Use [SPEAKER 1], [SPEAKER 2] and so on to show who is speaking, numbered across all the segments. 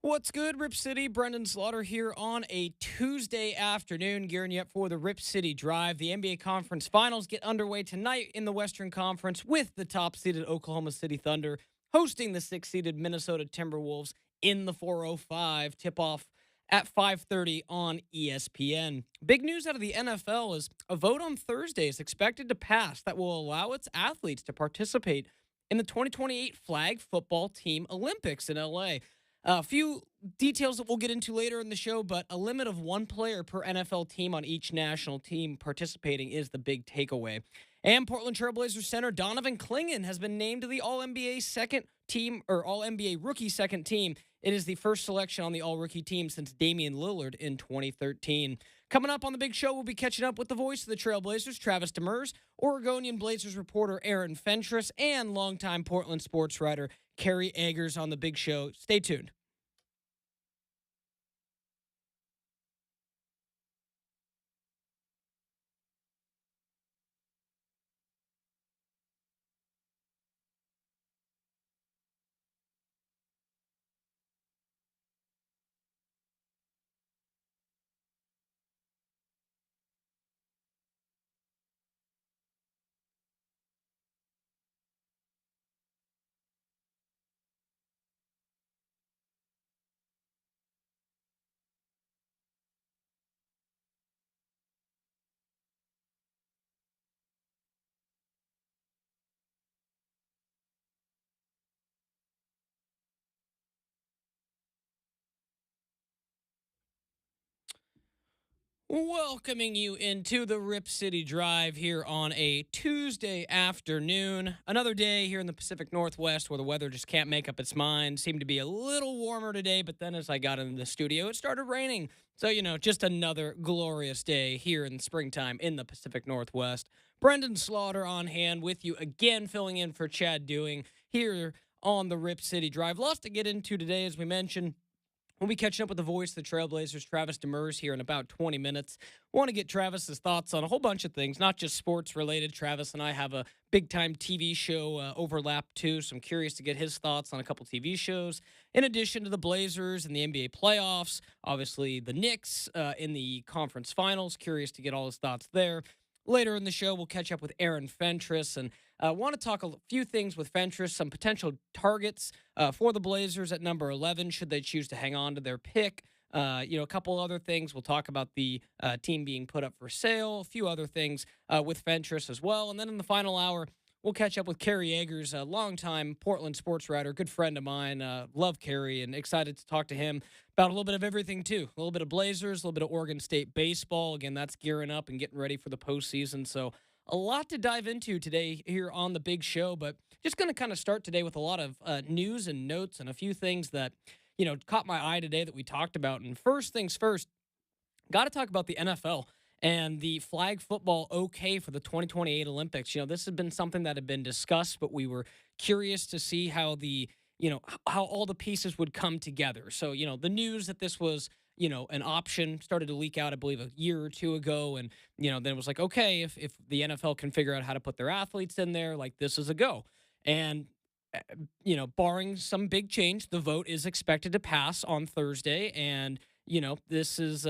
[SPEAKER 1] What's good, Rip City? Brendan Slaughter here on a Tuesday afternoon, gearing you up for the Rip City Drive. The NBA Conference Finals get underway tonight in the Western Conference with the top-seeded Oklahoma City Thunder hosting the sixth-seeded Minnesota Timberwolves in the 4:05 tip-off at 5:30 on ESPN. Big news out of the NFL is a vote on Thursday is expected to pass that will allow its athletes to participate in the 2028 Flag Football Team Olympics in LA. A few details that we'll get into later in the show, but a limit of one player per NFL team on each national team participating is the big takeaway. And Portland Trailblazers center Donovan Clingan has been named to the All NBA second team or All NBA rookie second team. It is the first selection on the All Rookie team since Damian Lillard in 2013. Coming up on the big show, we'll be catching up with the voice of the Trailblazers, Travis Demers, Oregonian Blazers reporter Aaron Fentress, and longtime Portland sports writer Kerry Eggers on the big show. Stay tuned. Welcoming you into the Rip City Drive here on a Tuesday afternoon. Another day here in the Pacific Northwest where the weather just can't make up its mind. Seemed to be a little warmer today, but then as I got into the studio, it started raining. So, just another glorious day here in springtime in the Pacific Northwest. Brendan Slaughter on hand with you again, filling in for Chad Doing here on the Rip City Drive. Lots to get into today, as we mentioned. We'll be catching up with the voice of the Trailblazers, Travis Demers, here in about 20 minutes. Want to get Travis's thoughts on a whole bunch of things, not just sports related. Travis and I have a big time TV show overlap too, so I'm curious to get his thoughts on a couple TV shows. In addition to the Blazers and the NBA playoffs, obviously the Knicks in the conference finals. Curious to get all his thoughts there. Later in the show, we'll catch up with Aaron Fentress and want to talk a few things with Fentress, some potential targets for the Blazers at number 11, should they choose to hang on to their pick. A couple other things. We'll talk about the team being put up for sale, a few other things with Fentress as well. And then in the final hour, we'll catch up with Kerry Eggers, a longtime Portland sports writer, good friend of mine. Love Kerry and excited to talk to him about a little bit of everything, too. A little bit of Blazers, a little bit of Oregon State baseball. Again, that's gearing up and getting ready for the postseason. So a lot to dive into today here on the big show, but just going to kind of start today with a lot of news and notes and a few things that, caught my eye today that we talked about. And first things first, got to talk about the NFL and the flag football okay for the 2028 Olympics. This has been something that had been discussed, but we were curious to see how how all the pieces would come together. So, the news that this was, an option started to leak out, I believe, a year or two ago. And, then it was like, okay, if the NFL can figure out how to put their athletes in there, like this is a go. And barring some big change, the vote is expected to pass on Thursday, and this is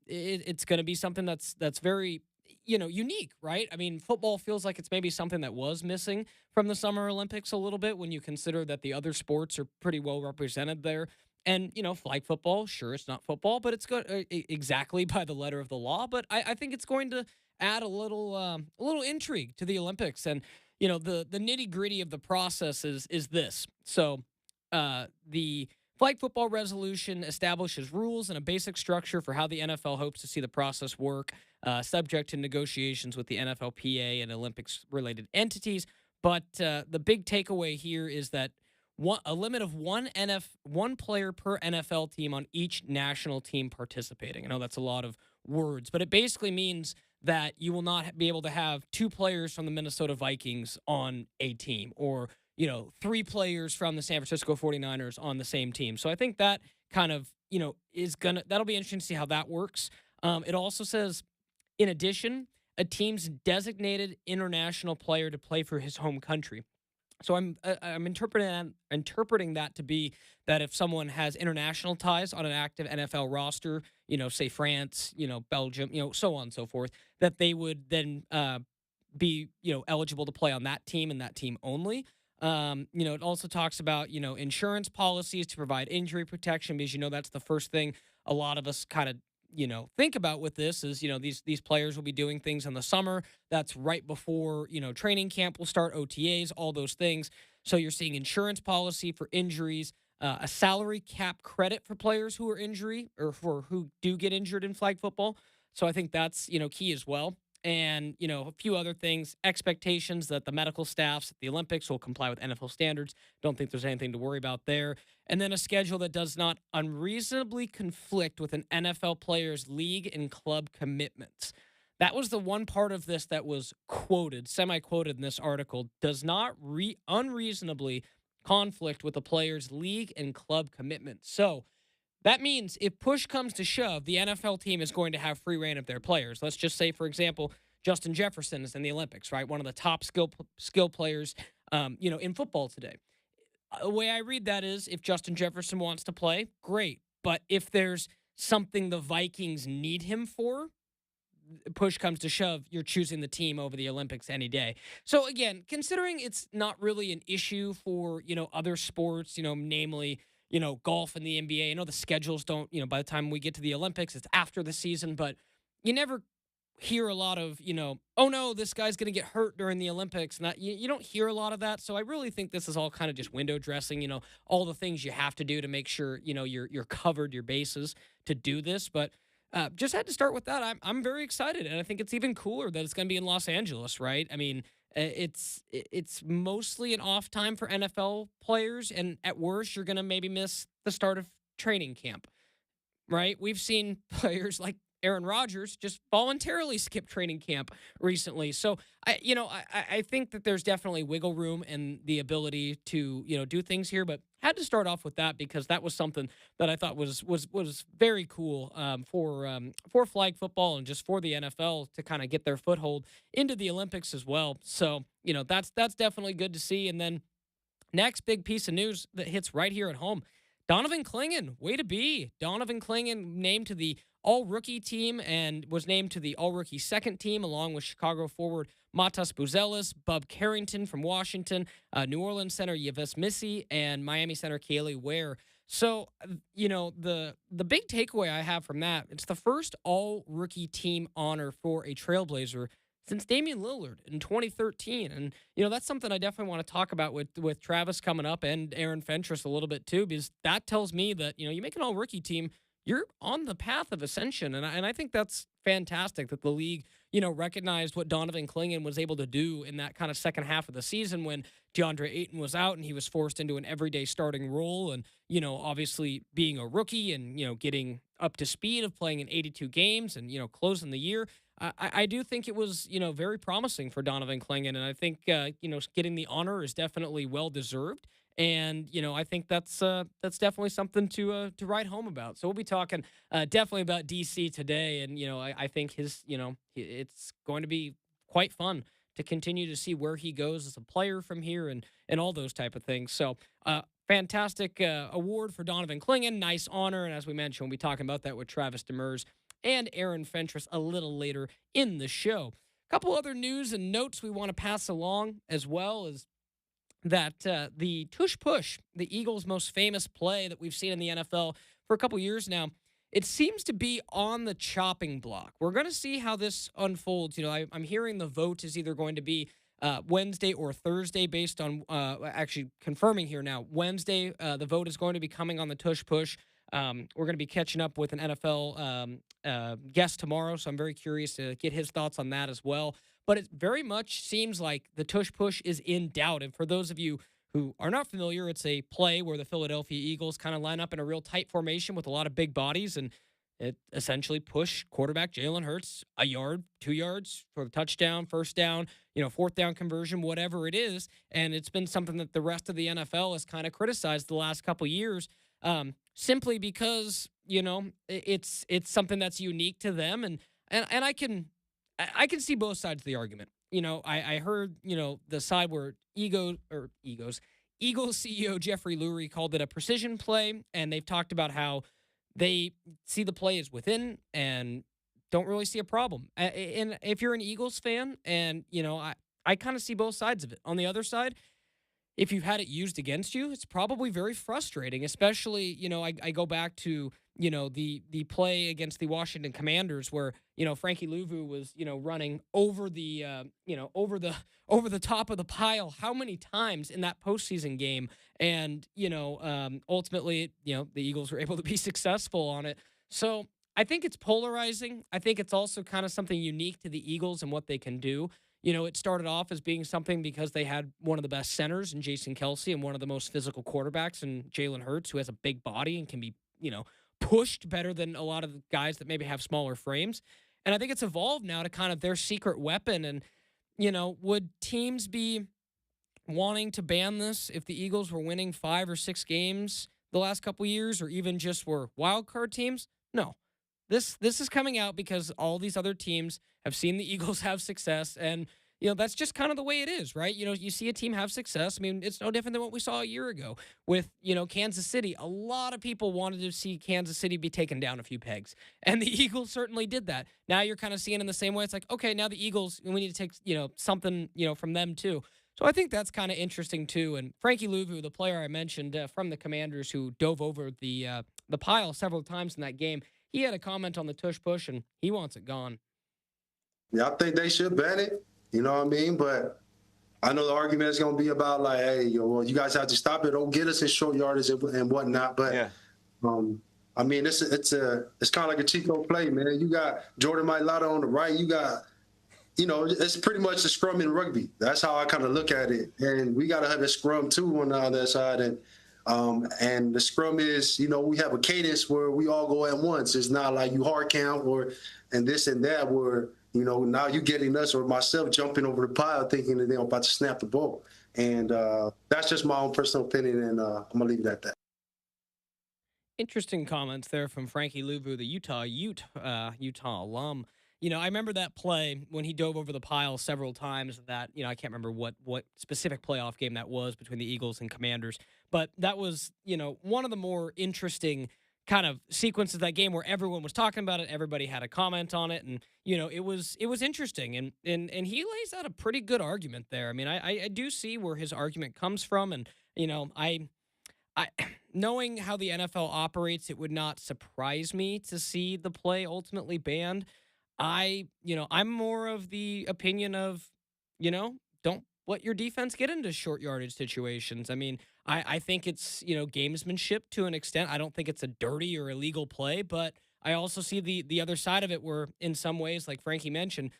[SPEAKER 1] it's going to be something that's very unique, right? I mean, football feels like it's maybe something that was missing from the Summer Olympics a little bit when you consider that the other sports are pretty well represented there. And flag football, sure, it's not football, but it's good exactly by the letter of the law. But I think it's going to add a little intrigue to the Olympics. And the nitty gritty of the process is this. So the flag football resolution establishes rules and a basic structure for how the NFL hopes to see the process work, subject to negotiations with the NFLPA and Olympics related entities. But the big takeaway here is that a limit of one player per NFL team on each national team participating. I know that's a lot of words, but it basically means that you will not be able to have two players from the Minnesota Vikings on a team or, three players from the San Francisco 49ers on the same team. So I think that kind of, that'll be interesting to see how that works. It also says, in addition, a team's designated international player to play for his home country. So I'm interpreting that to be that if someone has international ties on an active NFL roster, say France, Belgium, so on and so forth, that they would then be eligible to play on that team and that team only. It also talks about insurance policies to provide injury protection, because that's the first thing a lot of us kind of think about with this is these players will be doing things in the summer. That's right before training camp will start, OTAs, all those things. So you're seeing insurance policy for injuries, a salary cap credit for players who are injury or for who do get injured in flag football. So I think that's key as well. And a few other things, expectations that the medical staffs at the Olympics will comply with NFL standards. Don't think there's anything to worry about there. And then a schedule that does not unreasonably conflict with an NFL player's league and club commitments. That was the one part of this that was quoted, semi-quoted in this article, does not unreasonably conflict with the player's league and club commitments. So that means if push comes to shove, the NFL team is going to have free reign of their players. Let's just say, for example, Justin Jefferson is in the Olympics, right? One of the top skill players, in football today. The way I read that is, if Justin Jefferson wants to play, great. But if there's something the Vikings need him for, push comes to shove, you're choosing the team over the Olympics any day. So again, considering it's not really an issue for, other sports, namely, golf and the NBA. I know the schedules don't, by the time we get to the Olympics, it's after the season, but you never hear a lot of, oh no, this guy's going to get hurt during the Olympics. And that, you don't hear a lot of that. So I really think this is all kind of just window dressing, all the things you have to do to make sure, you're covered your bases to do this. But just had to start with that. I'm very excited, and I think it's even cooler that it's going to be in Los Angeles, right? I mean, it's mostly an off time for NFL players, and at worst, you're going to maybe miss the start of training camp, right? We've seen players like Aaron Rodgers just voluntarily skip training camp recently. So I think that there's definitely wiggle room and the ability to, do things here, but had to start off with that because that was something that I thought was very cool for flag football and just for the NFL to kind of get their foothold into the Olympics as well. So, that's definitely good to see. And then next big piece of news that hits right here at home. Donovan Clingan, way to be. Donovan Clingan named to the all-rookie team and was named to the all-rookie second team along with Chicago forward Matas Buzelis, Bub Carrington from Washington, New Orleans center Yves Missy, and Miami center Kaylee Ware. So, the big takeaway I have from that, it's the first all-rookie team honor for a Trailblazer since Damian Lillard in 2013. And, that's something I definitely want to talk about with Travis coming up and Aaron Fentress a little bit too, because that tells me that, you make an all rookie team, you're on the path of ascension. And I think that's fantastic that the league, recognized what Donovan Clingan was able to do in that kind of second half of the season when DeAndre Ayton was out and he was forced into an everyday starting role. And, obviously being a rookie and, getting up to speed of playing in 82 games and, closing the year. I do think it was, very promising for Donovan Clingan. And I think, getting the honor is definitely well deserved. And, I think that's definitely something to write home about. So we'll be talking definitely about DC today. And, I think it's going to be quite fun to continue to see where he goes as a player from here and all those type of things. So, fantastic award for Donovan Clingan. Nice honor. And as we mentioned, we'll be talking about that with Travis Demers and Aaron Fentress a little later in the show. A couple other news and notes we want to pass along as well as that the tush push, the Eagles' most famous play that we've seen in the NFL for a couple years now, it seems to be on the chopping block. We're going to see how this unfolds. I'm hearing the vote is either going to be Wednesday or Thursday based on actually confirming here now. Wednesday, the vote is going to be coming on the tush push. We're going to be catching up with an NFL guest tomorrow, so I'm very curious to get his thoughts on that as well. But it very much seems like the tush push is in doubt. And for those of you who are not familiar, it's a play where the Philadelphia Eagles kind of line up in a real tight formation with a lot of big bodies, and it essentially push quarterback Jalen Hurts a yard, 2 yards for the touchdown, first down, fourth down conversion, whatever it is. And it's been something that the rest of the NFL has kind of criticized the last couple years. Simply because it's something that's unique to them, and I can see both sides of the argument. I heard, the side where Eagles CEO Jeffrey Lurie called it a precision play, and they've talked about how they see the play as within and don't really see a problem. And if you're an Eagles fan, and I kind of see both sides of it. On the other side, if you've had it used against you, it's probably very frustrating. Especially, I go back to the play against the Washington Commanders where Frankie Louvu was running over the over the top of the pile. How many times in that postseason game? And ultimately, the Eagles were able to be successful on it. So I think it's polarizing. I think it's also kind of something unique to the Eagles and what they can do. It started off as being something because they had one of the best centers in Jason Kelsey and one of the most physical quarterbacks in Jalen Hurts, who has a big body and can be, pushed better than a lot of the guys that maybe have smaller frames. And I think it's evolved now to kind of their secret weapon. And, would teams be wanting to ban this if the Eagles were winning 5 or 6 games the last couple years, or even just were wild card teams? No. This is coming out because all these other teams have seen the Eagles have success, and that's just kind of the way it is, right? You see a team have success. I mean, it's no different than what we saw a year ago with Kansas City. A lot of people wanted to see Kansas City be taken down a few pegs, and the Eagles certainly did that. Now you're kind of seeing in the same way. It's like, okay, now the Eagles, we need to take something from them too. So I think that's kind of interesting too. And Frankie Louvu, the player I mentioned from the Commanders, who dove over the pile several times in that game, he had a comment on the tush push, and he wants it gone.
[SPEAKER 2] Yeah, I think they should ban it. You know what I mean? But I know the argument is going to be about like, hey, well, you guys have to stop it. Don't get us in short yardage and whatnot. But
[SPEAKER 3] Yeah.
[SPEAKER 2] I mean, it's kind of like a Chico play, man. You got Jordan Mailata on the right. You got, it's pretty much a scrum in rugby. That's how I kind of look at it. And we got to have a scrum too on the other side. And the scrum is, we have a cadence where we all go at once. It's not like you hard count and this and that where, now you getting us or myself jumping over the pile thinking that they're about to snap the ball. And that's just my own personal opinion, and I'm going to leave it at that.
[SPEAKER 1] Interesting comments there from Frankie Louvu, the Utah alum. I remember that play when he dove over the pile several times. That I can't remember what specific playoff game that was between the Eagles and Commanders, but that was one of the more interesting kind of sequences of that game where everyone was talking about it, everybody had a comment on it, and it was interesting, and he lays out a pretty good argument there. I mean, I do see where his argument comes from, and I knowing how the NFL operates, it would not surprise me to see the play ultimately banned. I'm more of the opinion of, don't let your defense get into short yardage situations. I mean, I think it's, gamesmanship to an extent. I don't think it's a dirty or illegal play, but I also see the other side of it where in some ways, like Frankie mentioned,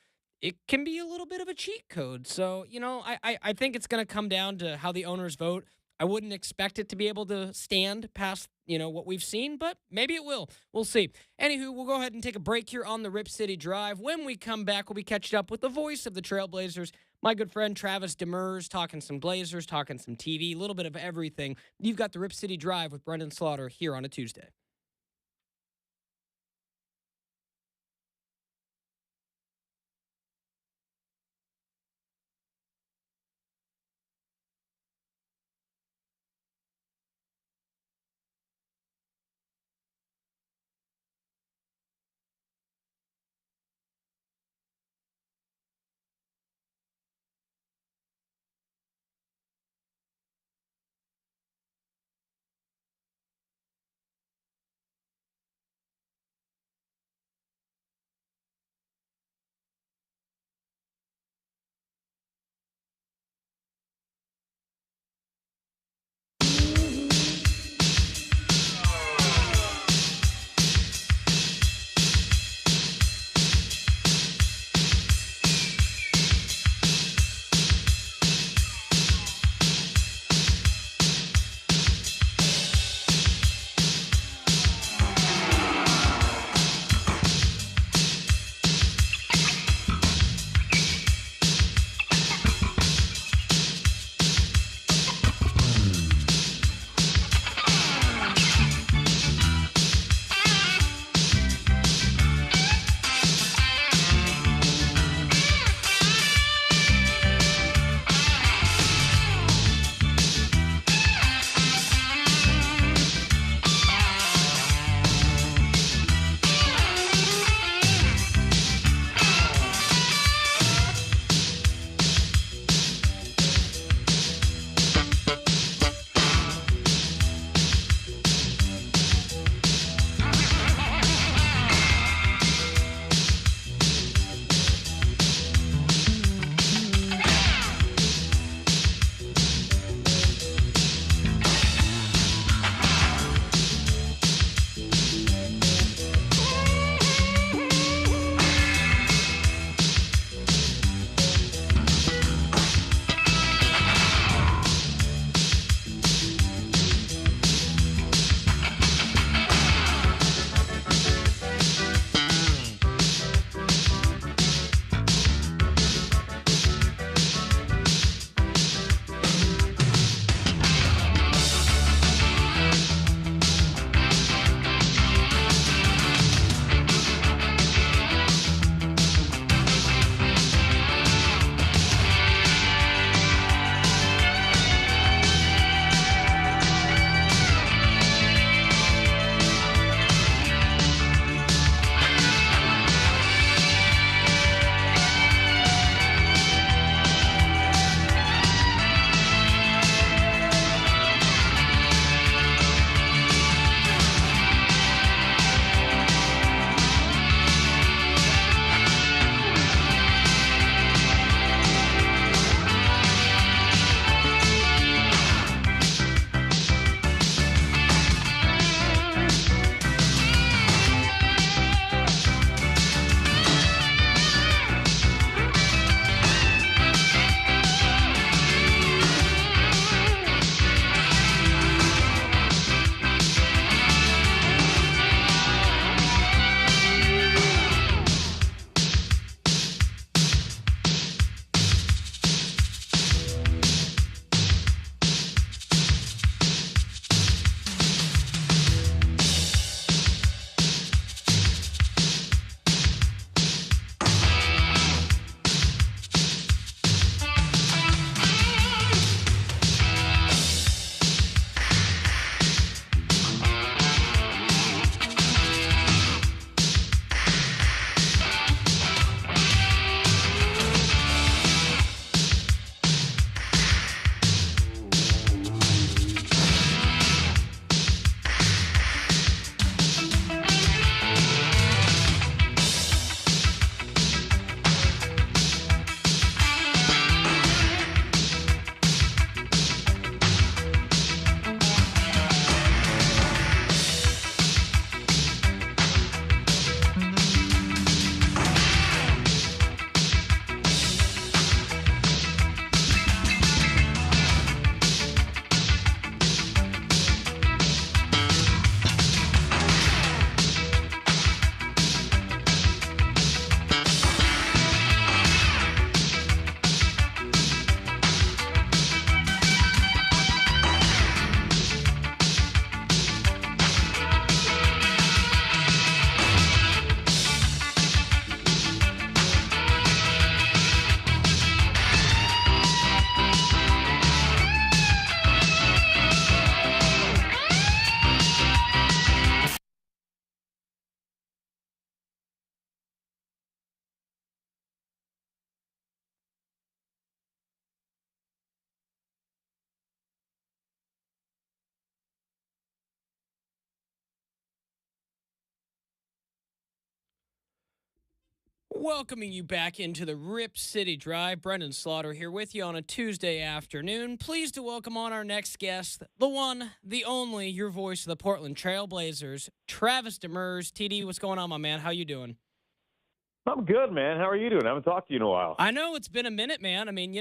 [SPEAKER 1] it can be a little bit of a cheat code. So, I think it's going to come down to how the owners vote. I wouldn't expect it to be able to stand past, what we've seen, but maybe it will. We'll see. Anywho, we'll go ahead and take a break here on the Rip City Drive. When we come back, we'll be catching up with the voice of the Trailblazers, my good friend Travis Demers, talking some Blazers, talking some TV, a little bit of everything. You've got the Rip City Drive with Brendan Slaughter here on a Tuesday. Welcoming you back into the Rip City Drive. Brendan Slaughter here with you on a Tuesday afternoon. Pleased to welcome on our next guest, the one, the only, your voice of the Portland Trailblazers, Travis Demers. TD, what's going on, my man? How you doing?
[SPEAKER 3] I'm good, man. How are you doing? I haven't talked to you in a while.
[SPEAKER 1] I know it's been a minute, man. I mean,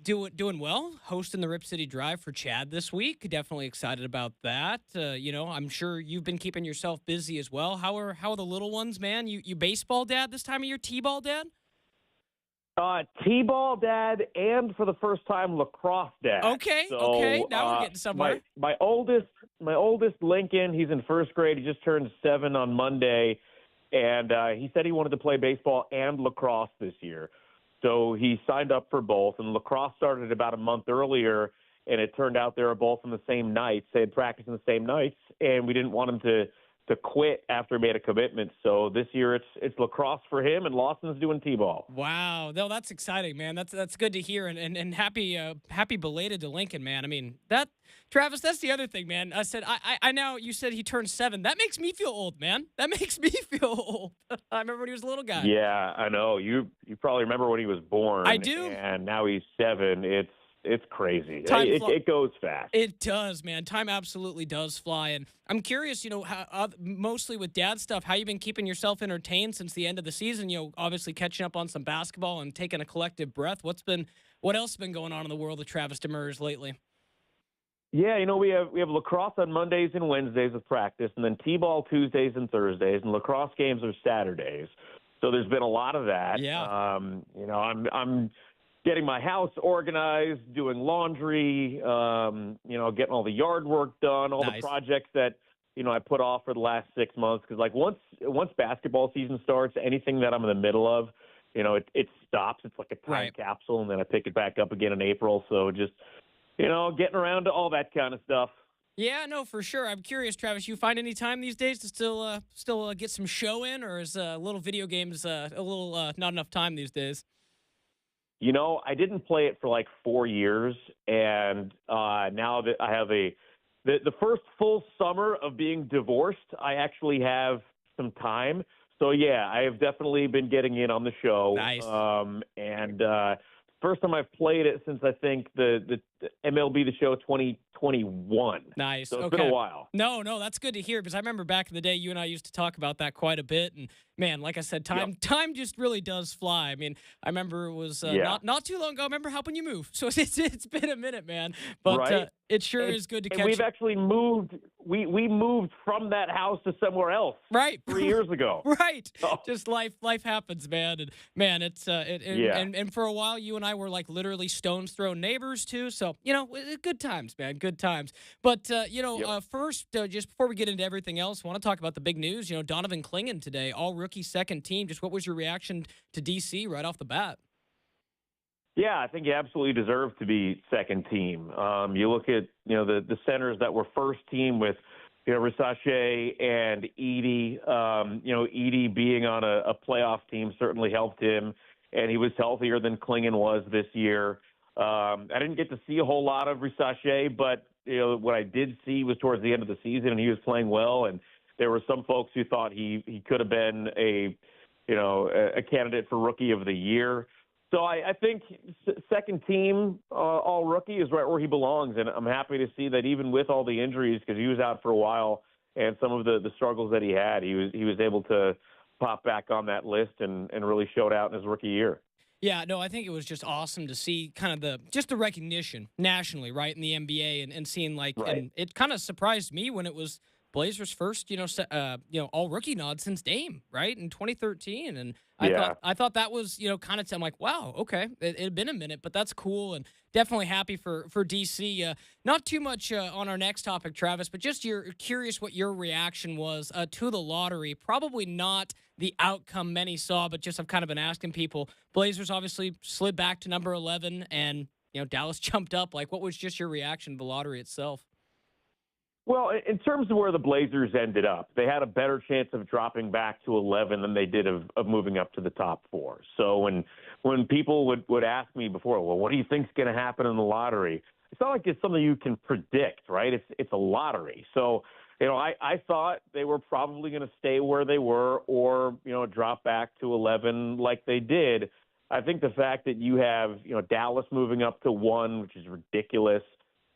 [SPEAKER 1] doing well. Hosting the Rip City Drive for Chad this week. Definitely excited about that. I'm sure you've been keeping yourself busy as well. How are the little ones, man? You baseball dad this time of year? T-ball dad?
[SPEAKER 3] T-ball dad, and for the first time, lacrosse dad.
[SPEAKER 1] Okay. Now we're getting somewhere.
[SPEAKER 3] My oldest Lincoln, he's in first grade. He just turned 7 on Monday. And he said he wanted to play baseball and lacrosse this year. So he signed up for both. And lacrosse started about a month earlier, and it turned out they were both on the same nights. They had practice on the same nights, and we didn't want him to quit after he made a commitment. So this year it's lacrosse for him, and Lawson's doing T-ball.
[SPEAKER 1] Wow. No, that's exciting, man. That's good to hear, and happy belated to Lincoln, man. I mean, Travis, that's the other thing, man. I said, I now, you said he turned 7. That makes me feel old, man. That makes me feel old. I remember when he was a little guy.
[SPEAKER 3] Yeah, I know. You probably remember when he was born.
[SPEAKER 1] I do.
[SPEAKER 3] And now he's 7. It's crazy. It goes fast.
[SPEAKER 1] It does, man. Time absolutely does fly. And I'm curious, how, mostly with dad stuff, how you been keeping yourself entertained since the end of the season? Obviously catching up on some basketball and taking a collective breath. What else has been going on in the world of Travis Demers lately?
[SPEAKER 3] Yeah, we have lacrosse on Mondays and Wednesdays with practice, and then T-ball Tuesdays and Thursdays, and lacrosse games are Saturdays. So there's been a lot of that.
[SPEAKER 1] Yeah.
[SPEAKER 3] I'm getting my house organized, doing laundry, getting all the yard work done, all
[SPEAKER 1] Nice.
[SPEAKER 3] the projects that, I put off for the last 6 months. Because, once basketball season starts, anything that I'm in the middle of, it stops. It's like a time
[SPEAKER 1] Right.
[SPEAKER 3] capsule, and then I pick it back up again in April. So just, getting around to all that kind of stuff.
[SPEAKER 1] Yeah, no, for sure. I'm curious, Travis, you find any time these days to still get some show in, or is little video games not enough time these days?
[SPEAKER 3] I didn't play it for like 4 years, and now that I have the first full summer of being divorced, I actually have some time. So yeah, I have definitely been getting in on the show.
[SPEAKER 1] Nice.
[SPEAKER 3] First time I've played it since I think the MLB The Show 2021.
[SPEAKER 1] Nice.
[SPEAKER 3] So it's
[SPEAKER 1] Okay.
[SPEAKER 3] been a while.
[SPEAKER 1] No, that's good to hear because I remember back in the day, you and I used to talk about that quite a bit. And man, like I said, time just really does fly. I mean, I remember it was not too long ago. I remember helping you move, so it's been a minute, man. But
[SPEAKER 3] Right.
[SPEAKER 1] it sure is good to
[SPEAKER 3] And
[SPEAKER 1] catch.
[SPEAKER 3] we've actually moved. We moved from that house to somewhere else.
[SPEAKER 1] Right.
[SPEAKER 3] 3 years ago.
[SPEAKER 1] Right.
[SPEAKER 3] Oh.
[SPEAKER 1] Just life happens, man. And man, it's and for a while you and I were like literally stones throw neighbors too. So, good times, man. Good times. But first, just before we get into everything else, I want to talk about the big news. Donovan Clingan today, all rookie second team. Just what was your reaction to DC right off the bat?
[SPEAKER 3] Yeah, I think he absolutely deserved to be second team. You look at the centers that were first team with Risache and Edie. Edie being on a playoff team certainly helped him, and he was healthier than Clingan was this year. I didn't get to see a whole lot of Risache, but what I did see was towards the end of the season, and he was playing well. And there were some folks who thought he could have been a candidate for Rookie of the Year. So I think second team all rookie is right where he belongs, and I'm happy to see that even with all the injuries, because he was out for a while, and some of the struggles that he had, he was able to pop back on that list and really showed out in his rookie year.
[SPEAKER 1] Yeah, no, I think it was just awesome to see kind of the recognition nationally, right, in the NBA, and seeing right. And it kind of surprised me when it was Blazers' first, all rookie nod since Dame, right, in 2013, and I thought that was, kind of, I'm like, wow, okay, it had been a minute, but that's cool, and definitely happy for DC. Not too much on our next topic, Travis, but just curious what your reaction was to the lottery. Probably not the outcome many saw, but just I've kind of been asking people. Blazers obviously slid back to number 11, and Dallas jumped up. Like, what was just your reaction to the lottery itself?
[SPEAKER 3] Well, in terms of where the Blazers ended up, they had a better chance of dropping back to 11 than they did of moving up to the top 4. So when people would ask me before, well, what do you think's going to happen in the lottery? It's not like it's something you can predict, right? It's a lottery. So, I thought they were probably going to stay where they were or, drop back to 11 like they did. I think the fact that you have, Dallas moving up to 1, which is ridiculous,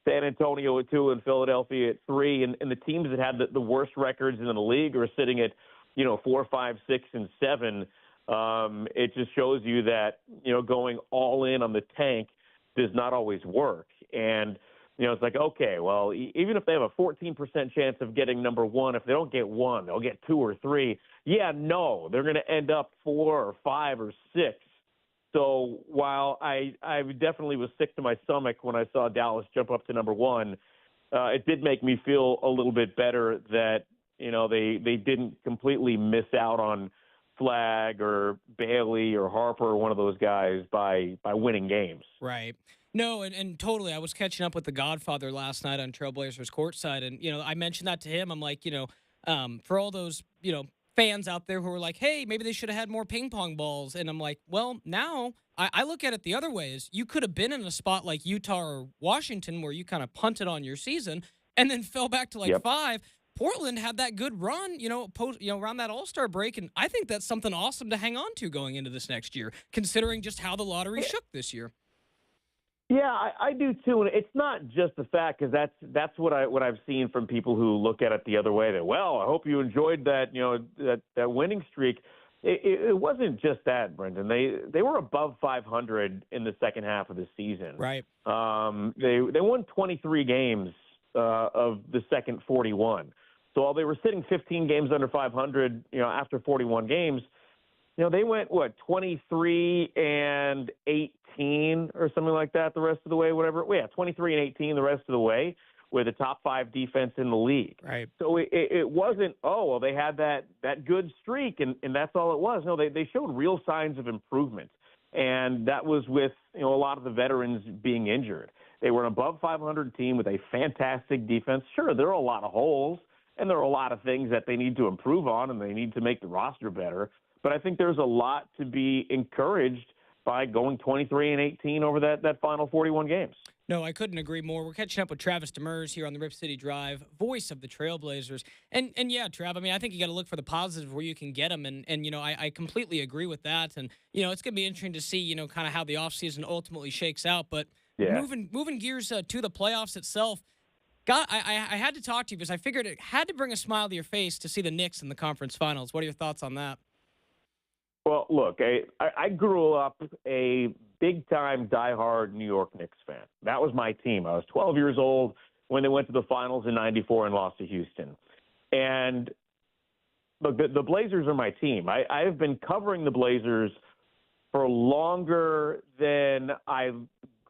[SPEAKER 3] San Antonio at 2 and Philadelphia at 3, and the teams that had the worst records in the league are sitting at, 4, 5, 6, and 7. It just shows you that, going all in on the tank does not always work. And, it's like, okay, well, even if they have a 14% chance of getting number 1, if they don't get 1, they'll get 2 or 3. Yeah, no, they're going to end up 4 or 5 or 6. So while I definitely was sick to my stomach when I saw Dallas jump up to number 1, it did make me feel a little bit better that, they didn't completely miss out on Flag or Bailey or Harper or one of those guys by winning games.
[SPEAKER 1] Right. No, and totally. I was catching up with the Godfather last night on Trailblazers Courtside, and I mentioned that to him. I'm like, for all those fans out there who are like, hey, maybe they should have had more ping pong balls, and I'm like, well, now I look at it the other way: is you could have been in a spot like Utah or Washington where you kind of punted on your season and then fell back to
[SPEAKER 3] Yep.
[SPEAKER 1] 5. Portland had that good run, around that All-Star break, and I think that's something awesome to hang on to going into this next year, considering just how the lottery shook this year.
[SPEAKER 3] Yeah, I do too, and it's not just the fact, because that's what I've seen from people who look at it the other way. That, well, I hope you enjoyed that that winning streak. It wasn't just that, Brendan. They were above 500 in the second half of the season.
[SPEAKER 1] Right.
[SPEAKER 3] They won 23 games of the second 41. So while they were sitting 15 games under 500, after 41 games, they went 23 and 18 or something like that the rest of the way, whatever. Well, yeah, 23 and 18 the rest of the way, with a top 5 defense in the league.
[SPEAKER 1] Right.
[SPEAKER 3] So it wasn't, they had that good streak and that's all it was. No, they showed real signs of improvement. And that was with, a lot of the veterans being injured. They were an above 500 team with a fantastic defense. Sure, there are a lot of holes and there are a lot of things that they need to improve on and they need to make the roster better. But I think there's a lot to be encouraged by going 23 and 18 over that final 41 games.
[SPEAKER 1] No, I couldn't agree more. We're catching up with Travis Demers here on the Rip City Drive, voice of the Trailblazers. And yeah, Trav, I think you got to look for the positives where you can get them. And I completely agree with that. And, it's going to be interesting to see, kind of how the offseason ultimately shakes out. But
[SPEAKER 3] yeah.
[SPEAKER 1] moving gears to the playoffs itself, I had to talk to you because I figured it had to bring a smile to your face to see the Knicks in the conference finals. What are your thoughts on that?
[SPEAKER 3] Well, look, I grew up a big-time, diehard New York Knicks fan. That was my team. I was 12 years old when they went to the finals in '94 and lost to Houston. And look, the Blazers are my team. I have been covering the Blazers for longer than I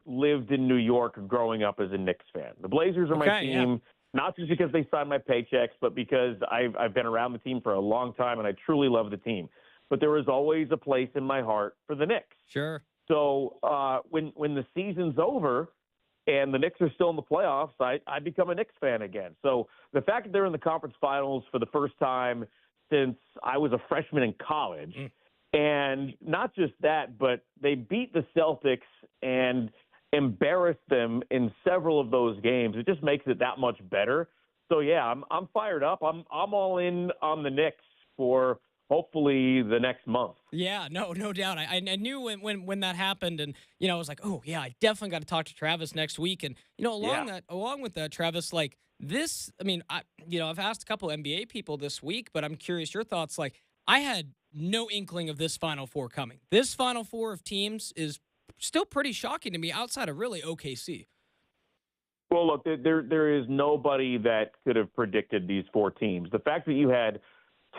[SPEAKER 3] lived in New York growing up as a Knicks fan. The Blazers are my team,
[SPEAKER 1] yeah.
[SPEAKER 3] Not just because they signed my paychecks, but because I've been around the team for a long time and I truly love the team. But there is always a place in my heart for the Knicks.
[SPEAKER 1] Sure.
[SPEAKER 3] So when the season's over and the Knicks are still in the playoffs, I become a Knicks fan again. So the fact that they're in the conference finals for the first time since I was a freshman in college, and not just that, but they beat the Celtics and embarrassed them in several of those games. It just makes it that much better. So yeah, I'm fired up. I'm all in on the Knicks for hopefully the next month.
[SPEAKER 1] Yeah, no doubt. I knew when that happened, and I was like, oh yeah, I definitely got to talk to Travis next week. And along with that, Travis, like this, I've asked a couple NBA people this week, but I'm curious your thoughts. Like, I had no inkling of this Final Four coming. This Final Four of teams is still pretty shocking to me, outside of really OKC.
[SPEAKER 3] Well, look, there is nobody that could have predicted these 4 teams. The fact that you had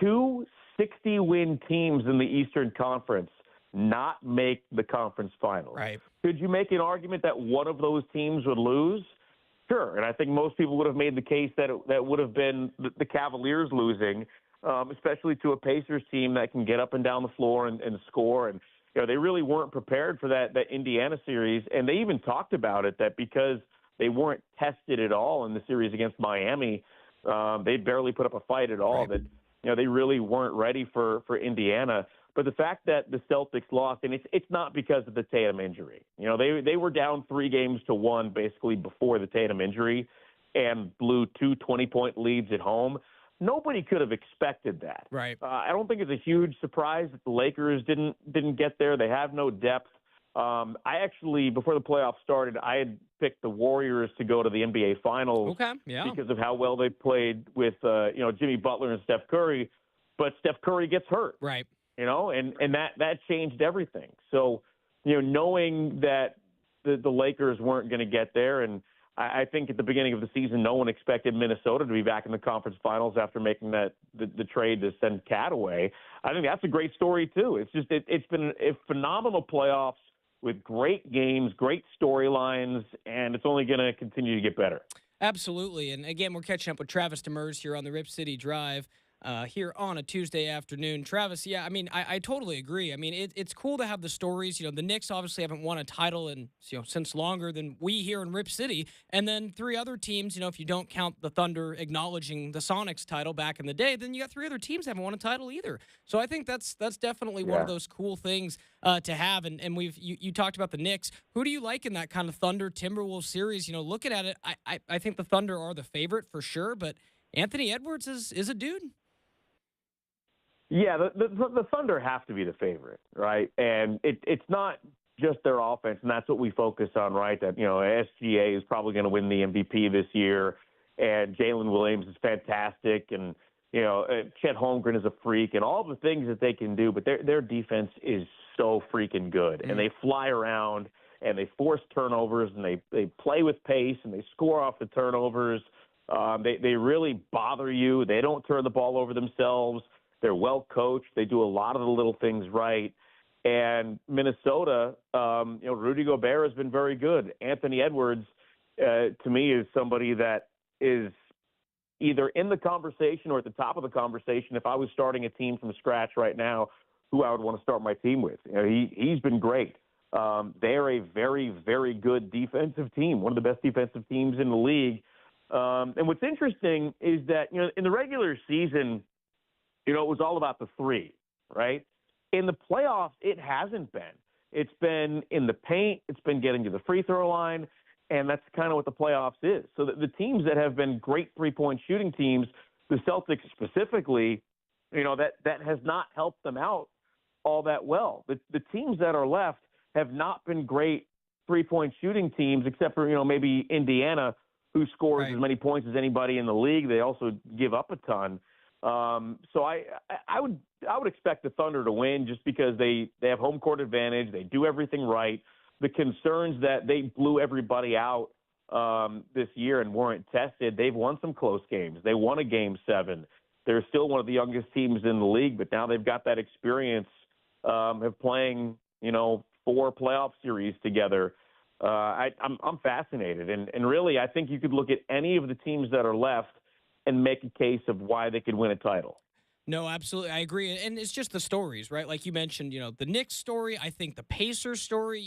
[SPEAKER 3] 2 60-win teams in the Eastern Conference not make the conference finals.
[SPEAKER 1] Right.
[SPEAKER 3] Could you make an argument that one of those teams would lose? Sure, and I think most people would have made the case that that would have been the Cavaliers losing, especially to a Pacers team that can get up and down the floor and score. And they really weren't prepared for that Indiana series, and they even talked about it, that because they weren't tested at all in the series against Miami, they barely put up a fight at all.
[SPEAKER 1] Right.
[SPEAKER 3] That they really weren't ready for Indiana. But the fact that the Celtics lost, and it's not because of the Tatum injury. They were down 3-1 basically before the Tatum injury, and blew two 20-point leads at home. Nobody could have expected that.
[SPEAKER 1] Right.
[SPEAKER 3] I don't think it's a huge surprise that the Lakers didn't get there. They have no depth. I actually, before the playoffs started, I had picked the Warriors to go to the NBA Finals because of how well they played with Jimmy Butler and Steph Curry. But Steph Curry gets hurt.
[SPEAKER 1] Right.
[SPEAKER 3] And that changed everything. So, knowing that the Lakers weren't going to get there, and I think at the beginning of the season, no one expected Minnesota to be back in the conference finals after making the trade to send Cat away. I think that's a great story too. It's been a phenomenal playoffs with great games, great storylines, and it's only going to continue to get better.
[SPEAKER 1] Absolutely. And again, we're catching up with Travis Demers here on the Rip City Drive. Here on a Tuesday afternoon. Travis, yeah, I mean, I totally agree. I mean, it's cool to have the stories. The Knicks obviously haven't won a title since longer than we here in Rip City. And then three other teams, if you don't count the Thunder acknowledging the Sonics title back in the day, then you got three other teams that haven't won a title either. So I think that's definitely one of those cool things to have. And you talked about the Knicks. Who do you like in that kind of Thunder Timberwolves series? Looking at it, I think the Thunder are the favorite for sure, but Anthony Edwards is a dude.
[SPEAKER 3] Yeah, the Thunder have to be the favorite, right? And it's not just their offense, and that's what we focus on, right? That, SGA is probably going to win the MVP this year, and Jalen Williams is fantastic, and, Chet Holmgren is a freak, and all the things that they can do, but their defense is so freaking good. And they fly around, and they force turnovers, and they play with pace, and they score off the turnovers. They really bother you. They don't turn the ball over themselves. They're well coached. They do a lot of the little things right. And Minnesota, Rudy Gobert has been very good. Anthony Edwards, to me, is somebody that is either in the conversation or at the top of the conversation. If I was starting a team from scratch right now, who I would want to start my team with. He's been great. They're a very, very good defensive team, one of the best defensive teams in the league. And what's interesting is that, in the regular season, it was all about the three, right? In the playoffs, it hasn't been. It's been in the paint. It's been getting to the free throw line, and that's kind of what the playoffs is. So the teams that have been great three-point shooting teams, the Celtics specifically, that has not helped them out all that well. The teams that are left have not been great three-point shooting teams, except for, maybe Indiana, who scores as many points as anybody in the league. They also give up a ton. So I would expect the Thunder to win just because they have home court advantage. They do everything right. The concerns that they blew everybody out this year and weren't tested, they've won some close games. They won a Game 7. They're still one of the youngest teams in the league, but now they've got that experience of playing, 4 playoff series together. I'm fascinated. And really, I think you could look at any of the teams that are left and make a case of why they could win a title.
[SPEAKER 1] No, absolutely. I agree. And it's just the stories, right? Like you mentioned, the Knicks story. I think the Pacers story,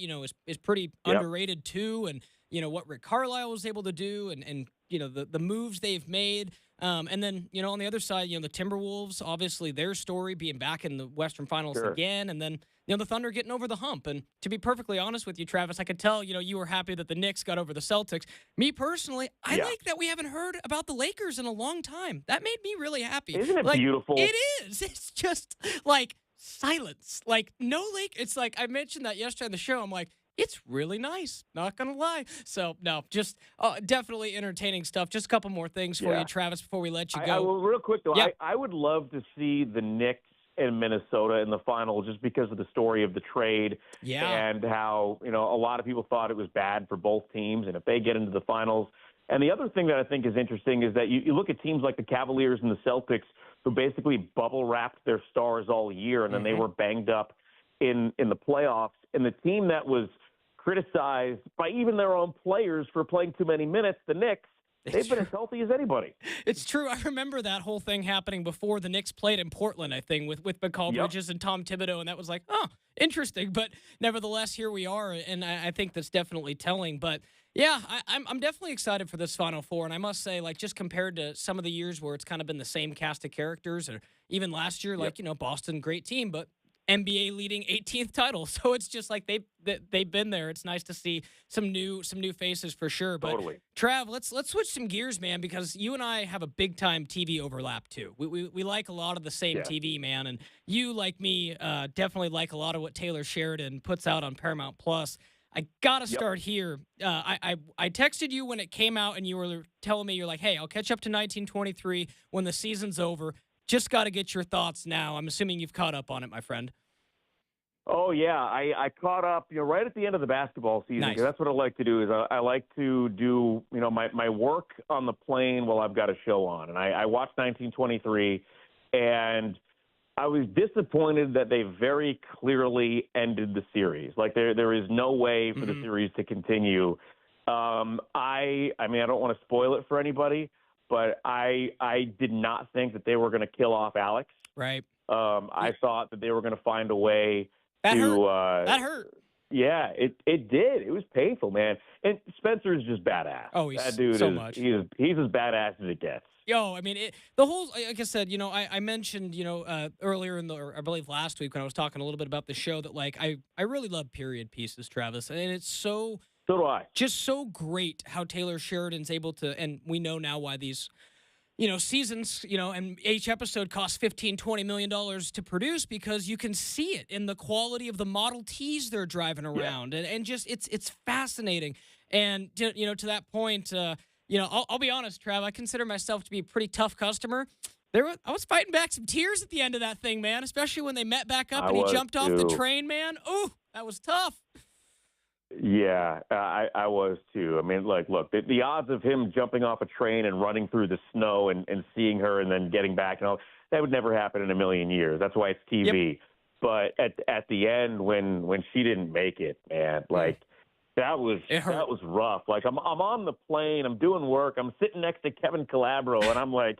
[SPEAKER 1] is pretty underrated too. And, what Rick Carlisle was able to do and the moves they've made. And then, on the other side, the Timberwolves, obviously their story being back in the Western Finals again. And then, the Thunder getting over the hump. And to be perfectly honest with you, Travis, I could tell, you were happy that the Knicks got over the Celtics. Me personally, I like that we haven't heard about the Lakers in a long time. That made me really happy.
[SPEAKER 3] Isn't it beautiful?
[SPEAKER 1] It is. It's just like silence. Like no Lake. It's like I mentioned that yesterday on the show. I'm like, it's really nice. Not going to lie. So, no, just definitely entertaining stuff. Just a couple more things for you, Travis, before we let you go.
[SPEAKER 3] Well, real quick, though, I would love to see the Knicks and Minnesota in the final just because of the story of the trade and how, a lot of people thought it was bad for both teams. And if they get into the finals. And the other thing that I think is interesting is that you look at teams like the Cavaliers and the Celtics who basically bubble wrapped their stars all year and then they were banged up in the playoffs. And the team that was criticized by even their own players for playing too many minutes, the Knicks, they've been as healthy as anybody.
[SPEAKER 1] It's true. I remember that whole thing happening before the Knicks played in Portland, I think, with McCall Bridges and Tom Thibodeau, and that was like, oh, interesting. But nevertheless, here we are, and I think that's definitely telling. But, yeah, I'm definitely excited for this Final Four, and I must say, like, just compared to some of the years where it's kind of been the same cast of characters, or even last year, like, Boston, great team, but NBA leading 18th title. So it's just like they've been there. It's nice to see some new faces for sure. But
[SPEAKER 3] Totally.
[SPEAKER 1] Trav, let's switch some gears, man, because you and I have a big time TV overlap too. We like a lot of the same TV, man, and you, like me, definitely like a lot of what Taylor Sheridan puts out on Paramount Plus. I gotta start here. I texted you when it came out, and you were telling me, you're like, hey, I'll catch up to 1923 when the season's over. Just got to get your thoughts now. I'm assuming you've caught up on it, my friend.
[SPEAKER 3] Oh yeah, I caught up, right at the end of the basketball season.
[SPEAKER 1] Nice.
[SPEAKER 3] 'Cause that's what I like to do. Is I like to do, my work on the plane while I've got a show on, and I watched 1923, and I was disappointed that they very clearly ended the series. Like there is no way for the series to continue. I don't want to spoil it for anybody, but I did not think that they were going to kill off Alex.
[SPEAKER 1] Right.
[SPEAKER 3] I thought that they were going to find a way
[SPEAKER 1] That
[SPEAKER 3] to.
[SPEAKER 1] hurt. That hurt.
[SPEAKER 3] Yeah, it did. It was painful, man. And Spencer's just badass.
[SPEAKER 1] Oh, he's
[SPEAKER 3] that dude
[SPEAKER 1] so
[SPEAKER 3] is,
[SPEAKER 1] much.
[SPEAKER 3] He's as badass as it gets.
[SPEAKER 1] Yo, I mean, the whole, like I said, I mentioned, earlier or I believe last week when I was talking a little bit about the show that, like, I really love period pieces, Travis. And it's
[SPEAKER 3] So do I.
[SPEAKER 1] just so great how Taylor Sheridan's able to, and we know now why these, seasons, and each episode costs $15-20 million to produce, because you can see it in the quality of the Model Ts they're driving around. And just, it's fascinating. And, to that point, I'll be honest, Trav, I consider myself to be a pretty tough customer. I was fighting back some tears at the end of that thing, man, especially when they met back up and he jumped off the train, man. Ooh, that was tough.
[SPEAKER 3] Yeah, I was too. I mean, look, the odds of him jumping off a train and running through the snow and seeing her and then getting back and all, that would never happen in a million years. That's why it's TV. Yep. But at the end, when she didn't make it, man, like that was rough. Like I'm on the plane, I'm doing work, I'm sitting next to Kevin Calabro, and I'm like,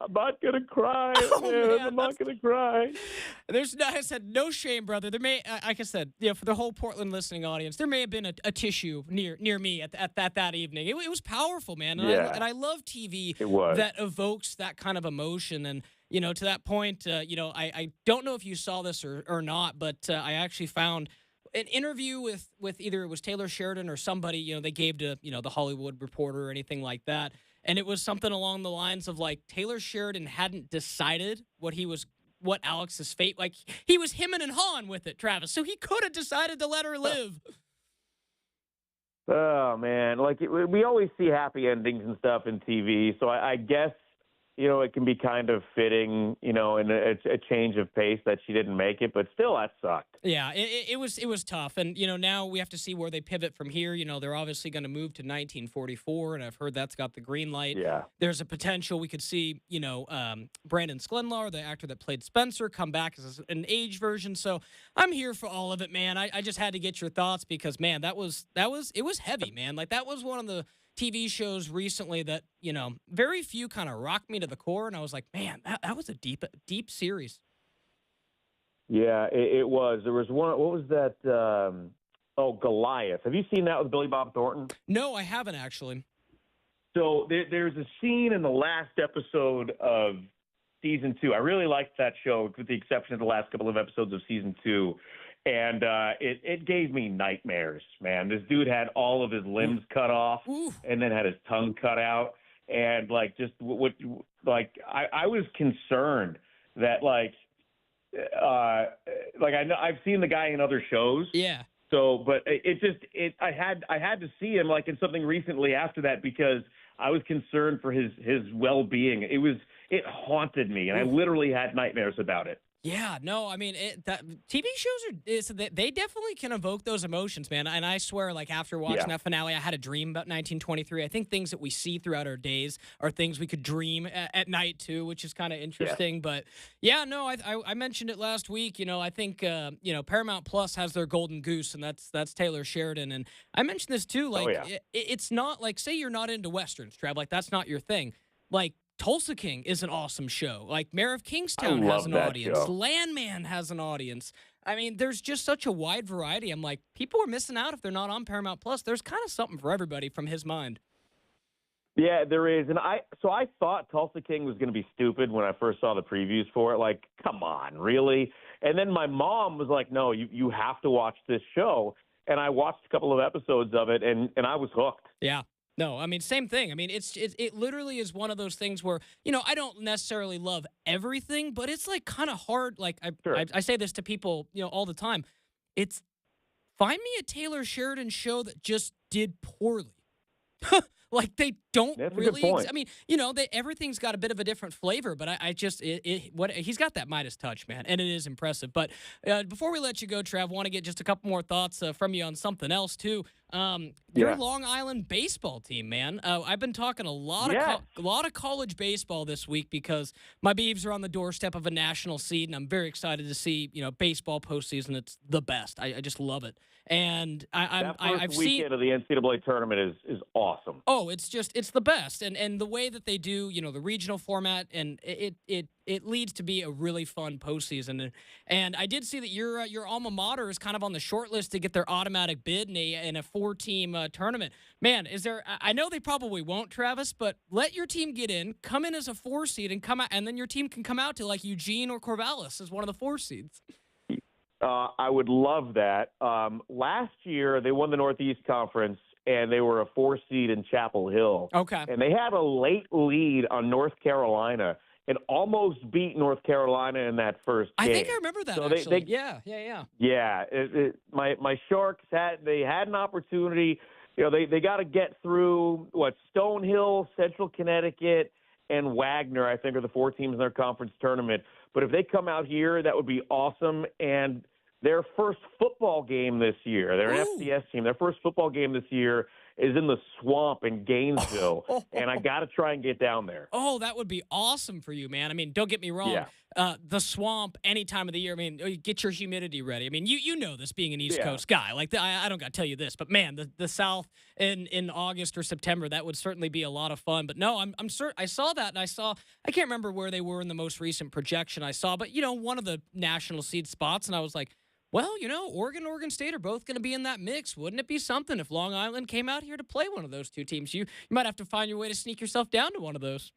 [SPEAKER 3] I'm not gonna cry. Man, I'm not gonna cry.
[SPEAKER 1] I said, no shame, brother. There may, like I said, for the whole Portland listening audience, there may have been a tissue near me at that evening. It was powerful, man. And I love TV that evokes that kind of emotion. And to that point, I don't know if you saw this or not, but I actually found an interview with either it was Taylor Sheridan or somebody, they gave to, the Hollywood Reporter or anything like that. And it was something along the lines of, like, Taylor Sheridan hadn't decided what Alex's fate, like, he was hemming and hawing with it, Travis. So he could have decided to let her live.
[SPEAKER 3] Oh, man. Like, we always see happy endings and stuff in TV. So I guess, it can be kind of fitting, in a change of pace that she didn't make it, but still that sucked.
[SPEAKER 1] Yeah, it was tough. And, now we have to see where they pivot from here. They're obviously going to move to 1944, and I've heard that's got the green light.
[SPEAKER 3] Yeah.
[SPEAKER 1] There's a potential we could see, Brandon Sklenlar, the actor that played Spencer, come back as an age version. So I'm here for all of it, man. I just had to get your thoughts because, man, it was heavy, man. Like, that was one of the TV shows recently that, very few kind of rocked me to the core. And I was like, man, that was a deep series.
[SPEAKER 3] Yeah, it was. There was one. What was that? Goliath. Have you seen that with Billy Bob Thornton?
[SPEAKER 1] No, I haven't actually.
[SPEAKER 3] So there's a scene in the last episode of season 2. I really liked that show, with the exception of the last couple of episodes of season 2. And it gave me nightmares, man. This dude had all of his limbs cut off and then had his tongue cut out. And, like, just I was concerned that, I know I've seen the guy in other shows.
[SPEAKER 1] Yeah.
[SPEAKER 3] So, but I had to see him, like, in something recently after that, because I was concerned for his well-being. It haunted me, and I literally had nightmares about it.
[SPEAKER 1] Yeah, no, I mean, TV shows they definitely can evoke those emotions, man. And I swear, like, after watching that finale, I had a dream about 1923. I think things that we see throughout our days are things we could dream at night too, which is kind of interesting. Yeah. But yeah, no, I mentioned it last week. I think Paramount Plus has their golden goose, and that's Taylor Sheridan. And I mentioned this too. Like, it's not like, say you're not into westerns, Trav. Like, that's not your thing. Like, Tulsa King is an awesome show. Like, Mayor of Kingstown has an audience. Landman has an audience. I mean, there's just such a wide variety. I'm like, people are missing out if they're not on Paramount Plus. There's kind of something for everybody from his mind.
[SPEAKER 3] Yeah, there is. And I thought Tulsa King was going to be stupid when I first saw the previews for it. Like, come on, really? And then my mom was like, no, you have to watch this show. And I watched a couple of episodes of it, and I was hooked.
[SPEAKER 1] Yeah. No, I mean, same thing. I mean, it literally is one of those things where, I don't necessarily love everything, but it's like kind of hard. Like I say this to people, all the time. It's find me a Taylor Sheridan show that just did poorly. Like they don't
[SPEAKER 3] That's
[SPEAKER 1] really.
[SPEAKER 3] A good point.
[SPEAKER 1] I mean, everything's got a bit of a different flavor, but I just he's got that Midas touch, man, and it is impressive. But before we let you go, Trav, want to get just a couple more thoughts from you on something else too. Your Long Island baseball team, man. I've been talking a lot of college baseball this week because my Beavs are on the doorstep of a national seed, and I'm very excited to see baseball postseason. It's the best. I just love it, and I've seen
[SPEAKER 3] weekend of the NCAA tournament is awesome.
[SPEAKER 1] Oh, it's the best, and the way that they do, the regional format, and it leads to be a really fun postseason. And I did see that your alma mater is kind of on the short list to get their automatic bid in a 4-team tournament. Man, I know they probably won't, Travis, but let your team get in, come in as a 4 seed, and come out, and then your team can come out to like Eugene or Corvallis as one of the 4 seeds.
[SPEAKER 3] I would love that. Last year they won the Northeast Conference, and they were a 4 seed in Chapel Hill.
[SPEAKER 1] Okay.
[SPEAKER 3] And they had a late lead on North Carolina and almost beat North Carolina in that first game.
[SPEAKER 1] I think I remember that,
[SPEAKER 3] so
[SPEAKER 1] actually.
[SPEAKER 3] Yeah.
[SPEAKER 1] Yeah.
[SPEAKER 3] My Sharks had an opportunity. They got to get through, Stonehill, Central Connecticut, and Wagner, I think, are the 4 teams in their conference tournament. But if they come out here, that would be awesome. And their first football game this year, they're an FCS team. Their first football game this year is in the Swamp in Gainesville, and I got to try and get down there. Oh,
[SPEAKER 1] that would be awesome for you, man. I mean, don't get me wrong.
[SPEAKER 3] Yeah.
[SPEAKER 1] The Swamp, any time of the year, I mean, get your humidity ready. I mean, you know this being an East Coast guy. Like, I don't got to tell you this, but, man, the South in August or September, that would certainly be a lot of fun. But, no, I'm certain. I saw that, and I can't remember where they were in the most recent projection I saw, but, one of the national seed spots, and I was like, well, Oregon State are both going to be in that mix. Wouldn't it be something if Long Island came out here to play one of those 2 teams? You might have to find your way to sneak yourself down to one of those.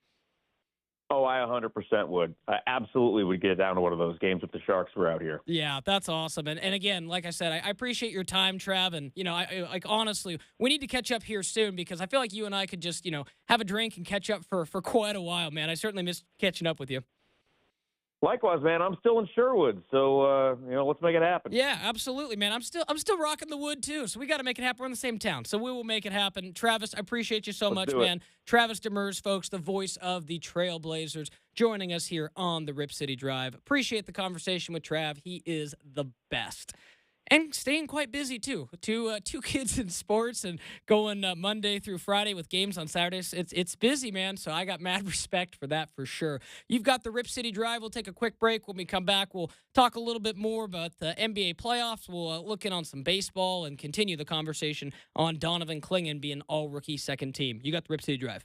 [SPEAKER 3] Oh, I 100% would. I absolutely would get down to one of those games if the Sharks were out here.
[SPEAKER 1] Yeah, that's awesome. And again, like I said, I appreciate your time, Trav. And, I honestly, we need to catch up here soon because I feel like you and I could just, have a drink and catch up for quite a while, man. I certainly miss catching up with you.
[SPEAKER 3] Likewise, man. I'm still in Sherwood, so let's make it happen.
[SPEAKER 1] Yeah, absolutely, man. I'm still rocking the wood too, so we got to make it happen. We're in the same town, so we will make it happen. Travis, I appreciate you so much, man. Travis Demers, folks, the voice of the Trailblazers, joining us here on the Rip City Drive. Appreciate the conversation with Trav. He is the best. And staying quite busy, too. 2 kids in sports and going Monday through Friday with games on Saturdays. It's busy, man, so I got mad respect for that for sure. You've got the Rip City Drive. We'll take a quick break. When we come back, we'll talk a little bit more about the NBA playoffs. We'll look in on some baseball and continue the conversation on Donovan Clingan being all-rookie second team. You got the Rip City Drive.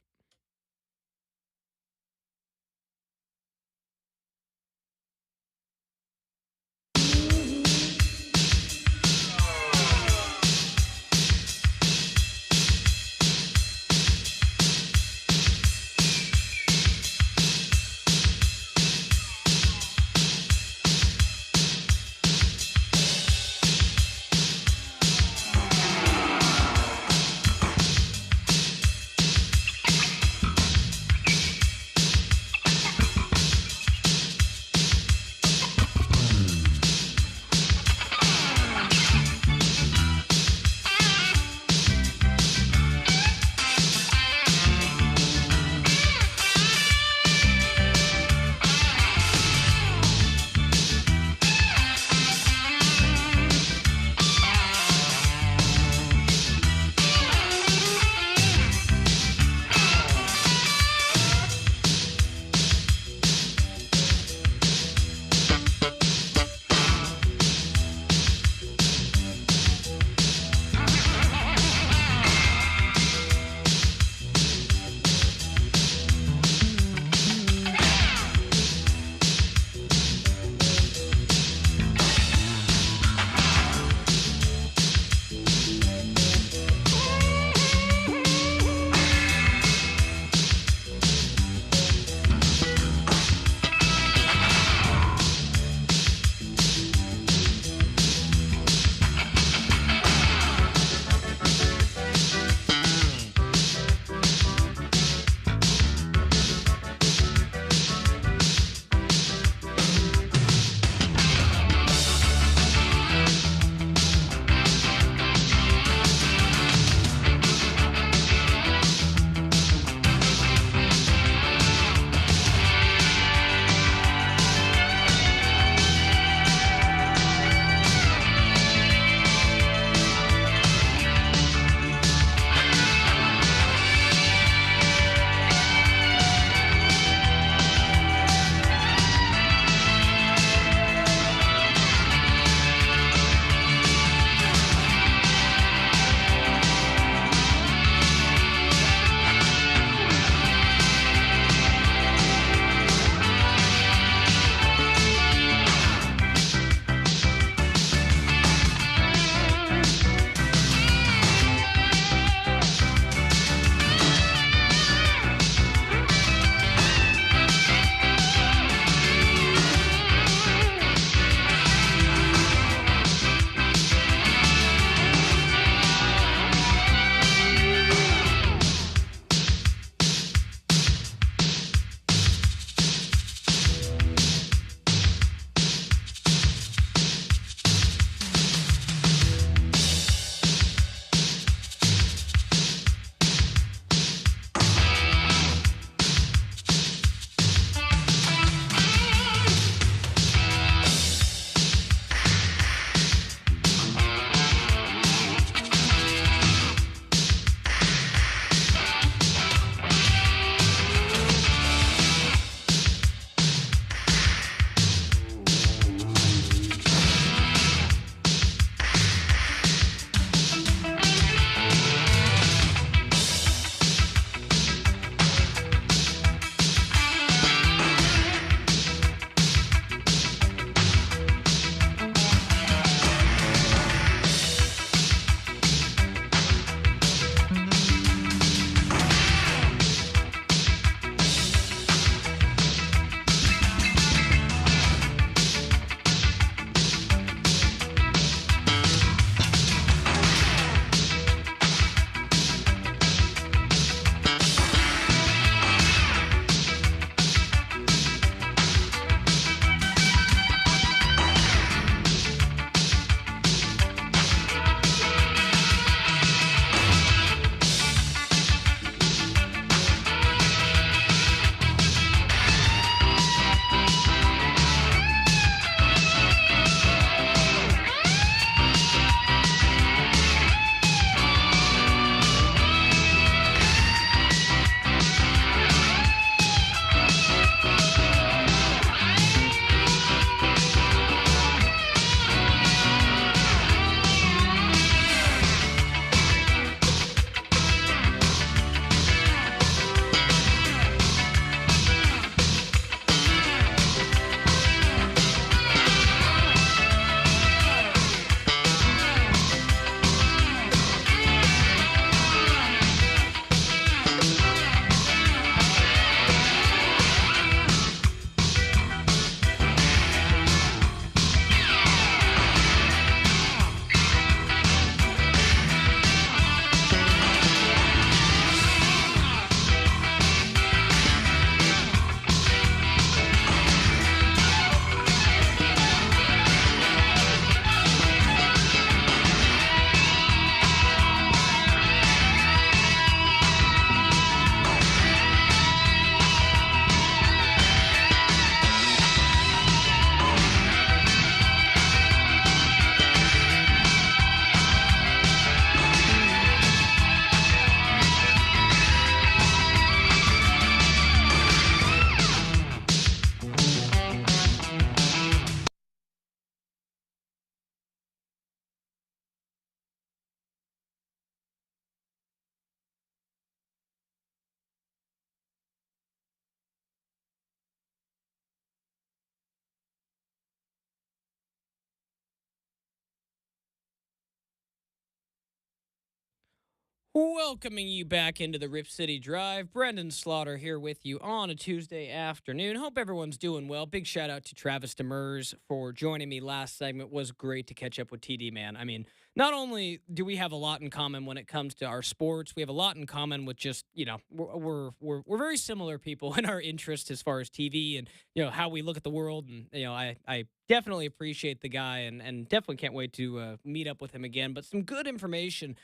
[SPEAKER 1] Welcoming you back into the Rip City Drive. Brendan Slaughter here with you on a Tuesday afternoon. Hope everyone's doing well. Big shout out to Travis Demers for joining me last segment. Was great to catch up with TD, man. I mean, not only do we have a lot in common when it comes to our sports, we have a lot in common with just, we're very similar people in our interests as far as TV and, how we look at the world. And, I definitely appreciate the guy and definitely can't wait to meet up with him again. But some good information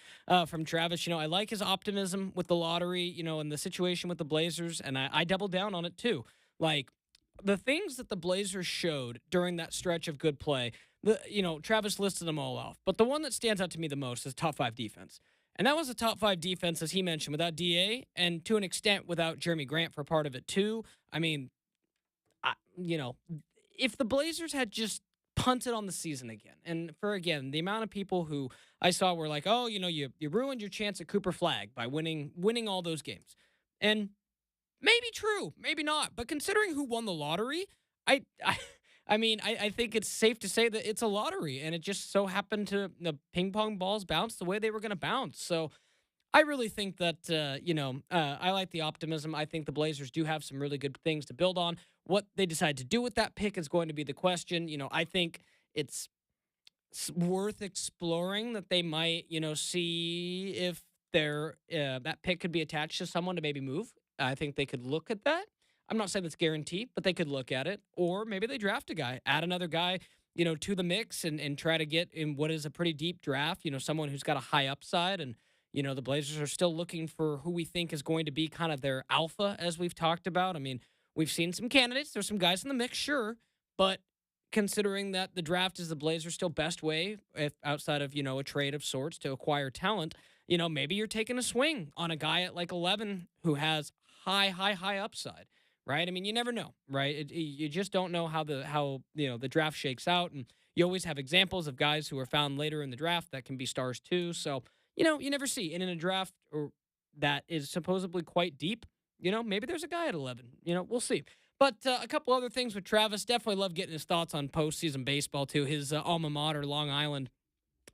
[SPEAKER 1] from Travis. I like his optimism with the lottery, and the situation with the Blazers, and I doubled down on it too. Like the things that the Blazers showed during that stretch of good play, Travis listed them all off. But the one that stands out to me the most is top 5 defense. And that was a top 5 defense, as he mentioned, without DA and to an extent without Jeremy Grant for part of it too. I mean, if the Blazers had just punted on the season again, and for again, the amount of people who I saw were like, oh, you ruined your chance at Cooper Flag by winning all those games. And maybe true, maybe not. But considering who won the lottery, I think it's safe to say that it's a lottery, and it just so happened to the ping pong balls bounce the way they were going to bounce. So I really think that, I like the optimism. I think the Blazers do have some really good things to build on. What they decide to do with that pick is going to be the question. I think it's worth exploring that they might, see if that pick could be attached to someone to maybe move. I think they could look at that. I'm not saying that's guaranteed, but they could look at it. Or maybe they draft a guy, add another guy, to the mix and try to get in what is a pretty deep draft, someone who's got a high upside. And the Blazers are still looking for who we think is going to be kind of their alpha, as we've talked about. I mean, we've seen some candidates. There's some guys in the mix, sure. But considering that the draft is the Blazers' still best way, if outside of, a trade of sorts to acquire talent, maybe you're taking a swing on a guy at like 11 who has high upside, right? I mean, you never know, right? You just don't know how the draft shakes out. And you always have examples of guys who are found later in the draft that can be stars too. So, you never see. And in a draft that is supposedly quite deep, maybe there's a guy at 11. We'll see. But a couple other things with Travis. Definitely love getting his thoughts on postseason baseball, too. His alma mater, Long Island,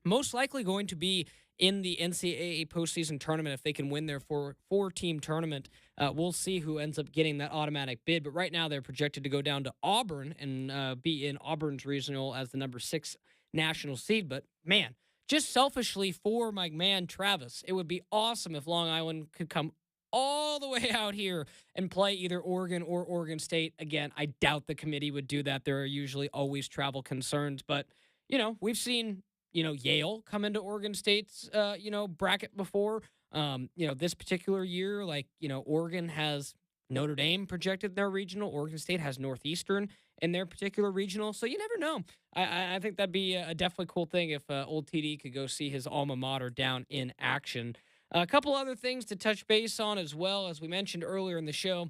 [SPEAKER 1] most likely going to be in the NCAA postseason tournament if they can win their four-team tournament. We'll see who ends up getting that automatic bid. But right now they're projected to go down to Auburn and be in Auburn's regional as the number 6 national seed. But, man, just selfishly for my man Travis, it would be awesome if Long Island could come all the way out here and play either Oregon or Oregon State. Again, I doubt the committee would do that. There are usually always travel concerns. But, we've seen, Yale come into Oregon State's, bracket before. This particular year, Oregon has Notre Dame projected in their regional. Oregon State has Northeastern in their particular regional. So you never know. I think that'd be a definitely cool thing if old TD could go see his alma mater down in action. A couple other things to touch base on as well. As we mentioned earlier in the show,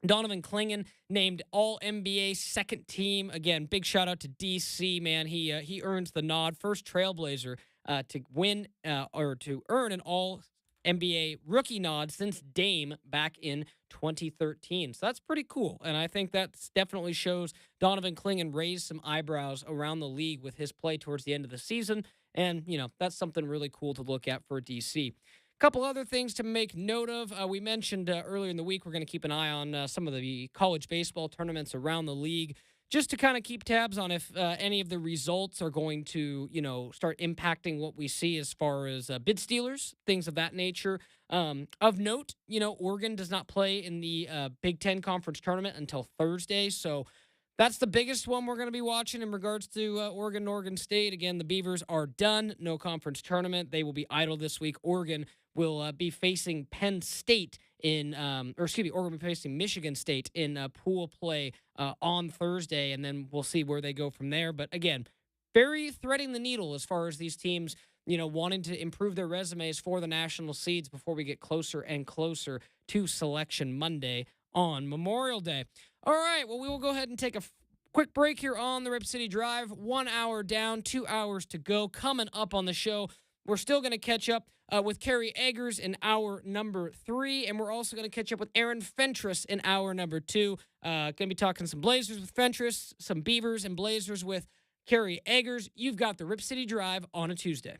[SPEAKER 1] Donovan Clingan named All-NBA second team. Again, big shout out to DC, man. He earns the nod. First Trailblazer to win or to earn an All-NBA rookie nod since Dame back in 2013. So that's pretty cool. And I think that definitely shows Donovan Clingan raised some eyebrows around the league with his play towards the end of the season. And, that's something really cool to look at for DC. Couple other things to make note of. We mentioned earlier in the week we're going to keep an eye on some of the college baseball tournaments around the league just to kind of keep tabs on if any of the results are going to, start impacting what we see as far as bid stealers, things of that nature. Of note, Oregon does not play in the Big Ten Conference Tournament until Thursday, so that's the biggest one we're going to be watching in regards to Oregon and Oregon State. Again, the Beavers are done. No conference tournament. They will be idle this week. Oregon will be facing Penn State Oregon will be facing Michigan State in pool play on Thursday, and then we'll see where they go from there. But again, very threading the needle as far as these teams, wanting to improve their resumes for the national seeds before we get closer and closer to Selection Monday on Memorial Day. All right, well, we will go ahead and take a quick break here on the Rip City Drive. 1 hour down, 2 hours to go. Coming up on the show, we're still going to catch up with Kerry Eggers in hour number 3, and we're also going to catch up with Aaron Fentress in hour number 2. Going to be talking some Blazers with Fentress, some Beavers and Blazers with Kerry Eggers. You've got the Rip City Drive on a Tuesday.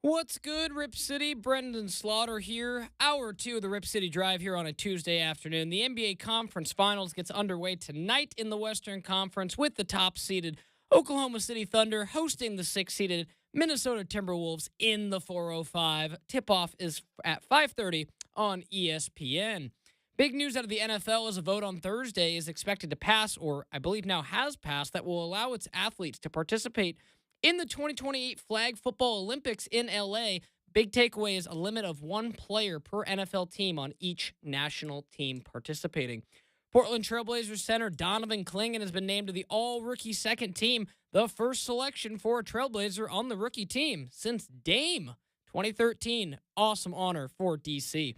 [SPEAKER 1] What's good, Rip City? Brendan Slaughter here. Hour two of the Rip City Drive here on a Tuesday afternoon. The NBA Conference Finals gets underway tonight in the Western Conference with the top-seeded Oklahoma City Thunder hosting the sixth-seeded Minnesota Timberwolves in the 405. Tip-off is at 5:30 on ESPN. Big news out of the NFL is a vote on Thursday is expected to pass, or I believe now has passed, that will allow its athletes to participate in the 2028 Flag Football Olympics in LA. Big takeaway is a limit of one player per NFL team on each national team participating. Portland Trailblazers center Donovan Clingan has been named to the all-rookie second team, the first selection for a Trailblazer on the rookie team since Dame 2013. Awesome honor for DC.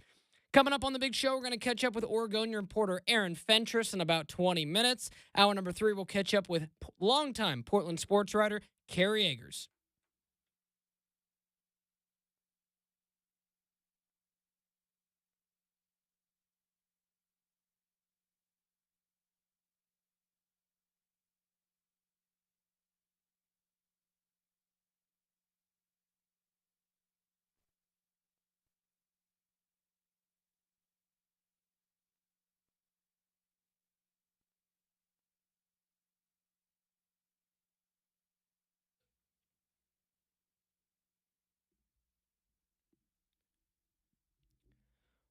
[SPEAKER 1] Coming up on the big show, we're going to catch up with Oregonian reporter Aaron Fentress in about 20 minutes. Hour number 3, we'll catch up with longtime Portland sports writer Kerry Eggers.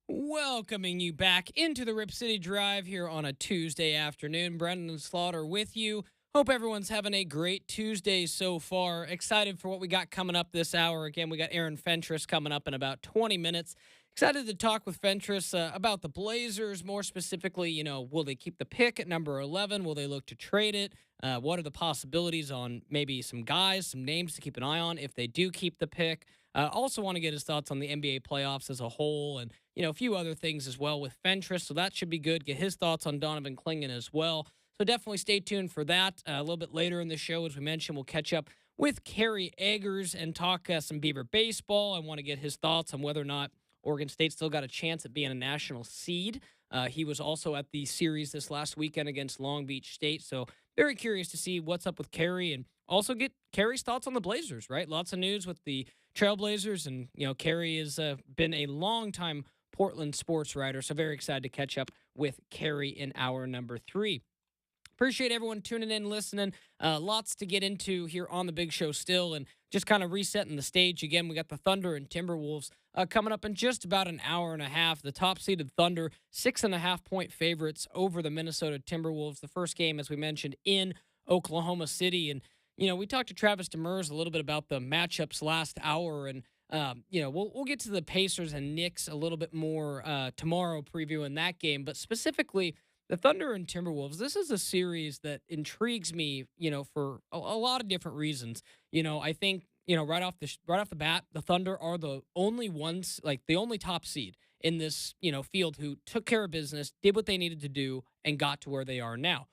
[SPEAKER 1] Welcoming you back into the Rip City Drive here on a Tuesday afternoon. Brendan Slaughter with you. Hope everyone's having a great Tuesday so far. Excited for what we got coming up this hour. Again, we got Aaron Fentress coming up in about 20 minutes. Excited to talk with Fentress about the Blazers. More specifically, will they keep the pick at number 11? Will they look to trade it? What are the possibilities on maybe some guys, some names to keep an eye on if they do keep the pick? Also want to get his thoughts on the NBA playoffs as a whole and, a few other things as well with Fentress. So that should be good. Get his thoughts on Donovan Clingan as well. So definitely stay tuned for that. A little bit later in the show, as we mentioned, we'll catch up with Kerry Eggers and talk some Beaver baseball. I want to get his thoughts on whether or not Oregon State still got a chance at being a national seed. He was also at the series this last weekend against Long Beach State. So very curious to see what's up with Kerry and also get Kerry's thoughts on the Blazers, right? Lots of news with the Trailblazers. And, Kerry has been a long-time Portland sports writer. So very excited to catch up with Kerry in hour number 3. Appreciate everyone tuning in, listening. Lots to get into here on the big show still, and just kind of resetting the stage again. We got the Thunder and Timberwolves coming up in just about an hour and a half. The top-seeded Thunder, 6.5-point favorites over the Minnesota Timberwolves. The first game, as we mentioned, in Oklahoma City. And, we talked to Travis Demers a little bit about the matchups last hour, and we'll get to the Pacers and Knicks a little bit more tomorrow, previewing that game. But specifically, the Thunder and Timberwolves, this is a series that intrigues me, for a lot of different reasons. I think, right off the bat, the Thunder are the only ones, like the only top seed in this, field who took care of business, did what they needed to do, and got to where they are now.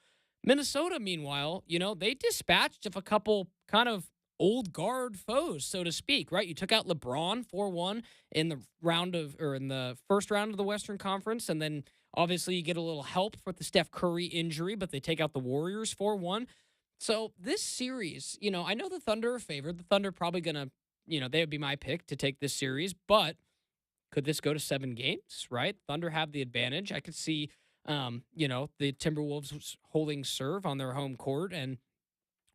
[SPEAKER 1] Minnesota, meanwhile, they dispatched of a couple kind of old guard foes, so to speak, right? You took out LeBron 4-1 in the first round of the Western Conference, and then obviously you get a little help with the Steph Curry injury, but they take out the Warriors 4-1. So this series, I know the Thunder are favored. The Thunder probably gonna, they would be my pick to take this series, but could this go to 7 games, right? Thunder have the advantage. I could see, the Timberwolves holding serve on their home court. And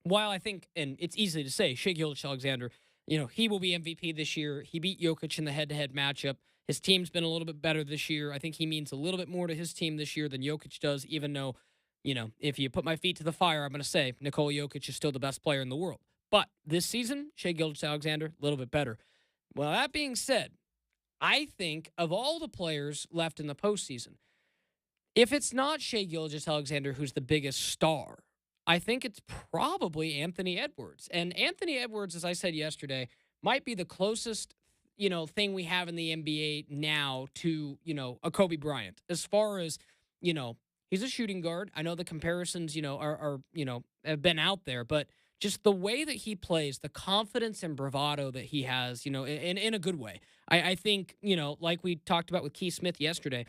[SPEAKER 1] while I think, and it's easy to say, Shai Gilgeous-Alexander, he will be MVP this year. He beat Jokic in the head-to-head matchup. His team's been a little bit better this year. I think he means a little bit more to his team this year than Jokic does, even though, if you put my feet to the fire, I'm going to say Nikola Jokic is still the best player in the world. But this season, Shai Gilgeous-Alexander, a little bit better. Well, that being said, I think of all the players left in the postseason, if it's not Shai Gilgeous-Alexander who's the biggest star, I think it's probably Anthony Edwards. And Anthony Edwards, as I said yesterday, might be the closest, thing we have in the NBA now to, a Kobe Bryant. As far as, he's a shooting guard. I know the comparisons, are have been out there, but just the way that he plays, the confidence and bravado that he has, in a good way. I think, like we talked about with Keith Smith yesterday,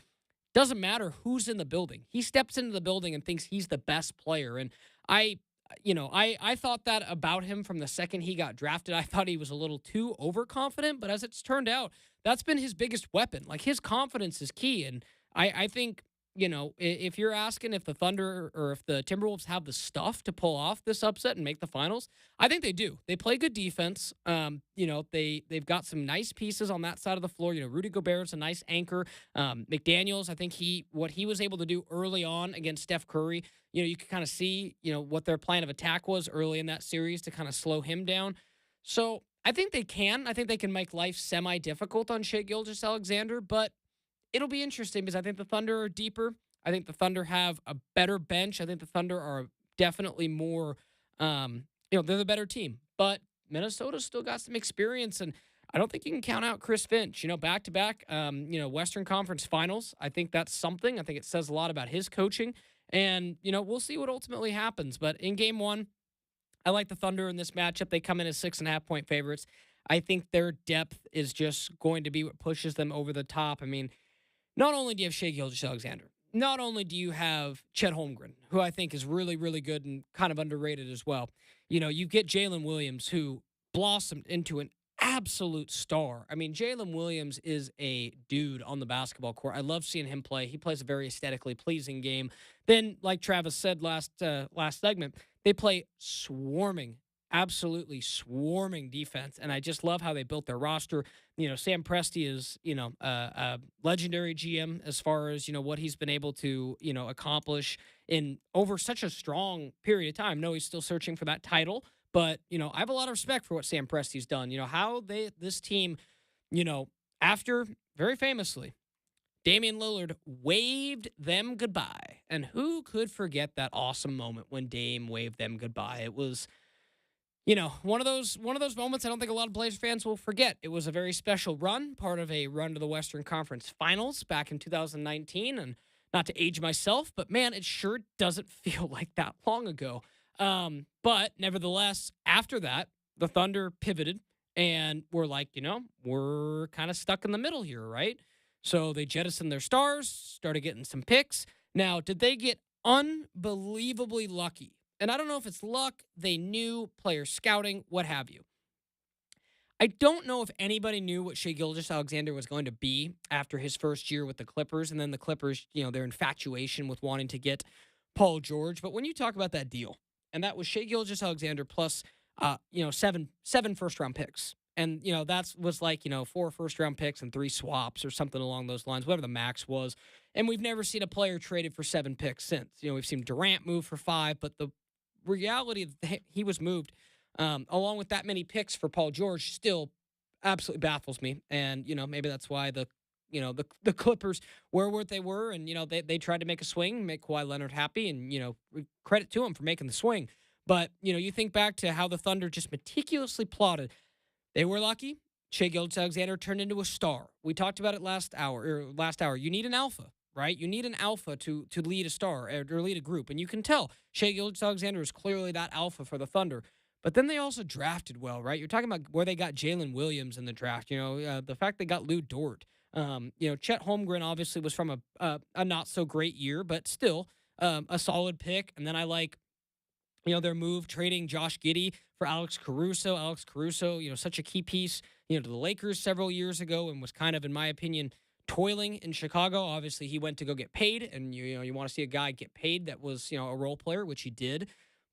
[SPEAKER 1] doesn't matter who's in the building. He steps into the building and thinks he's the best player. And I I thought that about him from the second he got drafted. I thought he was a little too overconfident, but as it's turned out, that's been his biggest weapon. Like his confidence is key. And I think, if you're asking if the Thunder or if the Timberwolves have the stuff to pull off this upset and make the finals, I think they do. They play good defense. They've got some nice pieces on that side of the floor. Rudy Gobert's a nice anchor. McDaniels, I think what he was able to do early on against Steph Curry, you could kind of see, what their plan of attack was early in that series to kind of slow him down. So I think they can. I think they can make life semi-difficult on Shai Gilgeous-Alexander, but it'll be interesting because I think the Thunder are deeper. I think the Thunder have a better bench. I think the Thunder are definitely more, they're the better team. But Minnesota's still got some experience, and I don't think you can count out Chris Finch. Back-to-back, Western Conference Finals. I think that's something. I think it says a lot about his coaching. And, we'll see what ultimately happens. But in Game 1, I like the Thunder in this matchup. They come in as 6.5-point favorites. I think their depth is just going to be what pushes them over the top. I mean, not only do you have Shai Gilgeous-Alexander, not only do you have Chet Holmgren, who I think is really, really good and kind of underrated as well. You get Jalen Williams, who blossomed into an absolute star. I mean, Jalen Williams is a dude on the basketball court. I love seeing him play. He plays a very aesthetically pleasing game. Then, like Travis said last segment, they play absolutely swarming defense, and I just love how they built their roster. Sam Presti is, a legendary GM as far as, what he's been able to, accomplish in over such a strong period of time. No, he's still searching for that title, but, I have a lot of respect for what Sam Presti's done. How this team, after, very famously, Damian Lillard waved them goodbye. And who could forget that awesome moment when Dame waved them goodbye? It was, one of those moments I don't think a lot of Blazers fans will forget. It was a very special run, part of a run to the Western Conference Finals back in 2019. And not to age myself, but man, it sure doesn't feel like that long ago. But nevertheless, after that, the Thunder pivoted and were like, we're kind of stuck in the middle here, right? So they jettisoned their stars, started getting some picks. Now, did they get unbelievably lucky? And I don't know if it's luck, they knew, player scouting, what have you. I don't know if anybody knew what Shai Gilgeous-Alexander was going to be after his first year with the Clippers, and then the Clippers, their infatuation with wanting to get Paul George. But when you talk about that deal, and that was Shai Gilgeous-Alexander plus, seven first-round picks. And, that was like, 4 first-round picks and 3 swaps or something along those lines, whatever the max was. And we've never seen a player traded for 7 picks since. We've seen Durant move for 5, but the reality that he was moved along with that many picks for Paul George still absolutely baffles me. And, maybe that's why the Clippers were what they were. And, they tried to make a swing, make Kawhi Leonard happy. And, credit to him for making the swing. But, you think back to how the Thunder just meticulously plotted. They were lucky. Shai Gilgeous-Alexander turned into a star. We talked about it last hour. You need an alpha, right? You need an alpha to lead a star or lead a group. And you can tell Shai Gilgeous-Alexander is clearly that alpha for the Thunder. But then they also drafted well, right? You're talking about where they got Jalen Williams in the draft. The fact they got Lou Dort. Chet Holmgren obviously was from a not so great year, but still a solid pick. And then I like, their move trading Josh Giddey for Alex Caruso. Alex Caruso, such a key piece, to the Lakers several years ago and was kind of, in my opinion, toiling in Chicago. Obviously, he went to go get paid, and you want to see a guy get paid that was, a role player, which he did.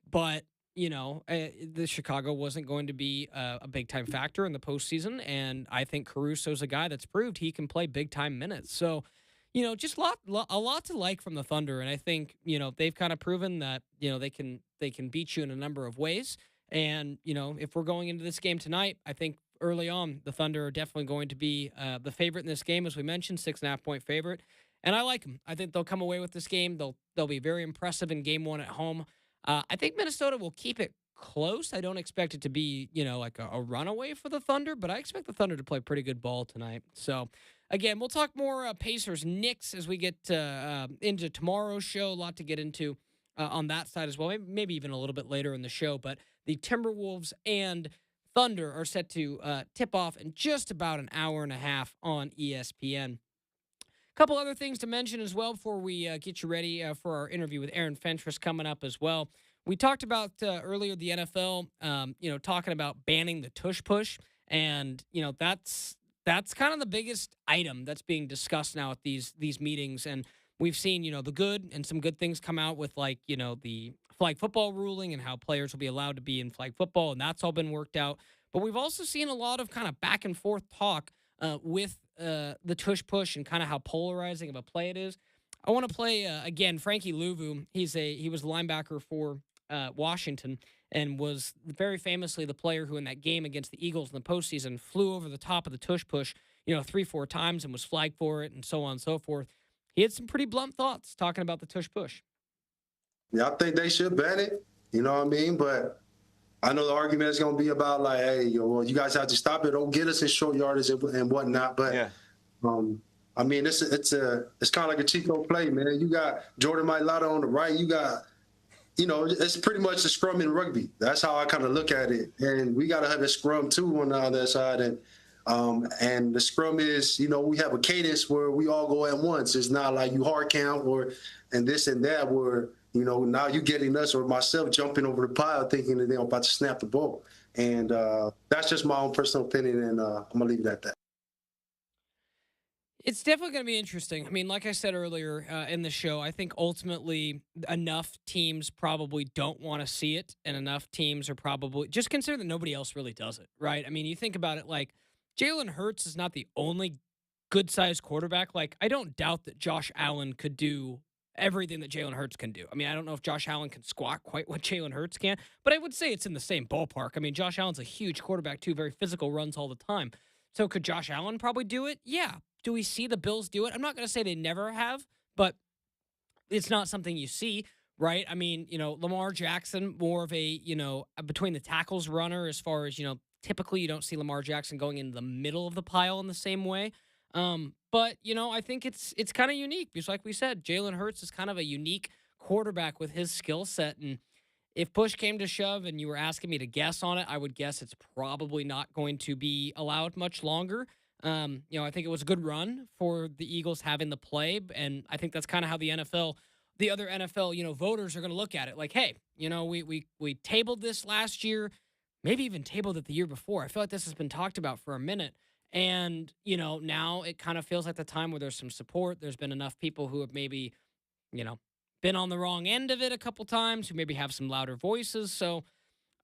[SPEAKER 1] But, the Chicago wasn't going to be a big-time factor in the postseason, and I think Caruso's a guy that's proved he can play big-time minutes. So, just a lot to like from the Thunder, and I think, they've kind of proven that, they can beat you in a number of ways. And, if we're going into this game tonight, I think early on, the Thunder are definitely going to be the favorite in this game, as we mentioned, 6.5-point favorite. And I like them. I think they'll come away with this game. They'll be very impressive in Game 1 at home. I think Minnesota will keep it close. I don't expect it to be, like a runaway for the Thunder, but I expect the Thunder to play pretty good ball tonight. So, again, we'll talk more Pacers-Knicks as we get into tomorrow's show. A lot to get into on that side as well, maybe even a little bit later in the show. But the Timberwolves and Thunder are set to tip off in just about an hour and a half on ESPN. A couple other things to mention as well before we get you ready for our interview with Aaron Fentress coming up as well. We talked about earlier the NFL, talking about banning the tush push, and that's kind of the biggest item that's being discussed now at these meetings. And we've seen the good and some good things come out with like the flag football ruling and how players will be allowed to be in flag football, and that's all been worked out. But we've also seen a lot of kind of back and forth talk with the tush push and kind of how polarizing of a play it is. I want to play again Frankie Louvu. He was the linebacker for Washington and was very famously the player who in that game against the Eagles in the postseason flew over the top of the tush push, 3-4 times and was flagged for it and so on and so forth. He had some pretty blunt thoughts talking about the tush push.
[SPEAKER 2] Yeah, I think they should ban it. You know what I mean? But I know the argument is going to be about like, hey, well, you guys have to stop it. Don't get us in short yardage and whatnot. But
[SPEAKER 4] Yeah.
[SPEAKER 2] I mean, it's kind of like a Chico play, man. You got Jordan Mailata on the right. You got, it's pretty much a scrum in rugby. That's how I kind of look at it. And we got to have a scrum too on the other side. And the scrum is, we have a cadence where we all go at once. It's not like you hard count and this and that where, now you getting us or myself jumping over the pile thinking that they're about to snap the ball. And that's just my own personal opinion, and I'm going to leave it at that.
[SPEAKER 1] It's definitely going to be interesting. I mean, like I said earlier in the show, I think ultimately enough teams probably don't want to see it, and enough teams are probably just consider that nobody else really does it, right? I mean, you think about it like Jalen Hurts is not the only good sized quarterback. Like, I don't doubt that Josh Allen could do everything that Jalen Hurts can do. I mean, I don't know if Josh Allen can squat quite what Jalen Hurts can, but I would say it's in the same ballpark. I mean, Josh Allen's a huge quarterback, too, very physical, runs all the time. So could Josh Allen probably do it? Yeah. Do we see the Bills do it? I'm not going to say they never have, but it's not something you see, right? I mean, Lamar Jackson, more of a, between the tackles runner as far as, typically you don't see Lamar Jackson going in the middle of the pile in the same way. But, I think it's kind of unique because like we said, Jalen Hurts is kind of a unique quarterback with his skill set. And if push came to shove and you were asking me to guess on it, I would guess it's probably not going to be allowed much longer. I think it was a good run for the Eagles having the play, and I think that's kind of how the other NFL, voters are going to look at it. Like, hey, we tabled this last year, maybe even tabled it the year before. I feel like this has been talked about for a minute, and now it kind of feels like the time where there's some support. There's been enough people who have maybe, been on the wrong end of it a couple times, who maybe have some louder voices. So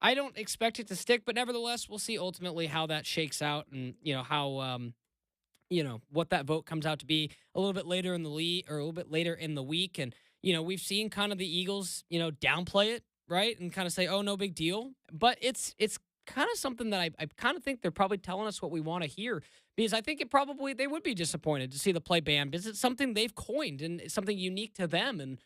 [SPEAKER 1] I don't expect it to stick, but nevertheless, we'll see ultimately how that shakes out and, how, what that vote comes out to be a little bit later in the league or a little bit later in the week. And, we've seen kind of the Eagles, downplay it, right? And kind of say, oh, no big deal. But it's kind of something that I kind of think they're probably telling us what we want to hear because I think they would be disappointed to see the play banned because it's something they've coined and it's something unique to them. And,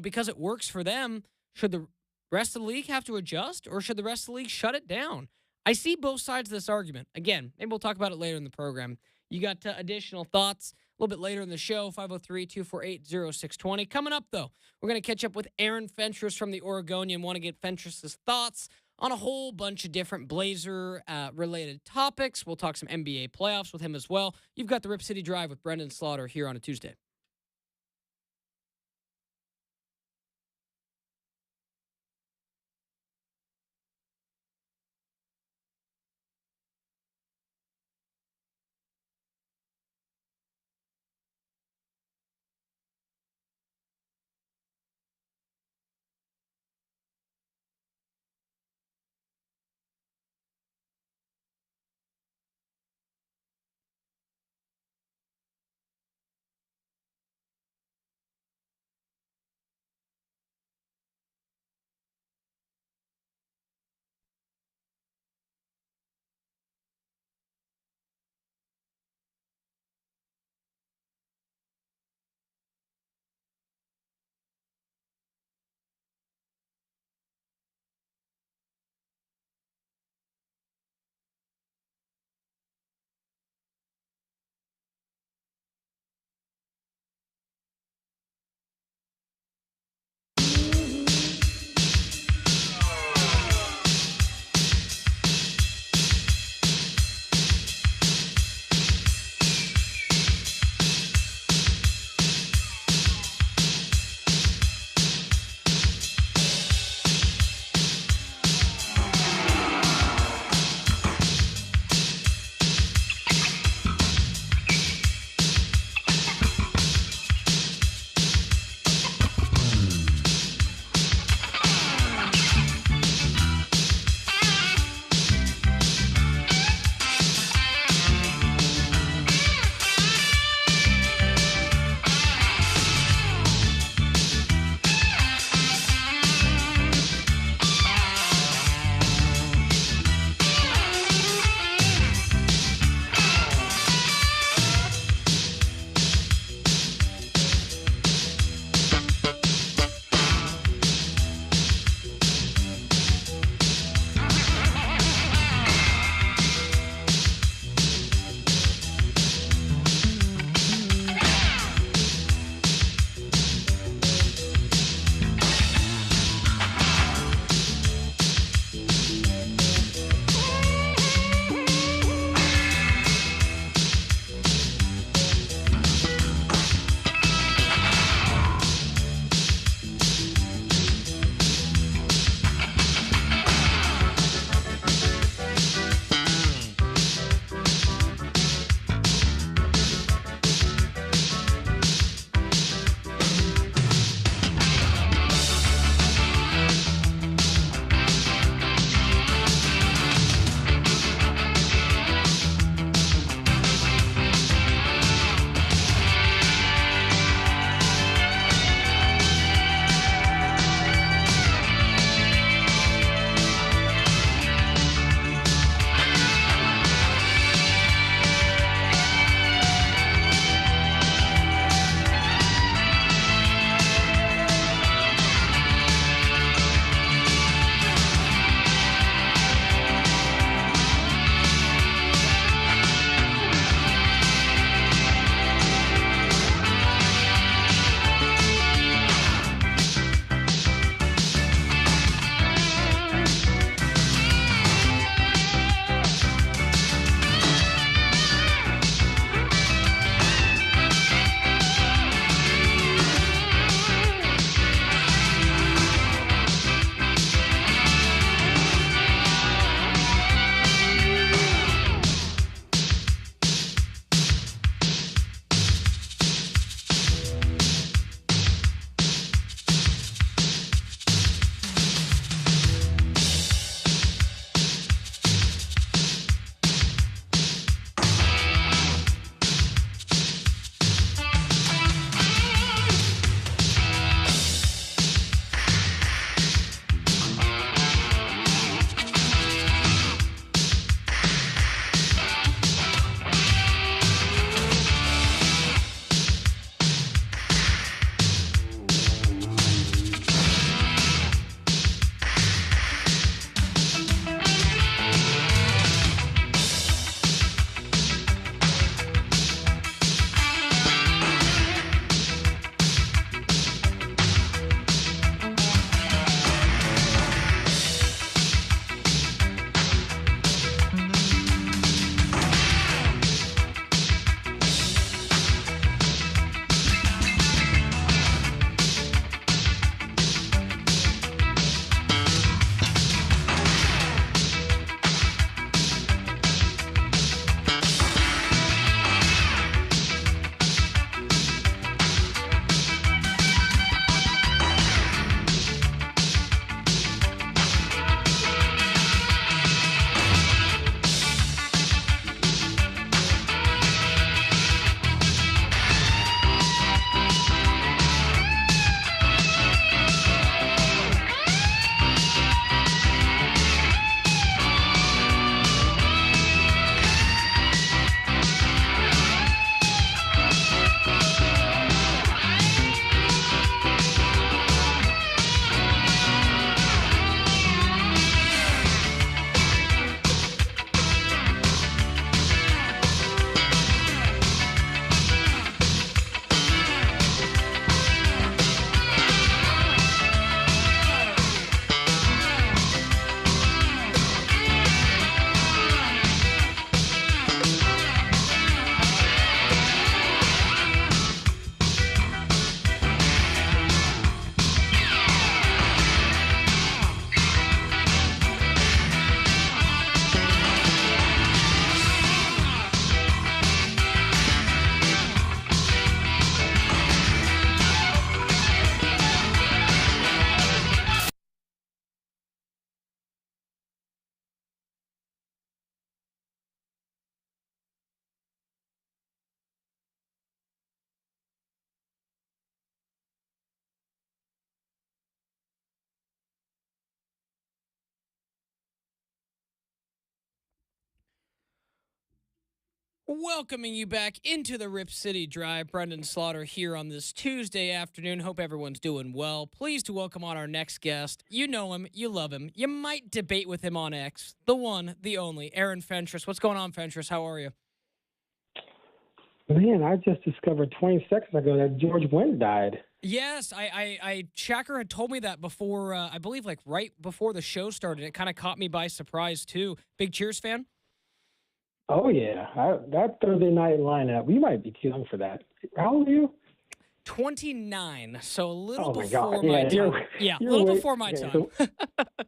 [SPEAKER 1] because it works for them, should the rest of the league have to adjust, or should the rest of the league shut it down? I see both sides of this argument. Again, maybe we'll talk about it later in the program. You got additional thoughts a little bit later in the show, 503-248-0620. Coming up, though, we're going to catch up with Aaron Fentress from the Oregonian. Want to get Fentress's thoughts on a whole bunch of different Blazer-related topics. We'll talk some NBA playoffs with him as well. You've got the Rip City Drive with Brendan Slaughter here on a Tuesday. Welcoming you back into the Rip City Drive. Brendan Slaughter here on this Tuesday afternoon. Hope everyone's doing well. Pleased to welcome on our next guest. You know him. You love him. You might debate with him on X. The one, the only, Aaron Fentress. What's going on, Fentress? How are you?
[SPEAKER 4] Man, I just discovered 20 seconds ago that George Wendt died.
[SPEAKER 1] Yes, Shacker had told me that before, I believe like right before the show started. It kind of caught me by surprise too. Big Cheers fan?
[SPEAKER 4] Oh, yeah. That Thursday night lineup, we might be too young for that. How old are you?
[SPEAKER 1] 29, so a little
[SPEAKER 4] Oh, my
[SPEAKER 1] before
[SPEAKER 4] God.
[SPEAKER 1] my
[SPEAKER 4] Yeah,
[SPEAKER 1] time. Yeah, a little before my time.
[SPEAKER 4] So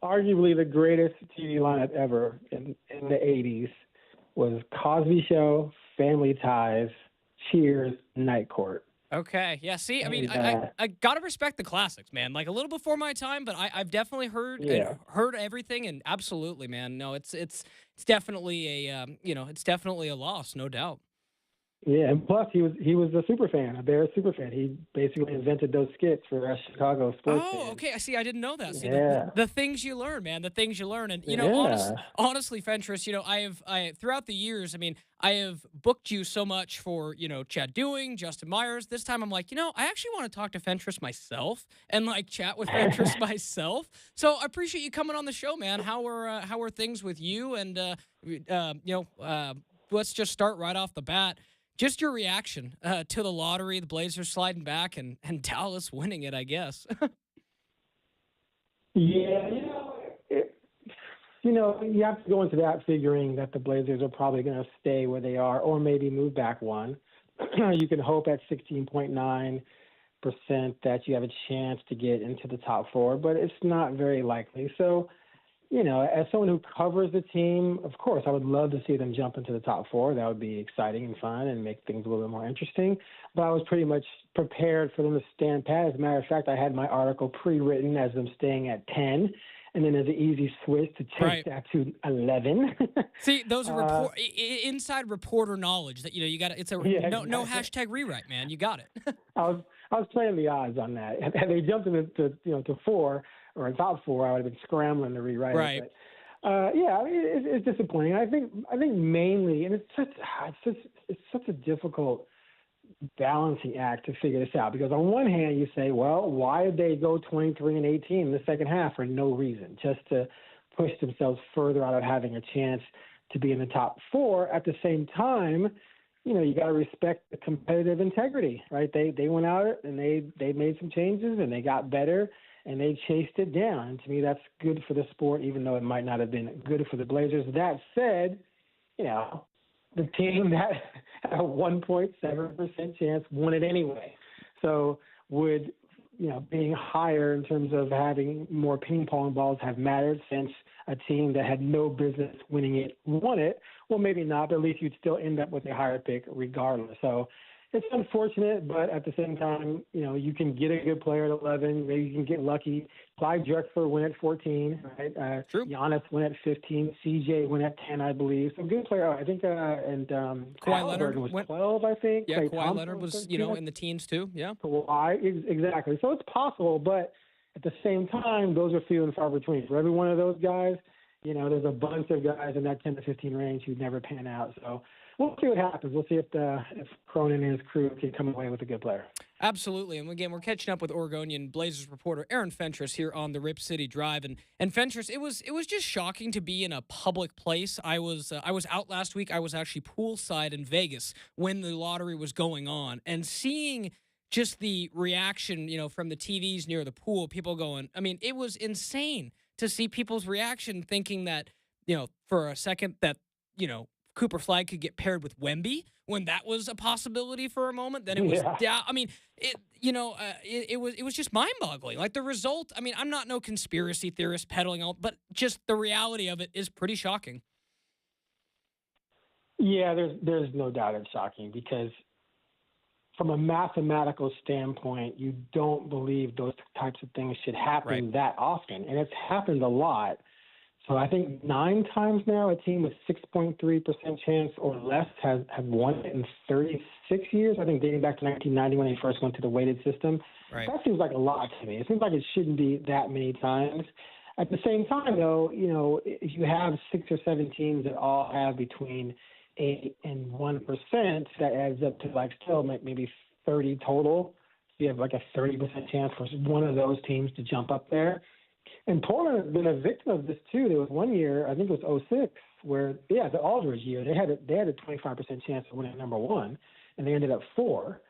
[SPEAKER 4] arguably the greatest TV lineup ever in the 80s was Cosby Show, Family Ties, Cheers, Night Court.
[SPEAKER 1] Okay. Yeah. See, I mean, I gotta respect the classics, man. Like a little before my time, but I've definitely heard everything, and absolutely, man. No, it's definitely a it's definitely a loss, no doubt.
[SPEAKER 4] Yeah, and plus he was a super fan, a Bears super fan. He basically invented those skits for us Chicago sports fans.
[SPEAKER 1] Okay. I see. I didn't know that. See,
[SPEAKER 4] Yeah.
[SPEAKER 1] the things you learn, man. The things you learn, and honestly, Fentress, I throughout the years, I mean, I have booked you so much for Chad Doing, Justin Myers. This time, I'm like, I actually want to talk to Fentress myself and like chat with Fentress myself. So I appreciate you coming on the show, man. How are things with you? And let's just start right off the bat. Just your reaction to the lottery, the Blazers sliding back, and Dallas winning it, I guess.
[SPEAKER 4] Yeah, you have to go into that figuring that the Blazers are probably going to stay where they are or maybe move back one. You can hope at 16.9% that you have a chance to get into the top four, but it's not very likely. So, as someone who covers the team, of course, I would love to see them jump into the top four. That would be exciting and fun and make things a little bit more interesting. But I was pretty much prepared for them to stand pat. As a matter of fact, I had my article pre-written as them staying at 10, and then there's an easy switch to change that to 11.
[SPEAKER 1] See, those are inside reporter knowledge that you got. It's no hashtag rewrite, man. You got it.
[SPEAKER 4] I was playing the odds on that. Had they jumped into to four or top four, I would have been scrambling to rewrite it. But, it's disappointing. I think mainly, and it's such a difficult balancing act to figure this out, because on one hand you say, well, why did they go 23-18 in the second half for no reason, just to push themselves further out of having a chance to be in the top four. At the same time, you got to respect the competitive integrity, right? They went out and they made some changes and they got better and they chased it down. And to me, that's good for the sport, even though it might not have been good for the Blazers. That said, the team that had a 1.7% chance won it anyway. So would, being higher in terms of having more ping pong balls have mattered, since a team that had no business winning it won it? Well, maybe not, but at least you'd still end up with a higher pick regardless. So it's unfortunate, but at the same time, you can get a good player at 11. Maybe you can get lucky. Clyde Drexler went at 14, right?
[SPEAKER 1] True.
[SPEAKER 4] Giannis went at 15. CJ went at 10, I believe. So good player. I think, and
[SPEAKER 1] Kawhi Leonard
[SPEAKER 4] was
[SPEAKER 1] went
[SPEAKER 4] 12, I think.
[SPEAKER 1] Yeah,
[SPEAKER 4] Klay
[SPEAKER 1] Kawhi
[SPEAKER 4] Thompson
[SPEAKER 1] Leonard was,
[SPEAKER 4] in
[SPEAKER 1] in the teens too. Yeah.
[SPEAKER 4] Kawhi, exactly. So it's possible, but at the same time, those are few and far between. For every one of those guys, there's a bunch of guys in that 10 to 15 range who never pan out. So we'll see what happens. We'll see if Cronin and his crew can come away with a good player.
[SPEAKER 1] Absolutely. And again, we're catching up with Oregonian Blazers reporter Aaron Fentress here on the Rip City Drive. And Fentress, it was just shocking to be in a public place. I was out last week. I was actually poolside in Vegas when the lottery was going on, and seeing just the reaction, from the TVs near the pool, people going, I mean, it was insane to see people's reaction, thinking that, for a second that, Cooper Flag could get paired with Wemby, when that was a possibility for a moment. Then it was down. I mean, it was just mind-boggling. Like the result. I mean, I'm not no conspiracy theorist peddling out, but just the reality of it is pretty shocking.
[SPEAKER 4] Yeah, there's no doubt it's shocking, because from a mathematical standpoint, you don't believe those types of things should happen that often, and it's happened a lot. So I think 9 times now a team with 6.3% chance or less have won it in 36 years. I think dating back to 1990 when they first went to the weighted system.
[SPEAKER 1] Right.
[SPEAKER 4] That seems like a lot to me. It seems like it shouldn't be that many times. At the same time, though, if you have 6 or 7 teams that all have between 8 and 1%, that adds up to still maybe 30 total. So you have a 30% chance for one of those teams to jump up there. And Portland has been a victim of this too. There was one year, I think it was 06, where the Aldridge year, they had a 25% chance of winning number 1, and they ended up 4.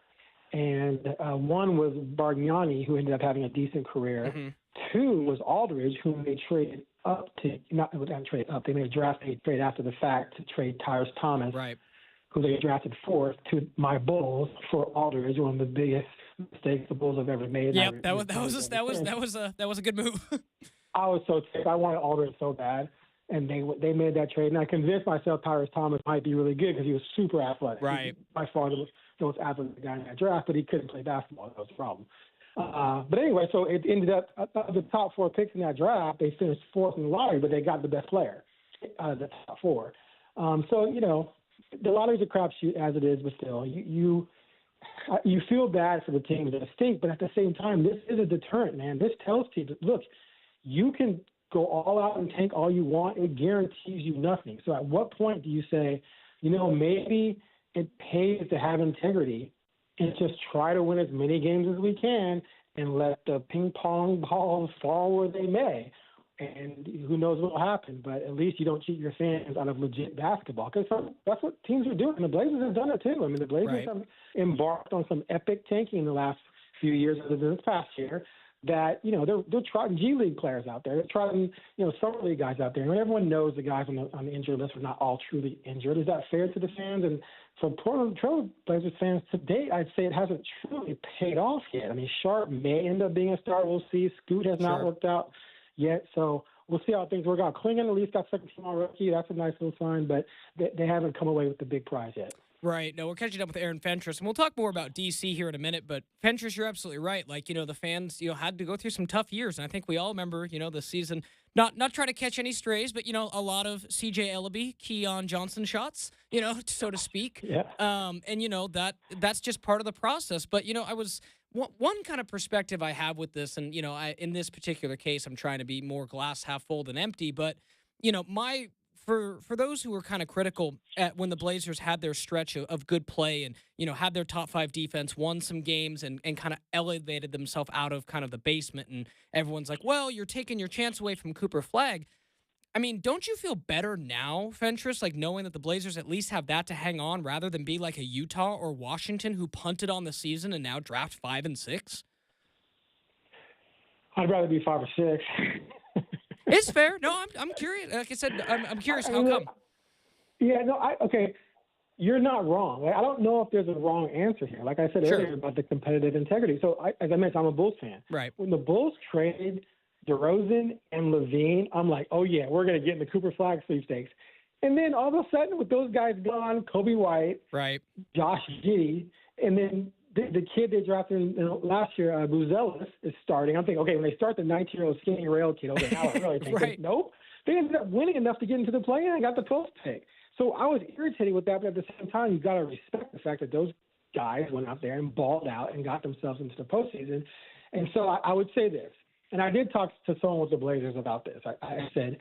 [SPEAKER 4] And one was Bargnani, who ended up having a decent career. Mm-hmm. 2 was Aldridge, whom they traded up to not trade up. They made a draft trade after the fact to trade Tyrese Thomas,
[SPEAKER 1] right,
[SPEAKER 4] who they drafted 4th to my Bulls for Aldridge, one of the biggest mistakes the Bulls have ever made.
[SPEAKER 1] Yep, that was a good move.
[SPEAKER 4] I was so ticked. I wanted Aldridge so bad, and they made that trade. And I convinced myself Tyrese Thomas might be really good because he was super athletic.
[SPEAKER 1] Right,
[SPEAKER 4] by far the most athletic guy in that draft, but he couldn't play basketball. That was the problem. But anyway, so it ended up the top 4 picks in that draft. They finished 4th in the lottery, but they got the best player out of the top 4. So the lottery's a crapshoot as it is, but still, you feel bad for the teams that stink. But at the same time, this is a deterrent, man. This tells teams, look, you can go all out and tank all you want. It guarantees you nothing. So at what point do you say, maybe it pays to have integrity and just try to win as many games as we can and let the ping pong balls fall where they may. And who knows what will happen, but at least you don't cheat your fans out of legit basketball, because that's what teams are doing. And the Blazers have done it too. I mean, the Blazers have embarked on some epic tanking in the last few years, other than this past year, that, they're trotting G League players out there. They're trotting, summer league guys out there. And everyone knows the guys on the injured list are not all truly injured. Is that fair to the fans? And for Portland Trail Blazers fans to date, I'd say it hasn't truly paid off yet. I mean, Sharp may end up being a star. We'll see. Scoot has not worked out yet, so we'll see how things work out. Klingon at least got second-team all-rookie. That's a nice little sign, but they haven't come away with the big prize yet.
[SPEAKER 1] Right. No, we're catching up with Aaron Fentress, and we'll talk more about D.C. here in a minute, but Fentress, you're absolutely right. The fans, had to go through some tough years, and I think we all remember, the season, not trying to catch any strays, but, a lot of C.J. Ellaby, Keon Johnson shots, so to speak.
[SPEAKER 4] Yeah.
[SPEAKER 1] And, that's just part of the process. But, one kind of perspective I have with this, and, in this particular case, I'm trying to be more glass half full than empty, but, for those who were kind of critical at when the Blazers had their stretch of good play and, had their top 5 defense, won some games and kind of elevated themselves out of kind of the basement, and everyone's like, well, you're taking your chance away from Cooper Flagg. I mean, don't you feel better now, Fentress, knowing that the Blazers at least have that to hang on rather than be like a Utah or Washington who punted on the season and now draft 5 and 6?
[SPEAKER 4] I'd rather be 5 or 6.
[SPEAKER 1] It's fair. No, I'm curious. Like I said, I'm curious how come.
[SPEAKER 4] Yeah, no, okay. You're not wrong. I don't know if there's a wrong answer here. Like I said earlier about the competitive integrity. So, as I mentioned, I'm a Bulls fan.
[SPEAKER 1] Right.
[SPEAKER 4] When the Bulls traded DeRozan and Levine, I'm like, oh, yeah, we're going to get in the Cooper Flagg sweepstakes. And then all of a sudden, with those guys gone, Kobe White,
[SPEAKER 1] right,
[SPEAKER 4] Josh Giddey, and then the kid they drafted last year, Buzelis, is starting. I'm thinking, okay, when they start the 19-year-old skinny rail kid, okay, now I really think,
[SPEAKER 1] right.
[SPEAKER 4] Nope. They ended up winning enough to get into the play-in and got the 12th pick. So I was irritated with that, but at the same time, you've got to respect the fact that those guys went out there and balled out and got themselves into the postseason. And so I would say this, and I did talk to someone with the Blazers about this. I said,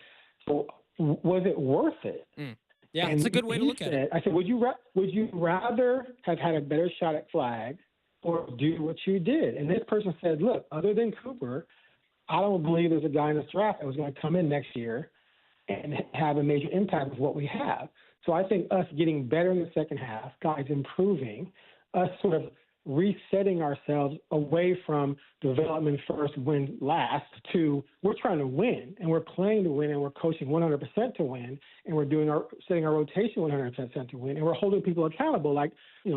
[SPEAKER 4] so was it worth it?
[SPEAKER 1] Yeah, it's a good way to look at it.
[SPEAKER 4] I said, would you rather have had a better shot at Flagg or do what you did? And this person said, look, other than Cooper, I don't believe there's a guy in this draft that was going to come in next year and have a major impact with what we have. So I think us getting better in the second half, guys improving, us sort of resetting ourselves away from development first, win last, to we're trying to win, and we're playing to win, and we're coaching 100% to win, and we're setting our rotation 100% to win, and we're holding people accountable, like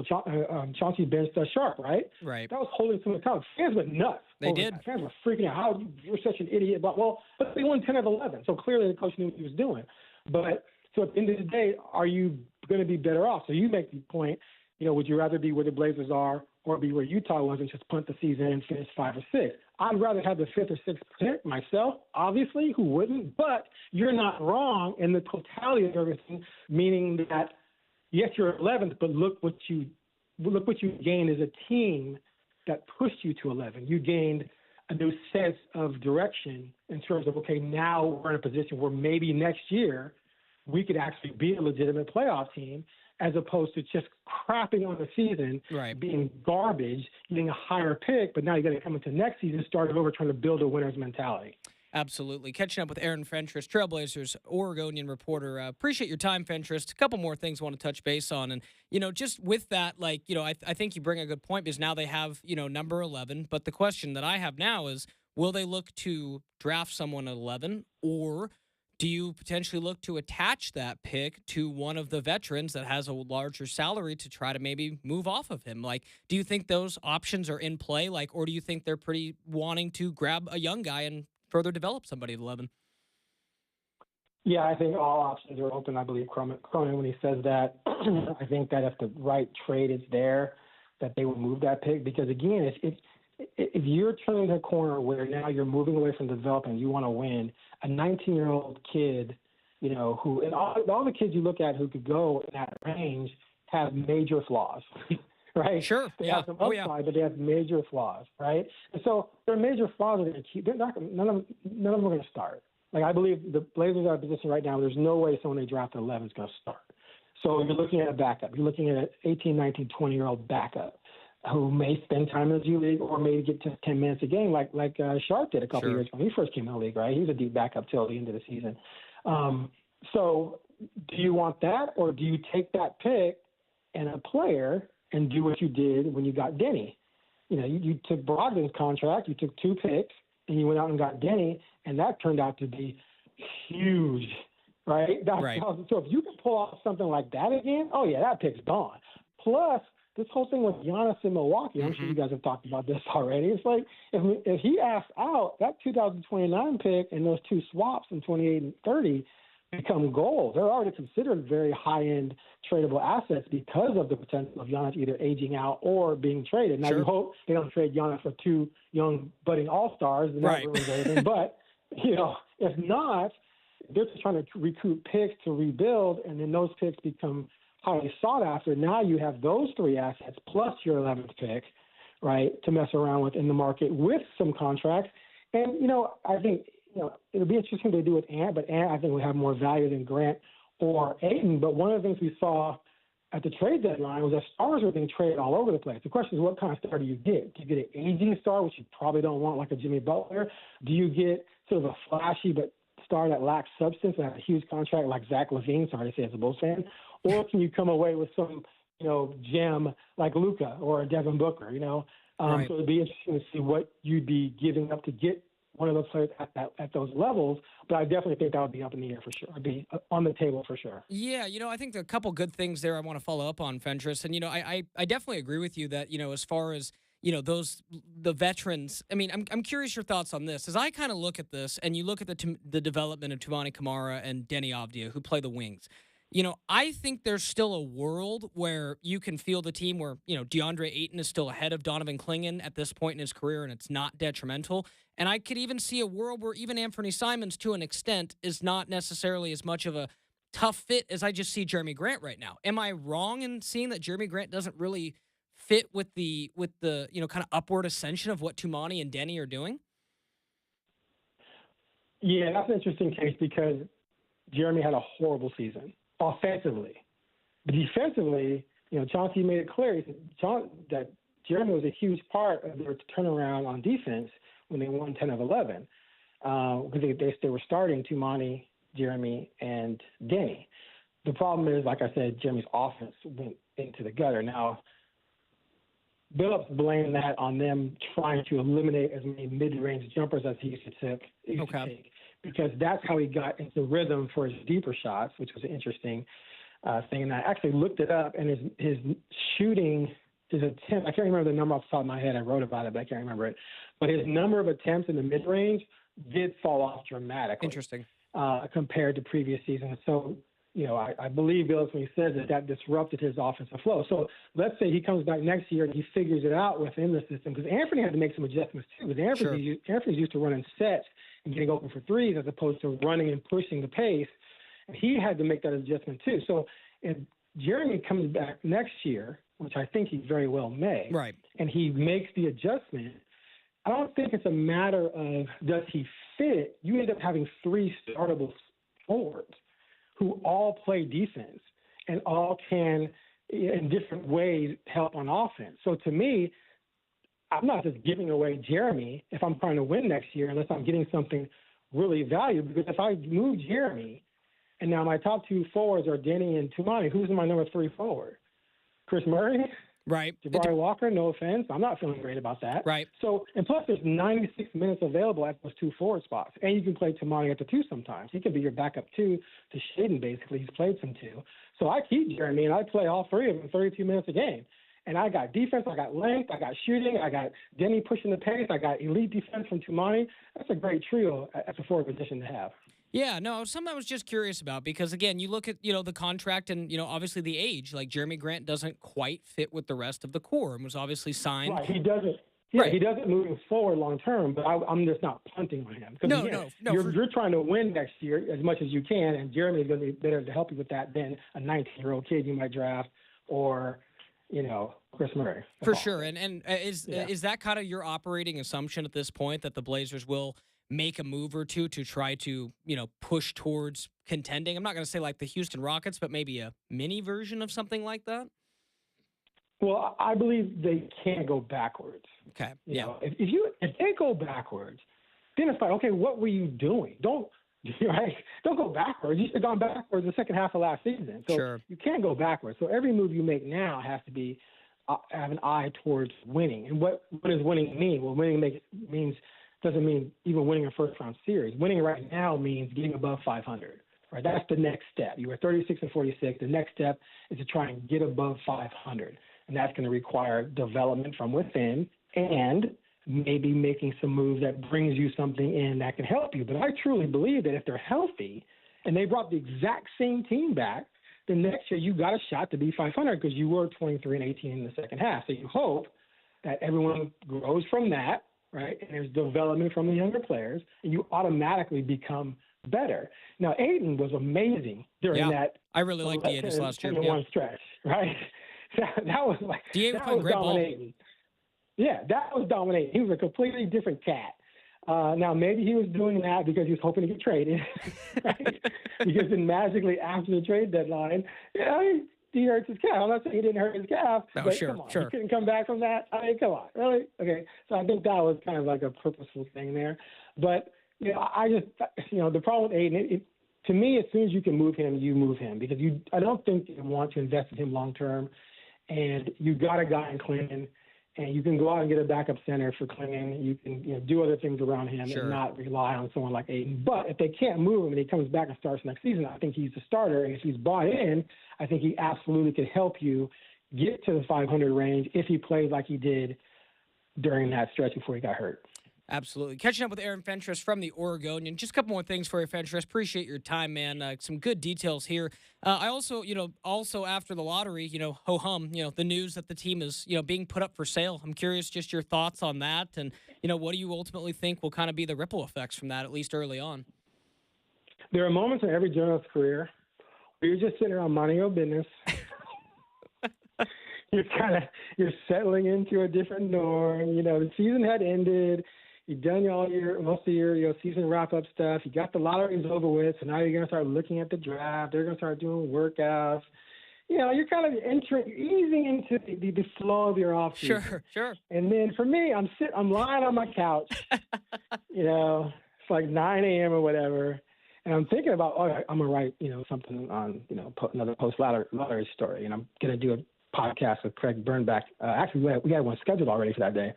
[SPEAKER 4] Chauncey benched Sharp, right?
[SPEAKER 1] Right.
[SPEAKER 4] That was holding someone accountable. Fans went nuts.
[SPEAKER 1] They did.
[SPEAKER 4] That. Fans were freaking out. How you're such an idiot? But they won 10 of 11, so clearly the coach knew what he was doing. But so at the end of the day, are you going to be better off? So you make the point. Would you rather be where the Blazers are or be where Utah was and just punt the season and finish 5 or 6? I'd rather have the 5th or 6th pick myself, obviously. Who wouldn't? But you're not wrong in the totality of everything, meaning that, yes, you're 11th, but look what you gained as a team that pushed you to 11. You gained a new sense of direction in terms of, okay, now we're in a position where maybe next year we could actually be a legitimate playoff team, as opposed to just crapping on the season,
[SPEAKER 1] right,
[SPEAKER 4] being garbage, getting a higher pick, but now you got to come into next season, start over, trying to build a winner's mentality.
[SPEAKER 1] Absolutely. Catching up with Aaron Fentress, Trailblazers Oregonian reporter. Appreciate your time, Fentress. A couple more things I want to touch base on. And, just with that, I think you bring a good point, because now they have, number 11. But the question that I have now is, will they look to draft someone at 11, or do you potentially look to attach that pick to one of the veterans that has a larger salary to try to maybe move off of him? Do you think those options are in play? Or do you think they're pretty wanting to grab a young guy and further develop somebody at 11?
[SPEAKER 4] Yeah, I think all options are open. I believe Cronin, when he says that, I think that if the right trade is there, that they will move that pick. Because again, if you're turning a corner where now you're moving away from development, you want to win, a 19-year-old kid, who, and all the kids you look at who could go in that range have major flaws. Right?
[SPEAKER 1] Sure.
[SPEAKER 4] They have some upside, but they have major flaws, right? And so their major flaws are going to keep. They're not. None of them are going to start. I believe the Blazers are in a position right now where there's no way someone they draft at 11 is going to start. So you're looking at a backup. You're looking at an 18, 19, 20-year-old backup who may spend time in the G League or maybe get just 10 minutes a game, like Sharp did a couple years ago when he first came in the league. Right? He was a deep backup till the end of the season. So do you want that, or do you take that pick and a player and do what you did when you got Denny? You took Brogdon's contract, you took 2 picks, and you went out and got Denny, and that turned out to be huge, right?
[SPEAKER 1] Right.
[SPEAKER 4] So if you can pull off something like that again, oh yeah, that pick's gone. Plus, this whole thing with Giannis in Milwaukee, I'm sure you guys have talked about this already. It's like if he asks out, that 2029 pick and those 2 swaps in 28 and 30 become gold. They're already considered very high-end tradable assets because of the potential of Giannis either aging out or being traded. Now, you hope they don't trade Giannis for 2 young budding all-stars, and that ruins everything. But, if not, they're just trying to recoup picks to rebuild, and then those picks become highly sought after. Now you have those 3 assets plus your 11th pick, right, to mess around with in the market with some contracts. And, I think – it'll be interesting to do with Ant, but Ant, I think, will have more value than Grant or Ayton. But one of the things we saw at the trade deadline was that stars were being traded all over the place. The question is, what kind of star do you get? Do you get an aging star, which you probably don't want, like a Jimmy Butler? Do you get sort of a flashy but star that lacks substance and has a huge contract like Zach LaVine? Sorry to say, as a Bulls fan. Or can you come away with some, gem like Luka or a Devin Booker? So it'd be interesting to see what you'd be giving up to get one of those players at those levels, but I definitely think that would be up in the air for sure. I'd be on the table for sure.
[SPEAKER 1] Yeah, I think there are a couple good things there I want to follow up on, Fentress. And, I definitely agree with you that, as far as, the veterans, I mean, I'm curious your thoughts on this. As I kind of look at this and you look at the development of Toumani Camara and Denny Avdia, who play the wings, I think there's still a world where you can field a team where, DeAndre Ayton is still ahead of Donovan Clingan at this point in his career, and it's not detrimental. And I could even see a world where even Anthony Simons, to an extent, is not necessarily as much of a tough fit as I just see Jeremy Grant right now. Am I wrong in seeing that Jeremy Grant doesn't really fit with the kind of upward ascension of what Toumani and Denny are doing?
[SPEAKER 4] Yeah, that's an interesting case because Jeremy had a horrible season offensively. But defensively, Chauncey made it clear that Jeremy was a huge part of their turnaround on defense when they won 10 of 11 because they were starting Toumani, Jeremy, and Denny. The problem is, like I said, Jeremy's offense went into the gutter. Now, Billups blamed that on them trying to eliminate as many mid-range jumpers as he used to take because that's how he got into rhythm for his deeper shots, which was an interesting thing. And I actually looked it up, and his shooting, his attempt, I can't remember the number off the top of my head. I wrote about it, but I can't remember it. But his number of attempts in the mid-range did fall off dramatically.
[SPEAKER 1] Interesting.
[SPEAKER 4] Compared to previous seasons. So, I believe Billups when he says that disrupted his offensive flow. So let's say he comes back next year and he figures it out within the system because Anthony had to make some adjustments too. Because Anthony's used to running sets and getting open for threes as opposed to running and pushing the pace. And he had to make that adjustment too. So if Jeremy comes back next year, which I think he very well may,
[SPEAKER 1] right,
[SPEAKER 4] and he makes the adjustment, I don't think it's a matter of does he fit. You end up having 3 startable forwards who all play defense and all can, in different ways, help on offense. So to me, I'm not just giving away Jeremy if I'm trying to win next year unless I'm getting something really valuable. Because if I move Jeremy and now my top 2 forwards are Denny and Tumani, who's my number 3 forward? Chris Murray?
[SPEAKER 1] Right.
[SPEAKER 4] Jabari Walker, no offense. I'm not feeling great about that.
[SPEAKER 1] Right.
[SPEAKER 4] So, and plus there's 96 minutes available at those 2 forward spots. And you can play Tumani at the 2 sometimes. He can be your backup 2 to Shaden, basically. He's played some 2. So I keep Jeremy, and I play all 3 of them 32 minutes a game. And I got defense, I got length, I got shooting, I got Denny pushing the pace, I got elite defense from Tumani. That's a great trio at the forward position to have.
[SPEAKER 1] Yeah, no, something I was just curious about because, again, you look at, the contract and, obviously the age. Like, Jeremy Grant doesn't quite fit with the rest of the core and was obviously signed.
[SPEAKER 4] Right, he doesn't. Yeah, right. He doesn't moving forward long term, but I'm just not punting on him.
[SPEAKER 1] No,
[SPEAKER 4] you're trying to win next year as much as you can, and Jeremy is going to be better to help you with that than a 19-year-old kid you might draft or, Chris Murray.
[SPEAKER 1] For sure. And is that kind of your operating assumption at this point that the Blazers will make a move or two to try to, push towards contending? I'm not going to say like the Houston Rockets, but maybe a mini version of something like that.
[SPEAKER 4] Well, I believe they can't go backwards.
[SPEAKER 1] Okay.
[SPEAKER 4] If they go backwards, then it's like, okay, what were you doing? Don't go backwards. You should have gone backwards the second half of last season. So
[SPEAKER 1] sure.
[SPEAKER 4] You can't go backwards. So every move you make now has to be have an eye towards winning. And what does winning mean? Well, winning doesn't mean even winning a first-round series. Winning right now means getting above 500. Right? That's the next step. You were 36-46. The next step is to try and get above 500. And that's going to require development from within and maybe making some moves that brings you something in that can help you. But I truly believe that if they're healthy and they brought the exact same team back, then next year you got a shot to be 500 because you were 23-18 in the second half. So you hope that everyone grows from that, right? And there's development from the younger players, and you automatically become better. Now, Ayton was amazing during that.
[SPEAKER 1] I really liked the Ayton last year.
[SPEAKER 4] One stretch, right? That was like that was dominating. Yeah, that was dominating. He was a completely different cat. Now, maybe he was doing that because he was hoping to get traded, right? Because then magically after the trade deadline, he hurts his calf. I'm not saying he didn't hurt his calf, but
[SPEAKER 1] sure,
[SPEAKER 4] come on,
[SPEAKER 1] sure.
[SPEAKER 4] He couldn't come back from that. I mean, come on, really? Okay, so I think that was kind of like a purposeful thing there. But, I just, the problem with Ayton, to me, as soon as you can move him, you move him because I don't think you want to invest in him long term. And you got a guy in Clinton, and you can go out and get a backup center for Clinton. You can do other things around him and not rely on someone like Ayton. But if they can't move him and he comes back and starts next season, I think he's the starter. And if he's bought in, I think he absolutely could help you get to the 500 range if he plays like he did during that stretch before he got hurt.
[SPEAKER 1] Absolutely. Catching up with Aaron Fentress from the Oregonian. Just a couple more things for you, Fentress. Appreciate your time, man. Some good details here. I also, also after the lottery, ho-hum, the news that the team is, being put up for sale. I'm curious just your thoughts on that. And, what do you ultimately think will kind of be the ripple effects from that, at least early on?
[SPEAKER 4] There are moments in every journalist's career where you're just sitting around minding your business. You're settling into a different norm. The season had ended. You've done most of your season wrap-up stuff. You got the lotteries over with, so now you're going to start looking at the draft. They're going to start doing workouts. You're kind of easing into the flow of your offseason.
[SPEAKER 1] Sure.
[SPEAKER 4] And then for me, I'm lying on my couch. It's like 9 a.m. or whatever, and I'm thinking about, I'm going to write, something on, another post-lottery story, and I'm going to do a podcast with Craig Bernbach. Actually, we had one scheduled already for that day.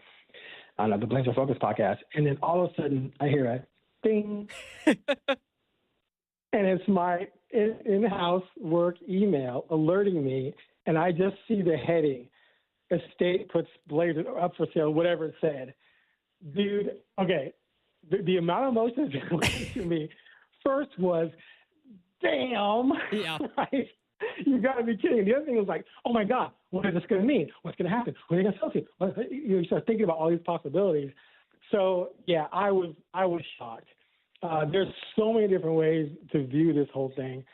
[SPEAKER 4] On the Blazer Focus podcast, and then all of a sudden I hear a ding, and it's my in-house work email alerting me, and I just see the heading, "Estate puts Blazer up for sale," whatever it said. Dude, okay, the amount of emotions that went to me first was, damn, right? You got to be kidding. The other thing was like, oh, my God, what is this going to mean? What's going to happen? What are they going to sell to? You start thinking about all these possibilities. So, yeah, I was shocked. There's so many different ways to view this whole thing.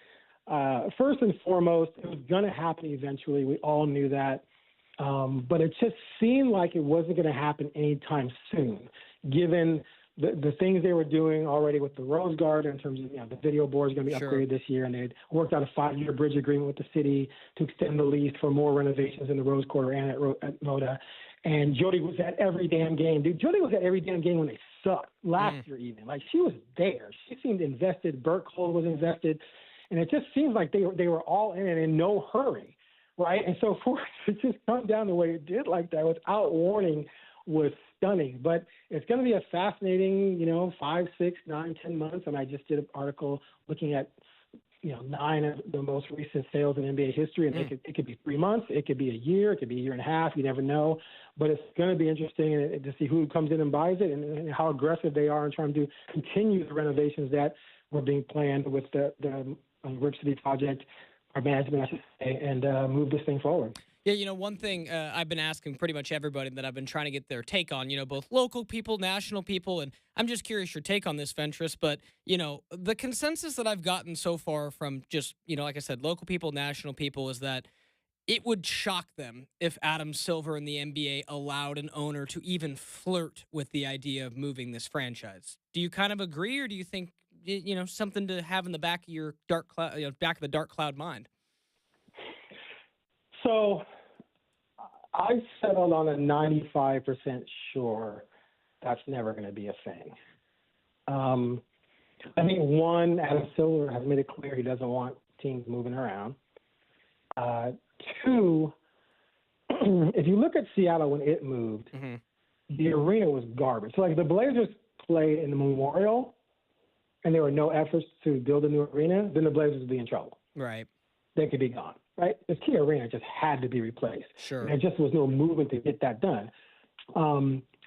[SPEAKER 4] First and foremost, it was going to happen eventually. We all knew that. But it just seemed like it wasn't going to happen anytime soon, given the things they were doing already with the Rose Garden in terms of, the video board is going to be upgraded this year, and they'd worked out a 5-year bridge agreement with the city to extend the lease for more renovations in the Rose Quarter and at Moda. And Jody was at every damn game. Dude, Jody was at every damn game when they sucked last year even. Like, she was there. She seemed invested. Burt Cole was invested. And it just seems like they were all in it in no hurry, right? And so for it to just come down the way it did like that without warning was stunning. But it's going to be a fascinating, 5, 6, 9, 10 months. And I just did an article looking at, 9 of the most recent sales in NBA history. And it could be 3 months. It could be a year. It could be a year and a half. You never know. But it's going to be interesting to see who comes in and buys it and how aggressive they are in trying to continue the renovations that were being planned with the Rip City project, our management, I should say, and move this thing forward.
[SPEAKER 1] Yeah, one thing I've been asking pretty much everybody that I've been trying to get their take on, both local people, national people, and I'm just curious your take on this, Fentress, but, the consensus that I've gotten so far from just, like I said, local people, national people, is that it would shock them if Adam Silver and the NBA allowed an owner to even flirt with the idea of moving this franchise. Do you kind of agree, or do you think, something to have in the back of your dark cloud, back of the dark cloud mind?
[SPEAKER 4] So I settled on a 95% sure that's never going to be a thing. I think, one, Adam Silver has made it clear he doesn't want teams moving around. 2, if you look at Seattle when it moved, the arena was garbage. So, like, the Blazers played in the Memorial, and there were no efforts to build a new arena, then the Blazers would be in trouble.
[SPEAKER 1] Right.
[SPEAKER 4] They could be gone, right? The Key Arena just had to be replaced.
[SPEAKER 1] Sure.
[SPEAKER 4] And there just was no movement to get that done.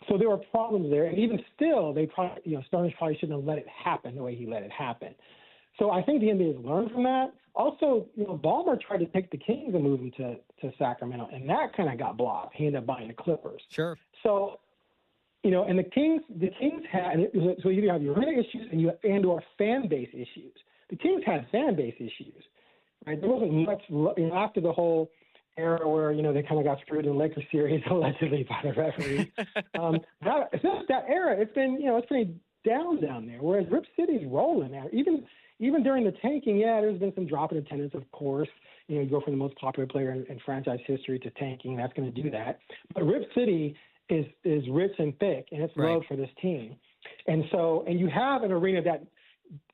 [SPEAKER 4] So there were problems there. And even still, they probably, Stearns probably shouldn't have let it happen the way he let it happen. So I think the NBA has learned from that. Also, Ballmer tried to take the Kings and move them to Sacramento, and that kind of got blocked. He ended up buying the Clippers.
[SPEAKER 1] Sure.
[SPEAKER 4] So, and the Kings had, so you have your arena issues and/or fan base issues. The Kings had fan base issues. Right? There wasn't much after the whole era where they kind of got screwed in the Lakers series allegedly by the referee. Since that era, it's been it's pretty down there. Whereas Rip City's rolling now. Even during the tanking, there's been some drop in attendance, of course. You go from the most popular player in franchise history to tanking. That's going to do that. But Rip City is rich and thick, and it's love for this team. And you have an arena that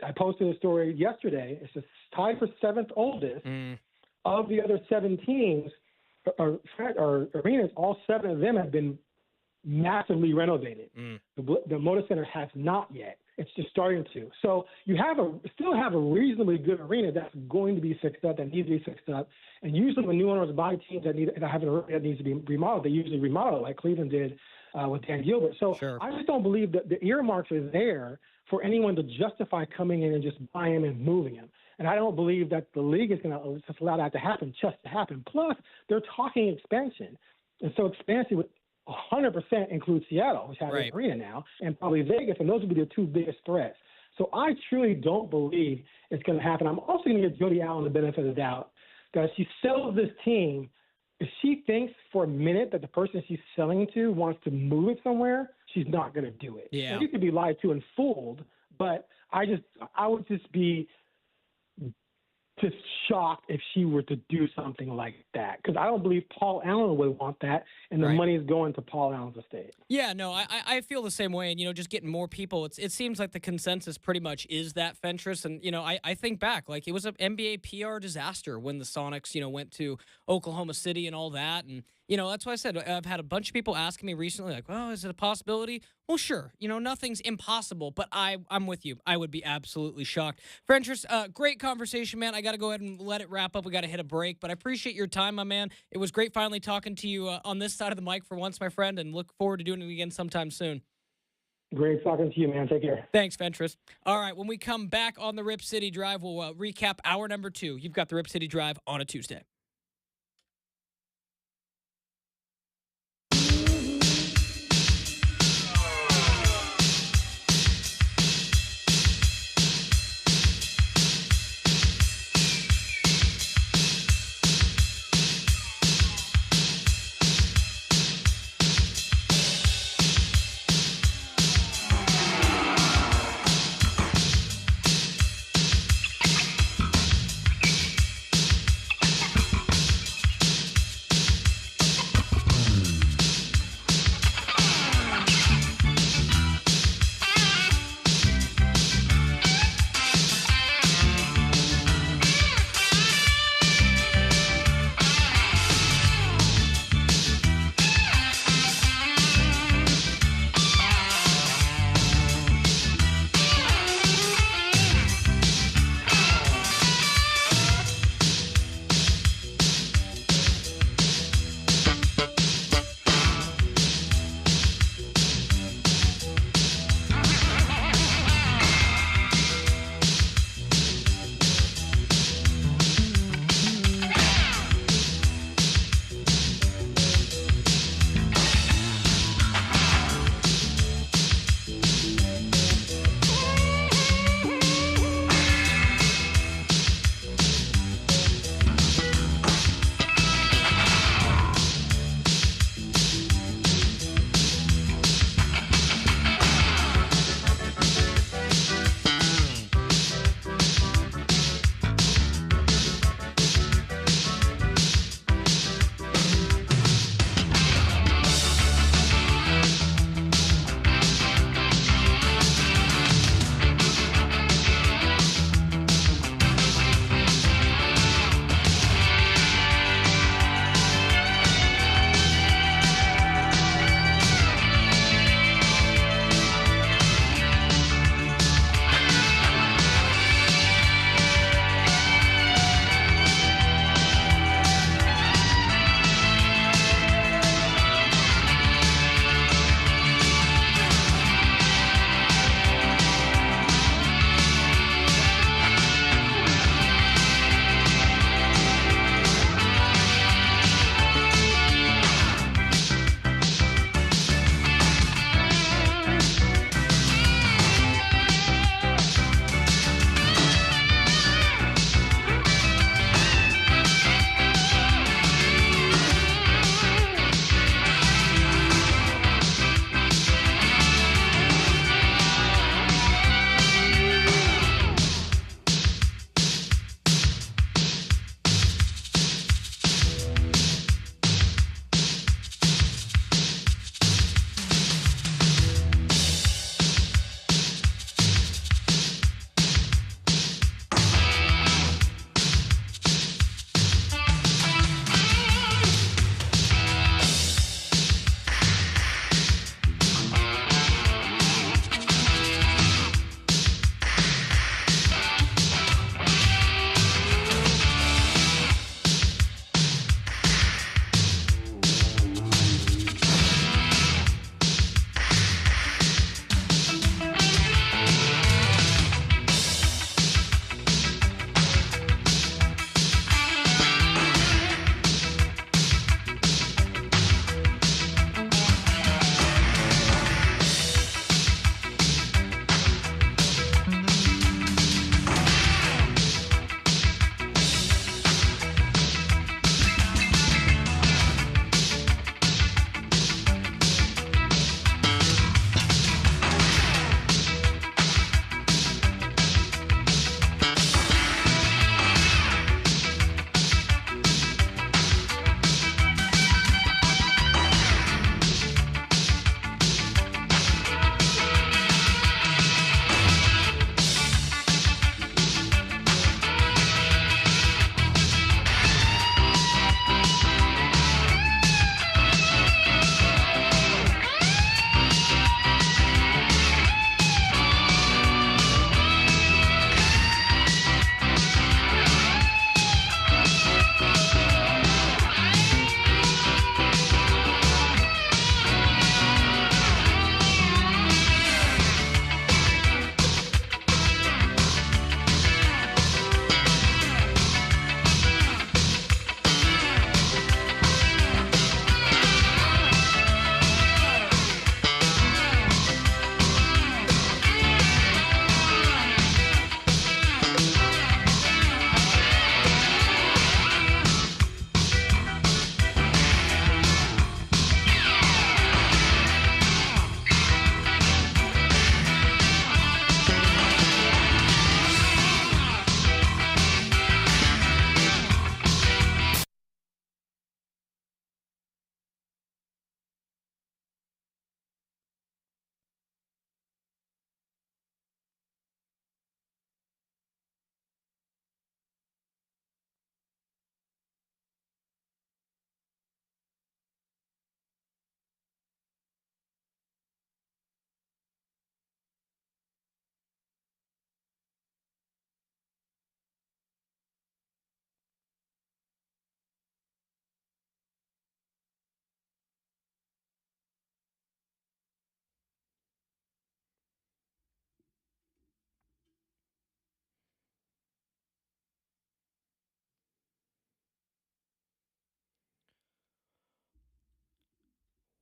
[SPEAKER 4] I posted a story yesterday. It's just tied for 7th oldest of the other 7 teams or arenas. All 7 of them have been massively renovated. The Moda Center has not yet. It's just starting to. So you still have a reasonably good arena that's going to be fixed up, that needs to be fixed up. And usually when new owners buy teams that have an arena that needs to be remodeled, they usually remodel it like Cleveland did with Dan Gilbert. So I just don't believe that the earmarks are there for anyone to justify coming in and just buying him and moving him. And I don't believe that the league is going to just allow that to happen just to happen. Plus, they're talking expansion. And so expansion would 100% include Seattle, which has an arena now, and probably Vegas, and those would be the 2 biggest threats. So I truly don't believe it's going to happen. I'm also going to give Jody Allen the benefit of the doubt that if she sells this team, if she thinks for a minute that the person she's selling to wants to move it somewhere, she's not going to do it.
[SPEAKER 1] Yeah.
[SPEAKER 4] Now, you could be lied to and fooled, but I would just be just shocked if she were to do something like that, because I don't believe Paul Allen would want that, and the money is going to Paul Allen's estate.
[SPEAKER 1] Yeah, no, I feel the same way, and just getting more people. It seems like the consensus pretty much is that, Fentress, and I think back, like, it was an NBA PR disaster when the Sonics went to Oklahoma City and all that, and that's why I said I've had a bunch of people asking me recently, like, well, is it a possibility? Well, sure. Nothing's impossible, but I'm with you. I would be absolutely shocked. Fentress, great conversation, man. I got to go ahead and let it wrap up. We got to hit a break, but I appreciate your time, my man. It was great finally talking to you on this side of the mic for once, my friend, and look forward to doing it again sometime soon.
[SPEAKER 4] Great talking to you, man. Take care.
[SPEAKER 1] Thanks, Fentress. All right, when we come back on the Rip City Drive, we'll recap hour number 2. You've got the Rip City Drive on a Tuesday.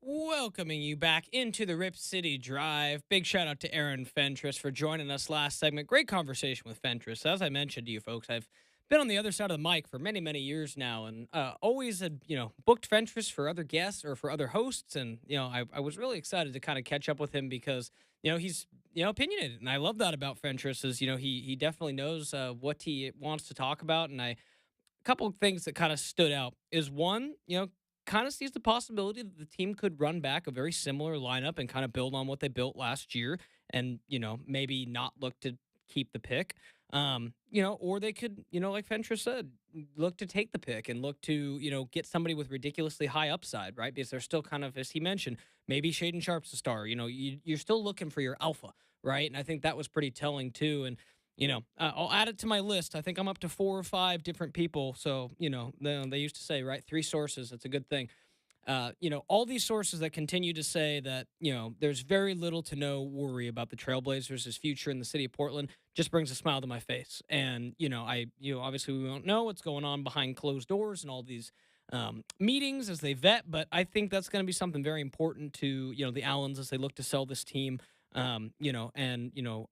[SPEAKER 1] Welcoming you back into the Rip City Drive. Big shout out to Aaron Fentress for joining us last segment. Great conversation with Fentress. As I mentioned to you folks, I've been on the other side of the mic for many, many years now, and always had, booked Fentress for other guests or for other hosts. And, I was really excited to kind of catch up with him because, he's, opinionated. And I love that about Fentress is, he definitely knows what he wants to talk about. And a couple of things that kind of stood out is one, kind of sees the possibility that the team could run back a very similar lineup and kind of build on what they built last year and, maybe not look to keep the pick. Or they could, like Fentress said, look to take the pick and look to, get somebody with ridiculously high upside, right? Because they're still kind of, as he mentioned, maybe Shaden Sharp's a star. You're still looking for your alpha, right? And I think that was pretty telling too. And I'll add it to my list. I think I'm up to 4 or 5 different people. So, they used to say, right, 3 sources. That's a good thing. All these sources that continue to say that, there's very little to no worry about the Trailblazers' future in the city of Portland just brings a smile to my face. And, obviously we won't know what's going on behind closed doors and all these meetings as they vet, but I think that's going to be something very important to, the Allens as they look to sell this team.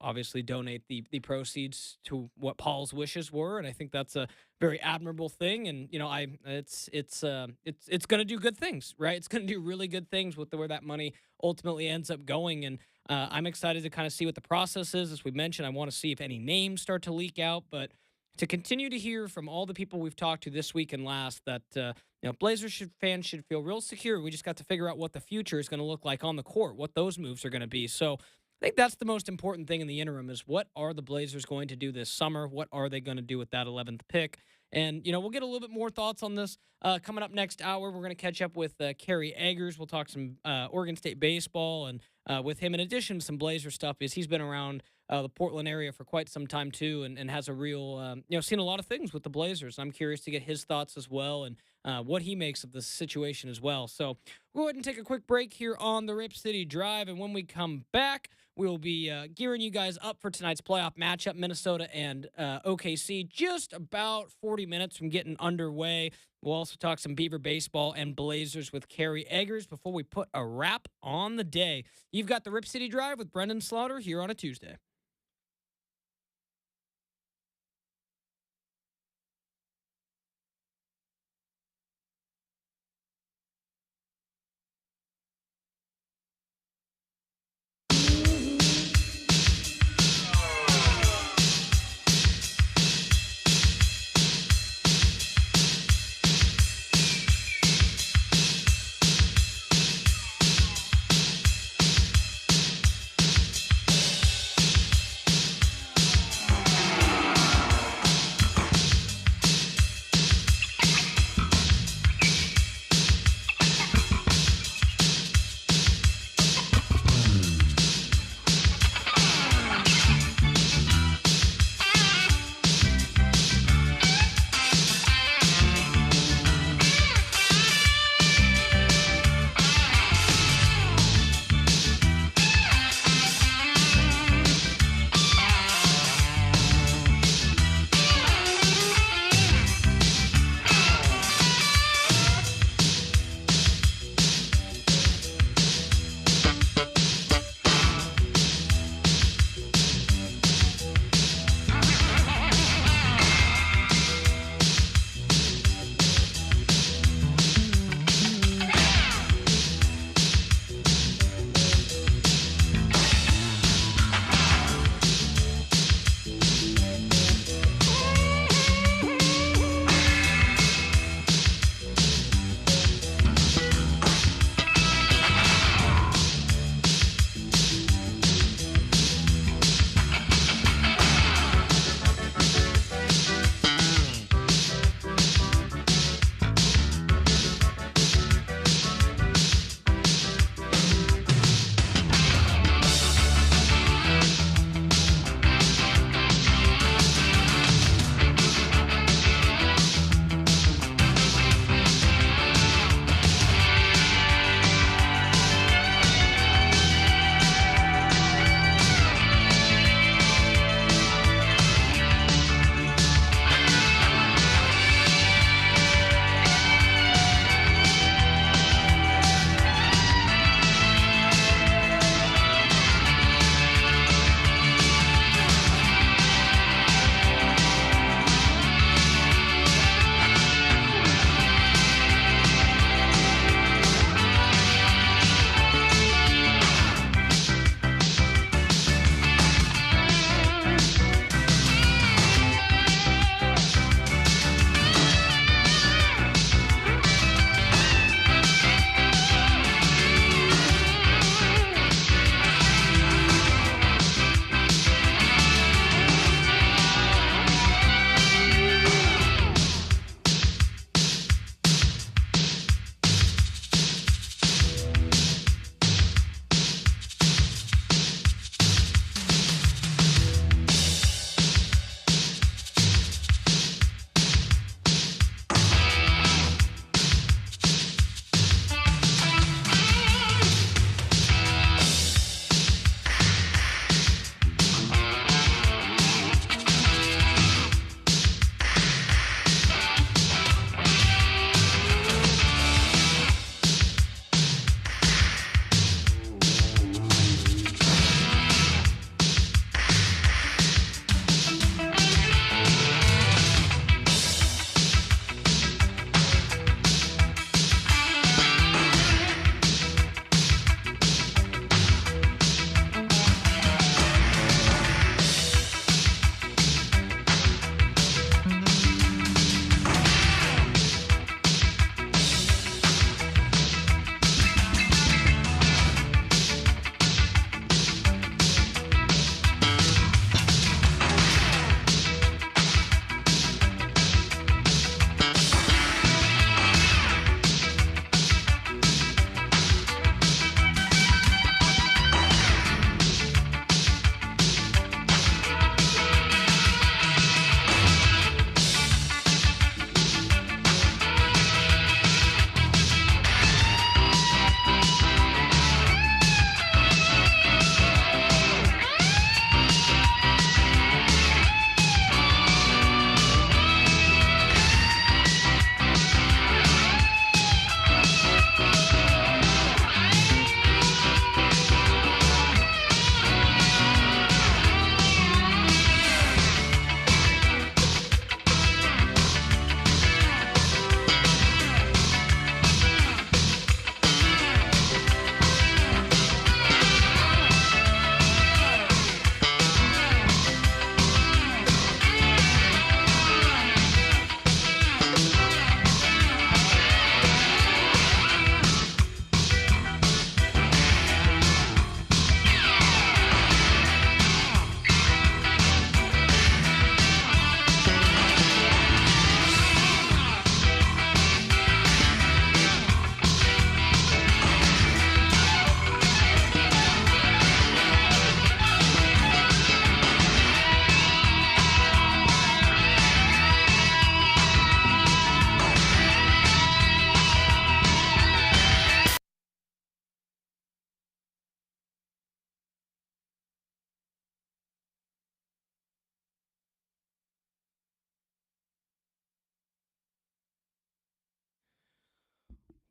[SPEAKER 1] Obviously donate the proceeds to what Paul's wishes were, and I think that's a very admirable thing. And it's going to do good things, right? It's going to do really good things with where that money ultimately ends up going. And I'm excited to kind of see what the process is. As we mentioned, I want to see if any names start to leak out, but to continue to hear from all the people we've talked to this week and last that Blazers fans should feel real secure. We just got to figure out what the future is going to look like on the court, what those moves are going to be. So I think that's the most important thing in the interim is what are the Blazers going to do this summer? What are they going to do with that 11th pick? And, we'll get a little bit more thoughts on this coming up next hour. We're going to catch up with Kerry Eggers. We'll talk some Oregon State baseball and with him in addition to some Blazer stuff because he's been around the Portland area for quite some time too and has a real, seen a lot of things with the Blazers. I'm curious to get his thoughts as well and what he makes of the situation as well. So we'll go ahead and take a quick break here on the Rip City Drive. And when we come back, we'll be gearing you guys up for tonight's playoff matchup, Minnesota and OKC, just about 40 minutes from getting underway. We'll also talk some Beaver baseball and Blazers with Kerry Eggers before we put a wrap on the day. You've got the Rip City Drive with Brendan Slaughter here on a Tuesday.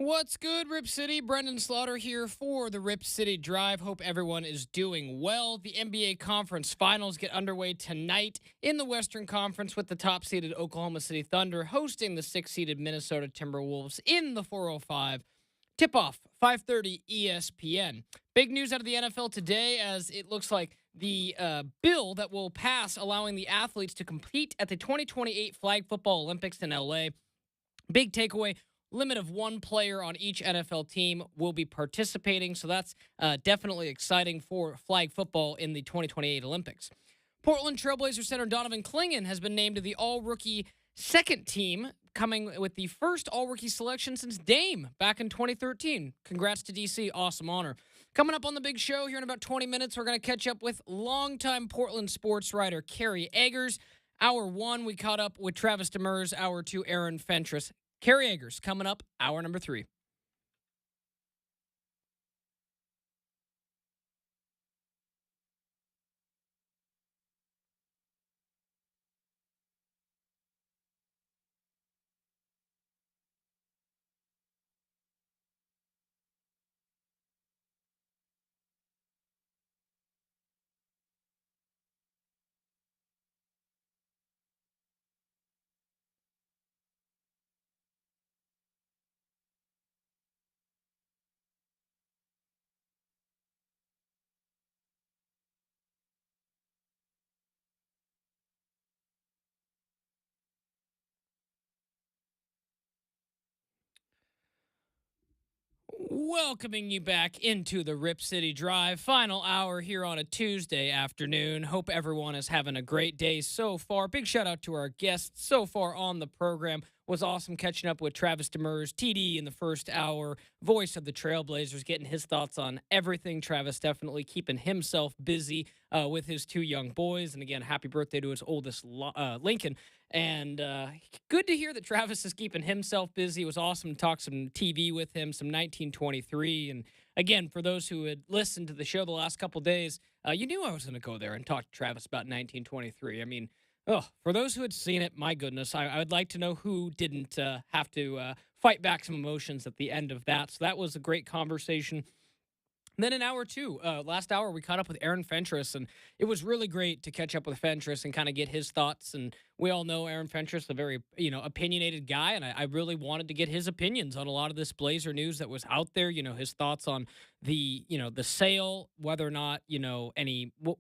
[SPEAKER 1] What's good, Rip City? Brendan Slaughter here for the Rip City Drive. Hope everyone is doing well. The NBA Conference Finals get underway tonight in the Western Conference with the top-seeded Oklahoma City Thunder hosting the sixth-seeded Minnesota Timberwolves in the 405. Tip-off, 5:30 ESPN. Big news out of the NFL today as it looks like the bill that will pass allowing the athletes to compete at the 2028 Flag Football Olympics in L.A. Big takeaway. Limit of one player on each NFL team will be participating, so that's definitely exciting for flag football in the 2028 Olympics. Portland Trailblazer center Donovan Clingan has been named to the all-rookie second team, coming with the first all-rookie selection since Dame back in 2013. Congrats to DC, awesome honor. Coming up on the big show here in about 20 minutes, we're going to catch up with longtime Portland sports writer Kerry Eggers. Hour 1, we caught up with Travis Demers. Hour 2, Aaron Fentress. Kerry Eggers coming up, hour number 3. Welcoming you back into the Rip City Drive. Final hour here on a Tuesday afternoon. Hope everyone is having a great day so far. Big shout out to our guests so far on the program. Was awesome catching up with Travis Demers, TD in the first hour, voice of the Trailblazers, getting his thoughts on everything. Travis definitely keeping himself busy with his 2 young boys. And again, happy birthday to his oldest, Lincoln. And good to hear that Travis is keeping himself busy. It was awesome to talk some TV with him, some 1923. And again, for those who had listened to the show the last couple days, you knew I was going to go there and talk to Travis about 1923. I mean, for those who had seen it, my goodness, I would like to know who didn't have to fight back some emotions at the end of that. So that was a great conversation. Then in hour 2, last hour, we caught up with Aaron Fentress, and it was really great to catch up with Fentress and kind of get his thoughts. And we all know Aaron Fentress, a very, opinionated guy, and I really wanted to get his opinions on a lot of this Blazer news that was out there. His thoughts on the sale, whether or not,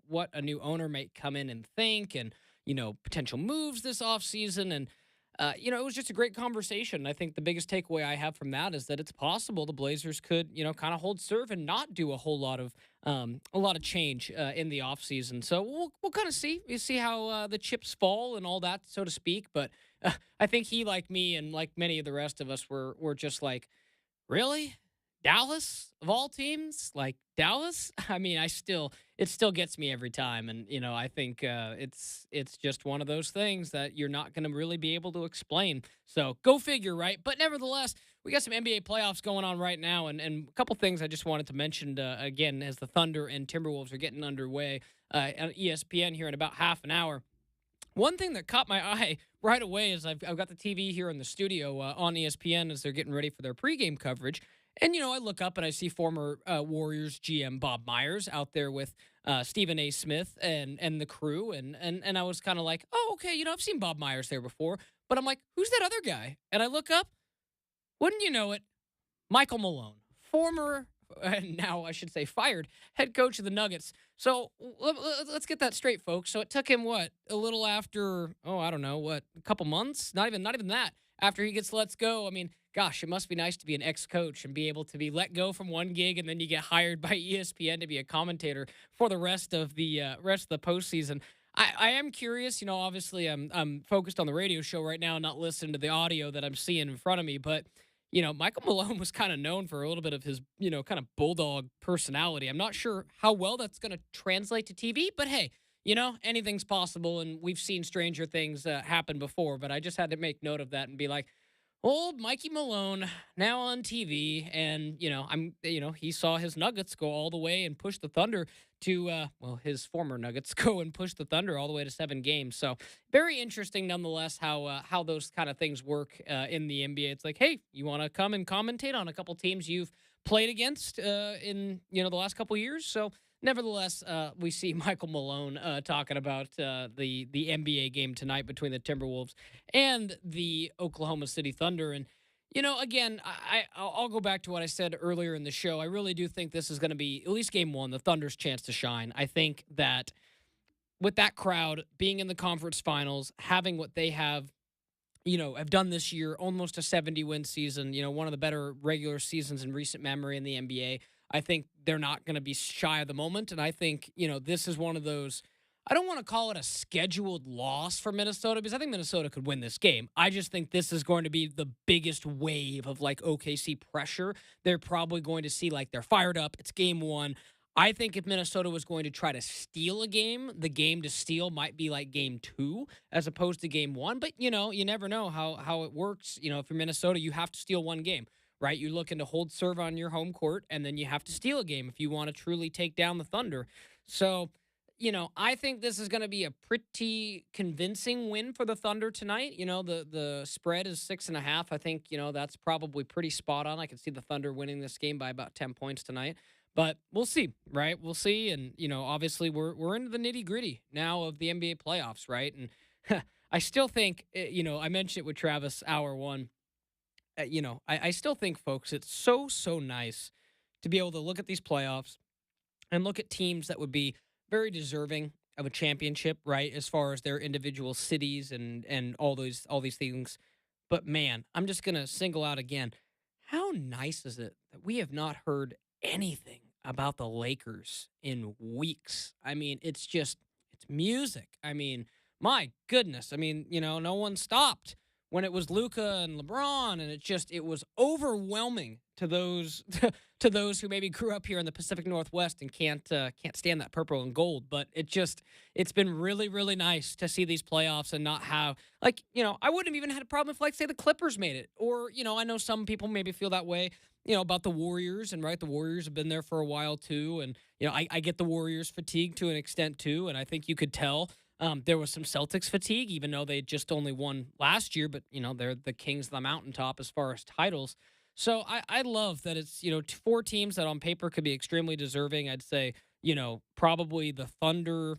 [SPEAKER 1] what a new owner might come in and think, and, potential moves this offseason. And it was just a great conversation. I think the biggest takeaway I have from that is that it's possible the Blazers could, kind of hold serve and not do a whole lot of change in the offseason. So we'll kind of see. We see how the chips fall and all that, so to speak. But I think he, like me and like many of the rest of us, were just like, really? Dallas of all teams, like Dallas. I mean, it still gets me every time, and I think it's just one of those things that you're not going to really be able to explain. So go figure, right? But nevertheless, we got some NBA playoffs going on right now, and a couple things I just wanted to mention again as the Thunder and Timberwolves are getting underway on ESPN here in about half an hour. One thing that caught my eye right away is I've got the TV here in the studio on ESPN as they're getting ready for their pregame coverage. And, I look up and I see former Warriors GM Bob Myers out there with Stephen A. Smith and the crew. And I was kind of like, oh, okay, I've seen Bob Myers there before. But I'm like, who's that other guy? And I look up, wouldn't you know it, Michael Malone, former, and now I should say fired, head coach of the Nuggets. So let's get that straight, folks. So it took him, a little after, a couple months? Not even that. After he gets let go, I mean, gosh, it must be nice to be an ex-coach and be able to be let go from one gig, and then you get hired by ESPN to be a commentator for the rest of the postseason. I am curious. Obviously, I'm focused on the radio show right now, not listening to the audio that I'm seeing in front of me. But Michael Malone was kind of known for a little bit of his kind of bulldog personality. I'm not sure how well that's going to translate to TV, but hey. Anything's possible, and we've seen stranger things happen before, but I just had to make note of that and be like, Old Mikey Malone now on TV, and he saw his Nuggets go all the way and push the Thunder to his former Nuggets go and push the Thunder all the way to 7 games. So very interesting, nonetheless, how those kind of things work in the NBA. It's like, hey, you want to come and commentate on a couple teams you've played against in the last couple years? So nevertheless, we see Michael Malone talking about the NBA game tonight between the Timberwolves and the Oklahoma City Thunder. And, again, I'll go back to what I said earlier in the show. I really do think this is going to be, at least game one, the Thunder's chance to shine. I think that with that crowd being in the conference finals, having what they have done this year, almost a 70-win season, one of the better regular seasons in recent memory in the NBA. I think they're not going to be shy of the moment. And I think, this is one of those, I don't want to call it a scheduled loss for Minnesota because I think Minnesota could win this game. I just think this is going to be the biggest wave of like OKC pressure. They're probably going to see like they're fired up. It's game one. I think if Minnesota was going to try to steal a game, the game to steal might be like game two as opposed to game one. But, you never know how it works. If you're Minnesota, you have to steal one game, right? You're looking to hold serve on your home court, and then you have to steal a game if you want to truly take down the Thunder. So, I think this is going to be a pretty convincing win for the Thunder tonight. The spread is 6.5. I think, that's probably pretty spot on. I can see the Thunder winning this game by about 10 points tonight. But we'll see, right? We'll see. And, obviously we're into the nitty gritty now of the NBA playoffs, right? And I still think, I mentioned it with Travis hour one. I still think, folks, it's so nice to be able to look at these playoffs and look at teams that would be very deserving of a championship, right? As far as their individual cities and all these things. But man, I'm just going to single out again. How nice is it that we have not heard anything about the Lakers in weeks? I mean, it's music. I mean, my goodness. I mean, no one stopped when it was Luka and LeBron, and it was overwhelming to those to those who maybe grew up here in the Pacific Northwest and can't stand that purple and gold. But it's been really, really nice to see these playoffs and not have I wouldn't have even had a problem if, like, say, the Clippers made it, or I know some people maybe feel that way about the Warriors, and right, the Warriors have been there for a while too, and I get the Warriors fatigue to an extent too, and I think you could tell. There was some Celtics fatigue, even though they just only won last year, but they're the kings of the mountaintop as far as titles. So I love that it's 4 teams that on paper could be extremely deserving. I'd say probably the Thunder,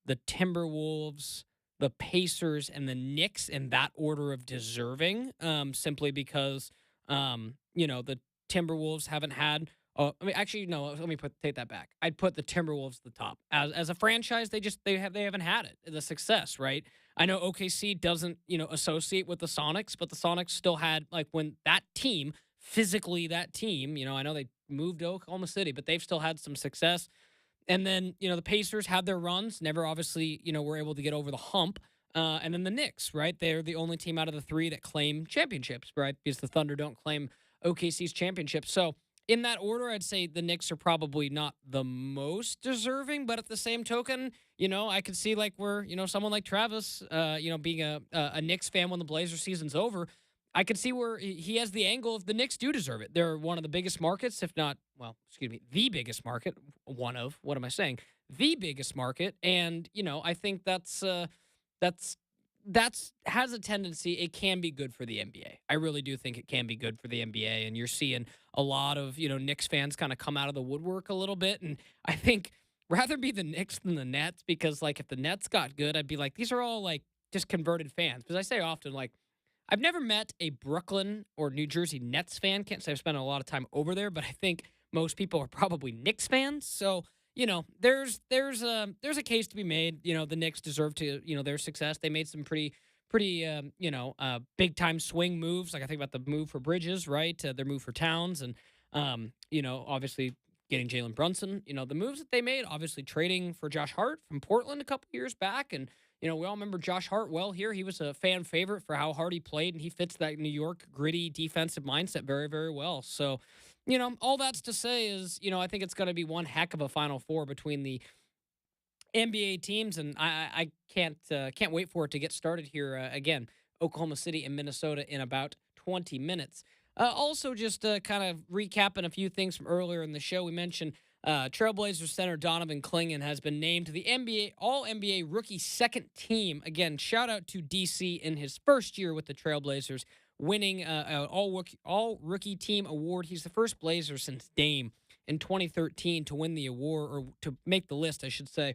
[SPEAKER 1] the Timberwolves, the Pacers, and the Knicks in that order of deserving. Simply because the Timberwolves haven't had. Actually, no. Let me take that back. I'd put the Timberwolves at the top as a franchise. They haven't had it, the success, right? I know OKC doesn't associate with the Sonics, but the Sonics still had, like, when that team physically, I know they moved to Oklahoma City, but they've still had some success. And then the Pacers had their runs, never obviously were able to get over the hump. And then the Knicks, right? They're the only team out of the 3 that claim championships, right? Because the Thunder don't claim OKC's championship. So in that order, I'd say the Knicks are probably not the most deserving, but at the same token, I could see, like, where, someone like Travis, being a Knicks fan when the Blazers season's over, I could see where he has the angle of the Knicks do deserve it. They're one of the biggest markets, if not, the biggest market. The biggest market. And, I think that's has a tendency, it can be good for the NBA. I really do think it can be good for the NBA, and you're seeing a lot of Knicks fans kind of come out of the woodwork a little bit, and I think rather be the Knicks than the Nets, because, like, if the Nets got good, I'd be like, these are all, like, just converted fans. Because I say often, like, I've never met a Brooklyn or New Jersey Nets fan. Can't say I've spent a lot of time over there, but I think most people are probably Knicks fans. So there's a case to be made. The Knicks deserve to, their success. They made some pretty big time swing moves. Like, I think about the move for Bridges, right? Their move for Towns, and obviously getting Jalen Brunson. The moves that they made, obviously trading for Josh Hart from Portland a couple years back, and we all remember Josh Hart well here. He was a fan favorite for how hard he played, and he fits that New York gritty defensive mindset very, very well. So, all that's to say is, I think it's going to be one heck of a Final Four between the NBA teams, and I can't wait for it to get started here again. Oklahoma City and Minnesota in about 20 minutes. Also, just kind of recapping a few things from earlier in the show, we mentioned Trailblazers center Donovan Clingan has been named to the NBA All-NBA Rookie Second Team. Again, shout out to DC in his first year with the Trailblazers, winning an All-Rookie Team award. He's the first Blazer since Dame in 2013 to win the award, or to make the list, I should say.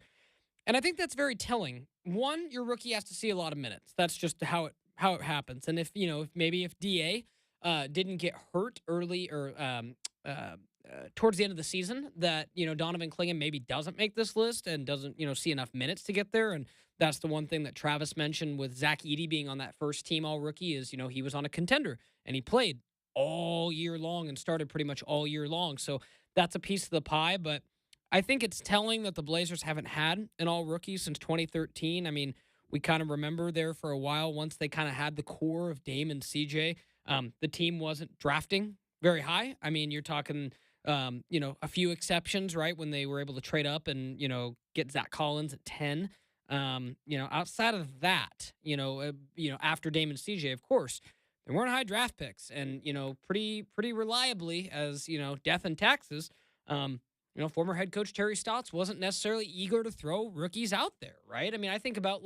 [SPEAKER 1] And I think that's very telling. One, your rookie has to see a lot of minutes. That's just how it happens. And if DA didn't get hurt early or towards the end of the season, that Donovan Clingan maybe doesn't make this list and doesn't see enough minutes to get there. And that's the one thing that Travis mentioned with Zach Edey being on that first team all rookie is he was on a contender and he played all year long and started pretty much all year long. So that's a piece of the pie, but I think it's telling that the Blazers haven't had an all-rookie since 2013. I mean, we kind of remember there for a while once they kind of had the core of Dame and CJ. The team wasn't drafting very high. I mean, you're talking, a few exceptions, right, when they were able to trade up and, get Zach Collins at 10. Outside of that, after Dame and CJ, of course, there weren't high draft picks. And, pretty reliably as, death and taxes, former head coach Terry Stotts wasn't necessarily eager to throw rookies out there, right? I mean, I think about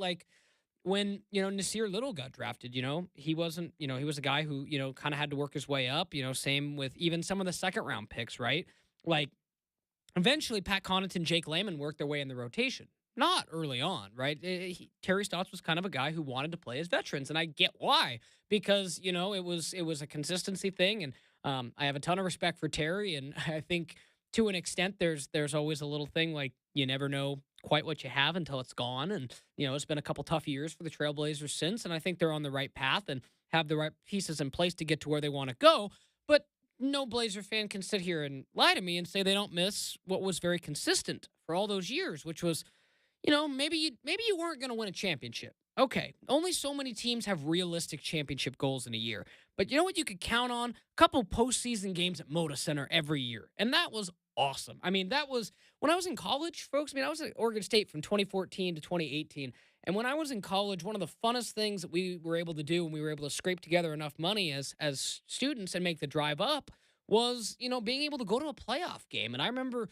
[SPEAKER 1] when, Nasir Little got drafted, he wasn't, he was a guy who, kind of had to work his way up, same with even some of the second round picks, right? Like eventually Pat Connaughton, Jake Layman worked their way in the rotation. Not early on, right? Terry Stotts was kind of a guy who wanted to play as veterans, and I get why, because it was a consistency thing, and I have a ton of respect for Terry, and I think to an extent, there's always a little thing like you never know quite what you have until it's gone. And, it's been a couple tough years for the Trailblazers since, and I think they're on the right path and have the right pieces in place to get to where they want to go. But no Blazer fan can sit here and lie to me and say they don't miss what was very consistent for all those years, which was, maybe you weren't going to win a championship. Okay, only so many teams have realistic championship goals in a year. But you know what you could count on? A couple postseason games at Moda Center every year. And that was awesome. I mean, that was when I was in college, folks. I mean, I was at Oregon State from 2014 to 2018. And when I was in college, one of the funnest things that we were able to do when we were able to scrape together enough money as students and make the drive up was, being able to go to a playoff game. And I remember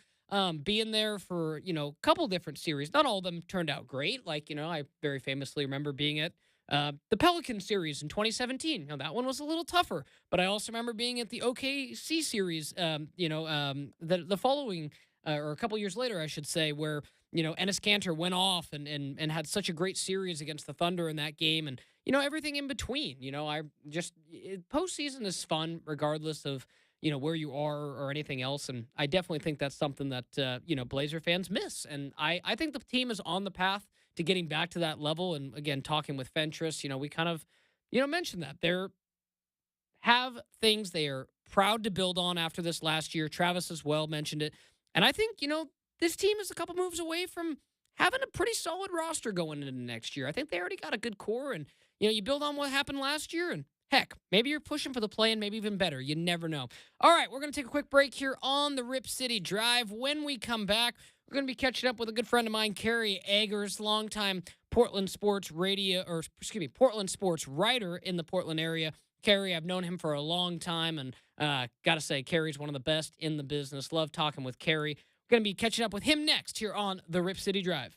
[SPEAKER 1] being there for, a couple different series. Not all of them turned out great. Like, I very famously remember being at the Pelican series in 2017. That one was a little tougher. But I also remember being at the OKC series, the following, or a couple years later, I should say, where, Enes Kanter went off and had such a great series against the Thunder in that game. And, everything in between. Postseason is fun regardless of, where you are or anything else. And I definitely think that's something that, Blazer fans miss. And I think the team is on the path to getting back to that level. And again, talking with Fentress, we kind of, mentioned that they're have things they are proud to build on after this last year. Travis as well mentioned it. And I think, this team is a couple moves away from having a pretty solid roster going into next year. I think they already got a good core and, you build on what happened last year and heck, maybe you're pushing for the play and maybe even better. You never know. All right, we're going to take a quick break here on the Rip City Drive. When we come back, we're going to be catching up with a good friend of mine, Kerry Eggers, longtime Portland sports writer in the Portland area. Kerry, I've known him for a long time, and got to say, Kerry's one of the best in the business. Love talking with Kerry. We're going to be catching up with him next here on the Rip City Drive.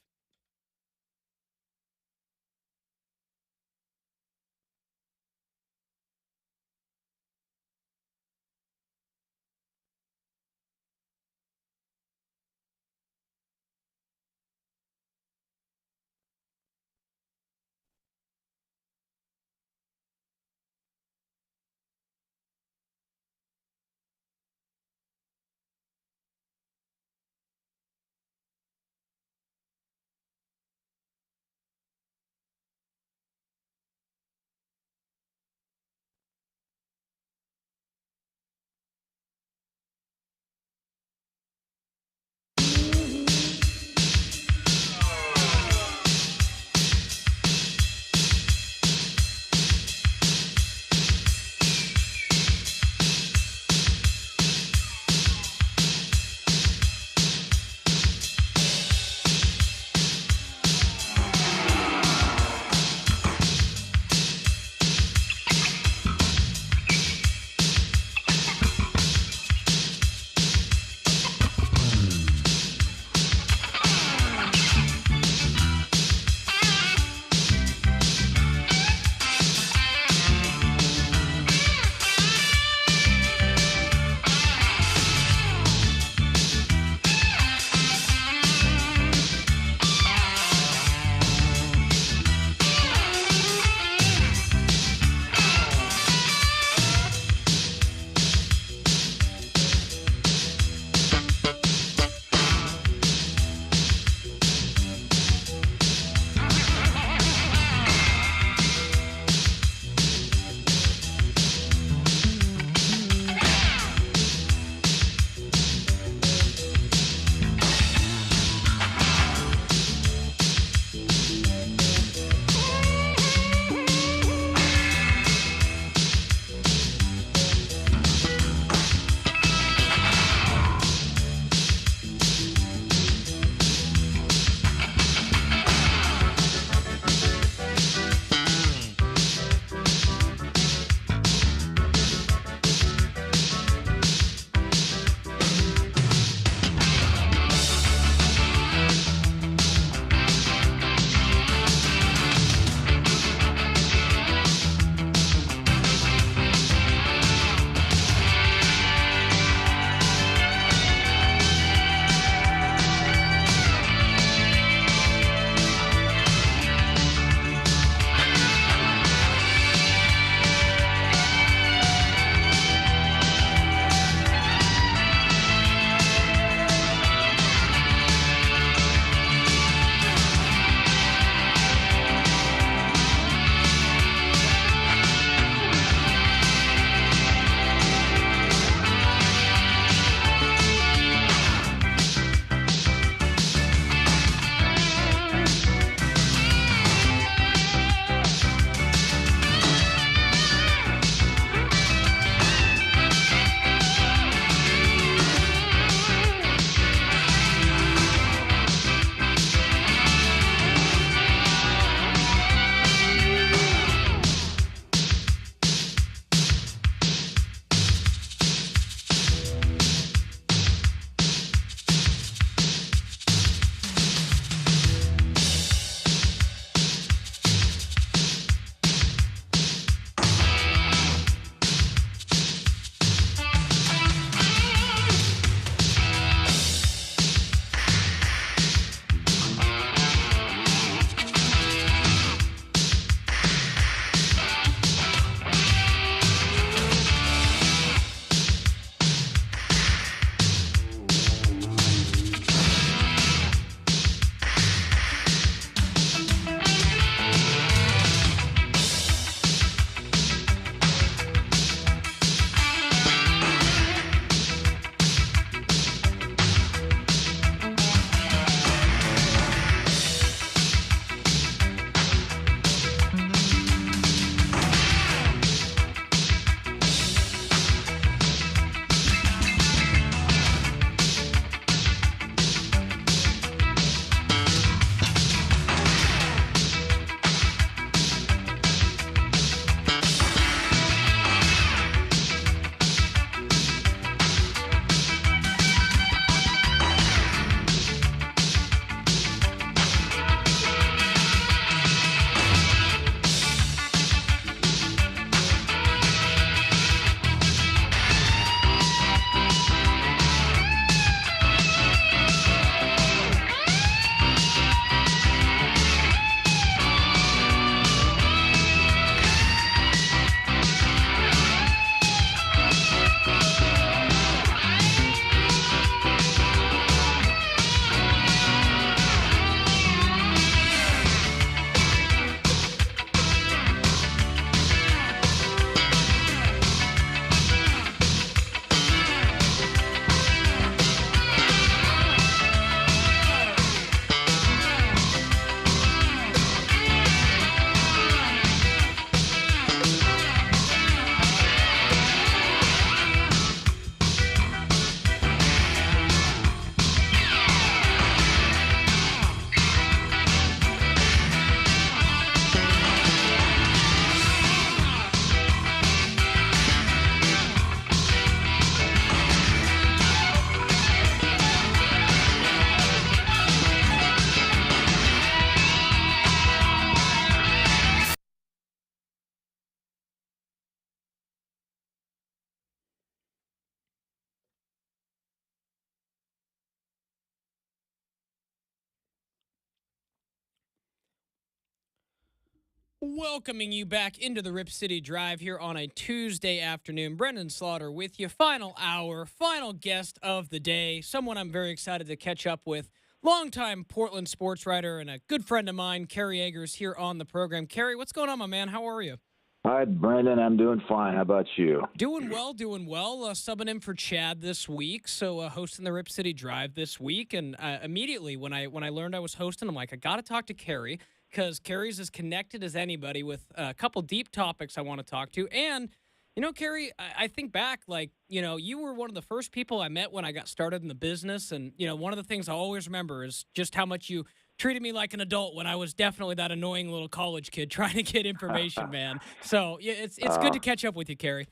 [SPEAKER 1] Welcoming you back into the Rip City Drive here on a Tuesday afternoon. Brendan Slaughter with you. Final hour, final guest of the day. Someone I'm very excited to catch up with. Longtime Portland sports writer and a good friend of mine, Kerry Eggers, here on the program. Kerry, what's going on, my man? How are you?
[SPEAKER 5] Hi, Brendan. I'm doing fine. How about you?
[SPEAKER 1] Doing well, doing well. Subbing in for Chad this week, so hosting the Rip City Drive this week. And immediately when I learned I was hosting, I'm like, I got to talk to Kerry, because Kerry's as connected as anybody with a couple deep topics I want to talk to. And, you know, Kerry, I think back, like, you know, you were one of the first people I met when I got started in the business. And, you know, one of the things I always remember is just how much you treated me like an adult when I was definitely that annoying little college kid trying to get information, man. So yeah, it's good to catch up with you, Kerry.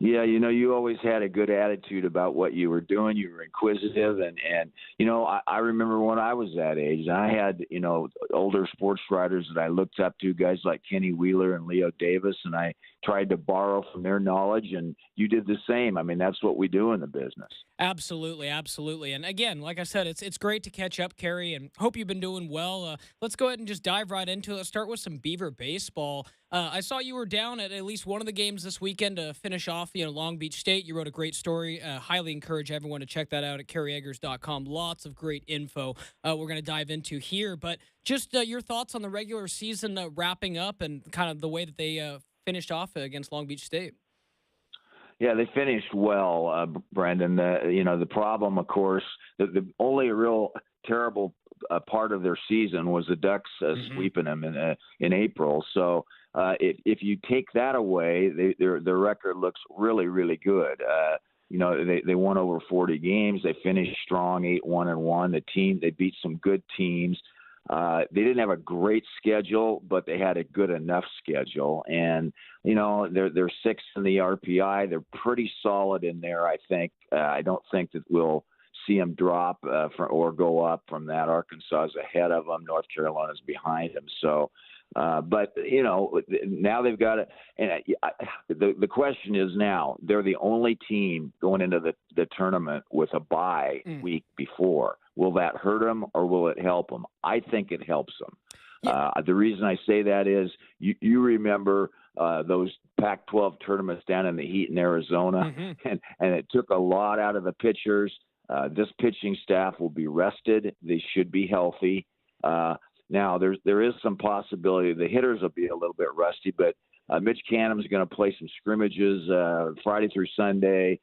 [SPEAKER 5] Yeah, you know, you always had a good attitude about what you were doing. You were inquisitive, and you know, I remember when I was that age, I had, you know, older sports writers that I looked up to, guys like Kenny Wheeler and Leo Davis, and I tried to borrow from their knowledge, and you did the same. I mean, that's what we do in the business.
[SPEAKER 1] Absolutely, absolutely. And again, like I said, it's great to catch up, Kerry, and hope you've been doing well. Let's go ahead and just dive right into it. Let's start with some Beaver baseball. I saw you were down at least one of the games this weekend to finish off, you know, Long Beach State. You wrote a great story. Highly encourage everyone to check that out at kerryeggers.com. Lots of great info we're going to dive into here. But just your thoughts on the regular season wrapping up and kind of the way that they finished off against Long Beach State.
[SPEAKER 5] Yeah, they finished well, Brendan. You know, the problem, of course, the only real terrible part of their season was the Ducks sweeping them in April. So if you take that away, their record looks really, really good. You know, they won over 40 games. They finished strong, 8-1-1. They beat some good teams. They didn't have a great schedule, but they had a good enough schedule. And, you know, they're sixth in the RPI. They're pretty solid in there, I think. I don't think that we'll see them drop or go up from that. Arkansas is ahead of them. North Carolina's behind them. So, but, you know, now they've got it. And the question is now, they're the only team going into the tournament with a bye week before. Will that hurt them or will it help them? I think it helps them. Yeah. The reason I say that is you remember those Pac-12 tournaments down in the heat in Arizona, and it took a lot out of the pitchers. This pitching staff will be rested. They should be healthy. Now, there is some possibility the hitters will be a little bit rusty, but Mitch Canham's going to play some scrimmages Friday through Sunday,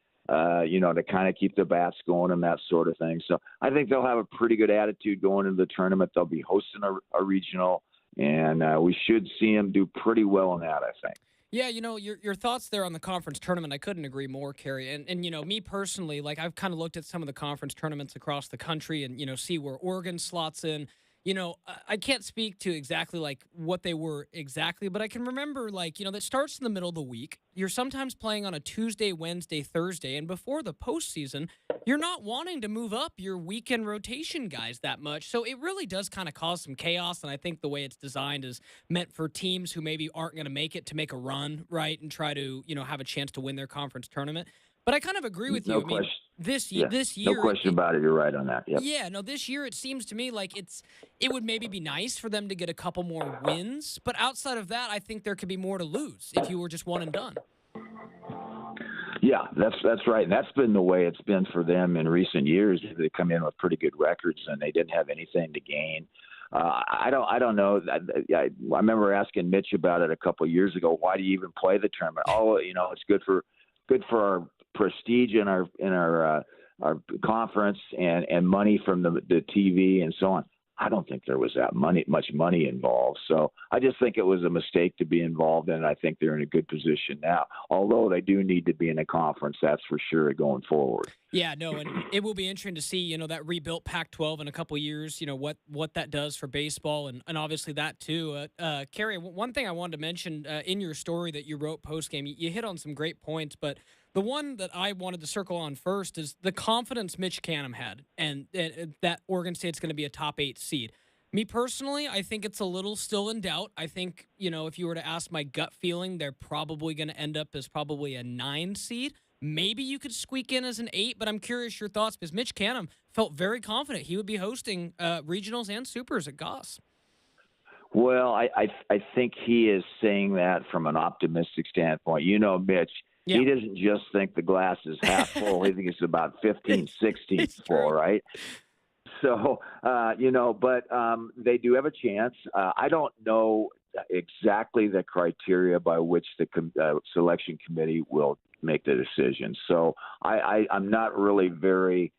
[SPEAKER 5] you know, to kind of keep the bats going and that sort of thing. So I think they'll have a pretty good attitude going into the tournament. They'll be hosting a regional, and we should see them do pretty well in that, I think.
[SPEAKER 1] Yeah, you know, your thoughts there on the conference tournament, I couldn't agree more, Kerry. And you know, me personally, like I've kind of looked at some of the conference tournaments across the country and, you know, see where Oregon slots in. You know, I can't speak to exactly like what they were exactly, but I can remember like, you know, that starts in the middle of the week. You're sometimes playing on a Tuesday, Wednesday, Thursday, and before the postseason, you're not wanting to move up your weekend rotation guys that much. So it really does kind of cause some chaos, and I think the way it's designed is meant for teams who maybe aren't going to make it to make a run, right, and try to, you know, have a chance to win their conference tournament. But I kind of agree with you.
[SPEAKER 5] No question.
[SPEAKER 1] This year,
[SPEAKER 5] no question about it. You're right on that. Yep.
[SPEAKER 1] Yeah, no, this year it seems to me like it would maybe be nice for them to get a couple more wins, but outside of that, I think there could be more to lose if you were just one and done.
[SPEAKER 5] Yeah, that's right. And that's been the way it's been for them in recent years. They come in with pretty good records, and they didn't have anything to gain. I don't know. I remember asking Mitch about it a couple of years ago. Why do you even play the tournament? Oh, you know, it's good for our prestige in our conference and money from the TV and so on. I don't think there was that much money involved. So I just think it was a mistake to be involved in. I think they're in a good position now, although they do need to be in a conference, that's for sure, going forward.
[SPEAKER 1] Yeah, no, and it will be interesting to see, you know, that rebuilt Pac-12 in a couple of years, you know, what that does for baseball and obviously that too. Kerry, one thing I wanted to mention in your story that you wrote post-game, you hit on some great points, but the one that I wanted to circle on first is the confidence Mitch Canham had and that Oregon State's going to be a top 8 seed. Me personally, I think it's a little still in doubt. I think, you know, if you were to ask my gut feeling, they're probably going to end up as probably a 9 seed. Maybe you could squeak in as an 8, but I'm curious your thoughts because Mitch Canham felt very confident he would be hosting regionals and supers at Goss.
[SPEAKER 5] Well, I think he is saying that from an optimistic standpoint. You know, Mitch,
[SPEAKER 1] Yeah.
[SPEAKER 5] he doesn't just think the glass is half full. He thinks it's about 15, 16
[SPEAKER 1] It's
[SPEAKER 5] full,
[SPEAKER 1] true.
[SPEAKER 5] right? So, but they do have a chance. I don't know exactly the criteria by which the selection committee will make the decision. So I'm not really very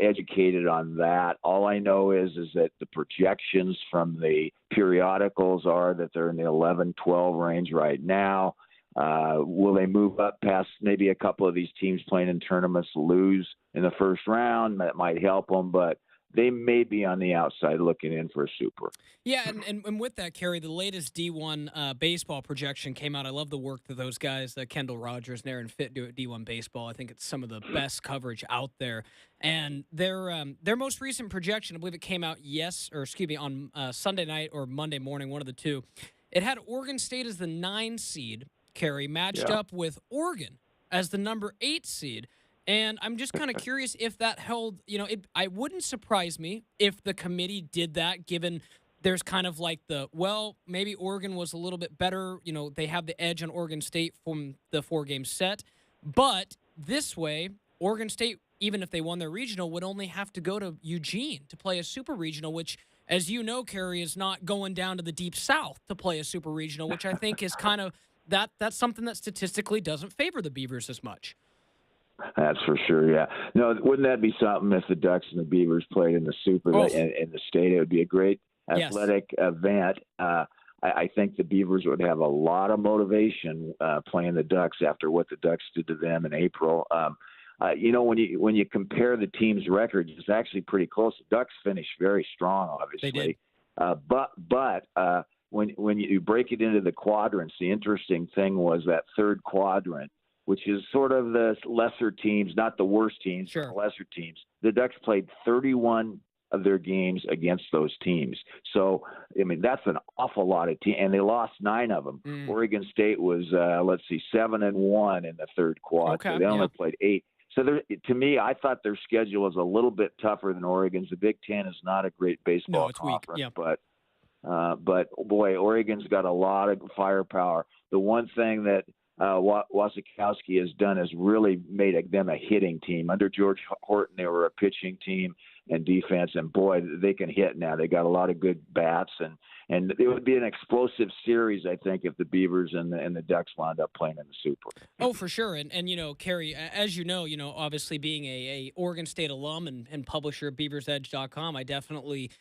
[SPEAKER 5] educated on that. All I know is that the projections from the periodicals are that they're in the 11, 12 range right now. Will they move up past maybe a couple of these teams playing in tournaments lose in the first round? That might help them, but they may be on the outside looking in for a super.
[SPEAKER 1] Yeah, and with that, Kerry, the latest D1 baseball projection came out. I love the work that those guys, Kendall Rogers and Aaron Fitt, do at D1 baseball. I think it's some of the best coverage out there. And their most recent projection, I believe it came out on Sunday night or Monday morning, one of the two. It had Oregon State as the 9 seed, Kerry, matched up with Oregon as the number 8 seed. And I'm just kind of curious if that held, I wouldn't surprise me if the committee did that, given there's kind of like maybe Oregon was a little bit better. They have the edge on Oregon State from the 4-game set. But this way, Oregon State, even if they won their regional, would only have to go to Eugene to play a super regional, which, as you know, Kerry, is not going down to the deep south to play a super regional, which I think is kind of that's something that statistically doesn't favor the Beavers as much.
[SPEAKER 5] That's for sure, yeah. No, wouldn't that be something if the Ducks and the Beavers played in the Super in the state? It would be a great athletic event. I think the Beavers would have a lot of motivation playing the Ducks after what the Ducks did to them in April. When you compare the teams' records, it's actually pretty close. The Ducks finished very strong, obviously.
[SPEAKER 1] They did.
[SPEAKER 5] But when you break it into the quadrants, the interesting thing was that third quadrant, which is sort of the lesser teams, not the worst teams,
[SPEAKER 1] sure,
[SPEAKER 5] but the lesser teams. The Ducks played 31 of their games against those teams. So, that's an awful lot of teams, and they lost 9 of them. Oregon State was, 7-1 in the third quad.
[SPEAKER 1] Okay,
[SPEAKER 5] so they only played 8. So, to me, I thought their schedule was a little bit tougher than Oregon's. The Big Ten is not a great baseball conference, but boy, Oregon's got a lot of firepower. The one thing that Wasikowski has done is really made them a hitting team. Under George Horton, they were a pitching team and defense, and boy, they can hit now. They got a lot of good bats, and it would be an explosive series, I think, if the Beavers and the Ducks wound up playing in the Super.
[SPEAKER 1] Oh, for sure. And Kerry, as you know, obviously being a Oregon State alum and publisher of BeaversEdge.com, I definitely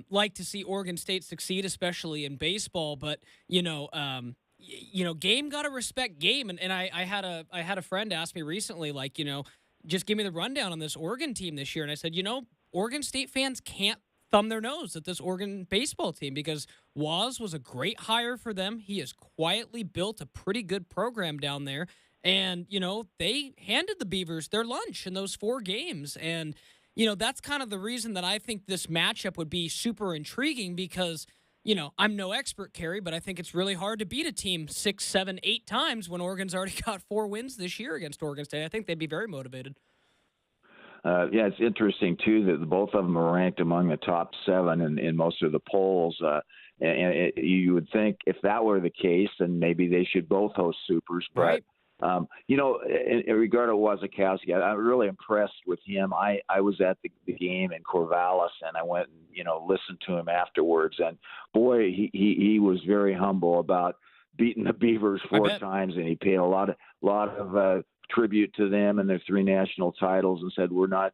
[SPEAKER 1] like to see Oregon State succeed, especially in baseball. But game got to respect game. And I had a friend ask me recently, just give me the rundown on this Oregon team this year. And I said, Oregon State fans can't thumb their nose at this Oregon baseball team because Waz was a great hire for them. He has quietly built a pretty good program down there. And, they handed the Beavers their lunch in those 4 games. And, that's kind of the reason that I think this matchup would be super intriguing because – I'm no expert, Kerry, but I think it's really hard to beat a team 6, 7, 8 times when Oregon's already got 4 wins this year against Oregon State. I think they'd be very motivated.
[SPEAKER 5] It's interesting, too, that both of them are ranked among the top 7 in most of the polls. You would think if that were the case, then maybe they should both host Supers. But,
[SPEAKER 1] right.
[SPEAKER 5] In regard to Wasikowski, I'm really impressed with him. I was at the game in Corvallis, and I went and, listened to him afterwards. And, boy, he was very humble about beating the Beavers 4 times, and he paid a lot of tribute to them and their 3 national titles and said, we're not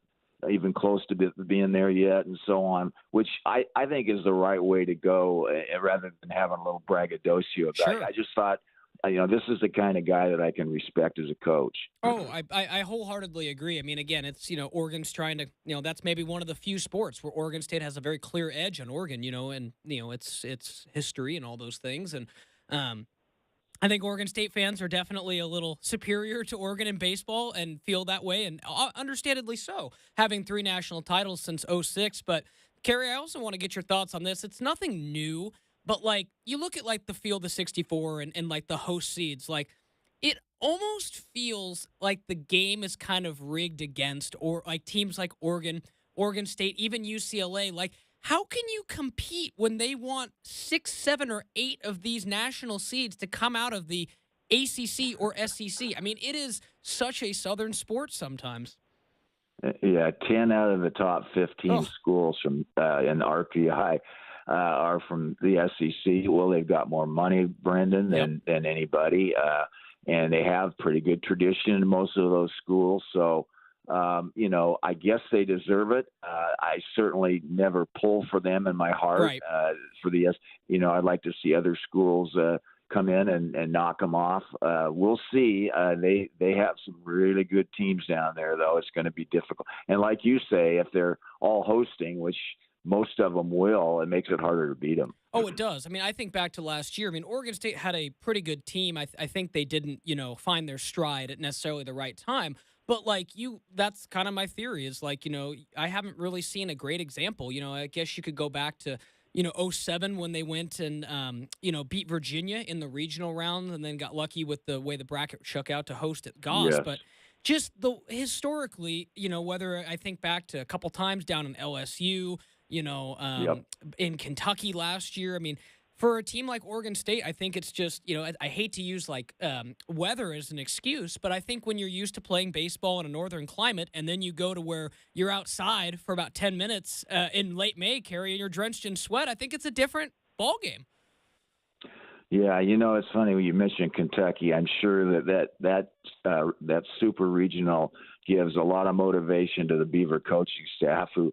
[SPEAKER 5] even close to being there yet and so on, which I think is the right way to go rather than having a little braggadocio about
[SPEAKER 1] sure.
[SPEAKER 5] it. I just thought, this is the kind of guy that I can respect as a coach.
[SPEAKER 1] Oh, I wholeheartedly agree. Again, it's, Oregon's trying to, that's maybe one of the few sports where Oregon State has a very clear edge on Oregon, and, it's history and all those things. And I think Oregon State fans are definitely a little superior to Oregon in baseball and feel that way, and understandably so, having 3 national titles since 2006. But, Kerry, I also want to get your thoughts on this. It's nothing new. But, you look at, the field of 64 and the host seeds, it almost feels like the game is kind of rigged against or, teams like Oregon State, even UCLA. how can you compete when they want 6, 7, or 8 of these national seeds to come out of the ACC or SEC? I mean, it is such a Southern sport sometimes.
[SPEAKER 5] Yeah, 10 out of the top 15 schools from in RPI are from the SEC. Well, they've got more money, Brendan, than anybody, and they have pretty good tradition in most of those schools. So, I guess they deserve it. I certainly never pull for them in my heart.
[SPEAKER 1] Right.
[SPEAKER 5] For the, I'd like to see other schools come in and knock them off. We'll see. They have some really good teams down there, though. It's going to be difficult. And like you say, if they're all hosting, which most of them will, it makes it harder to beat them.
[SPEAKER 1] Oh, it does. I mean, I think back to last year. I mean, Oregon State had a pretty good team. I think they didn't, find their stride at necessarily the right time. But that's kind of my theory is I haven't really seen a great example. I guess you could go back to 2007 when they went and, beat Virginia in the regional round and then got lucky with the way the bracket shook out to host at Goss.
[SPEAKER 5] Yes.
[SPEAKER 1] But just historically, whether I think back to a couple times down in LSU, in Kentucky last year, I mean, for a team like Oregon State, I think it's just, I hate to use weather as an excuse, but I think when you're used to playing baseball in a northern climate and then you go to where you're outside for about 10 minutes in late May, Carrie, and you're drenched in sweat, I think it's a different ball game.
[SPEAKER 5] Yeah, it's funny when you mentioned Kentucky. I'm sure that super regional gives a lot of motivation to the Beaver coaching staff who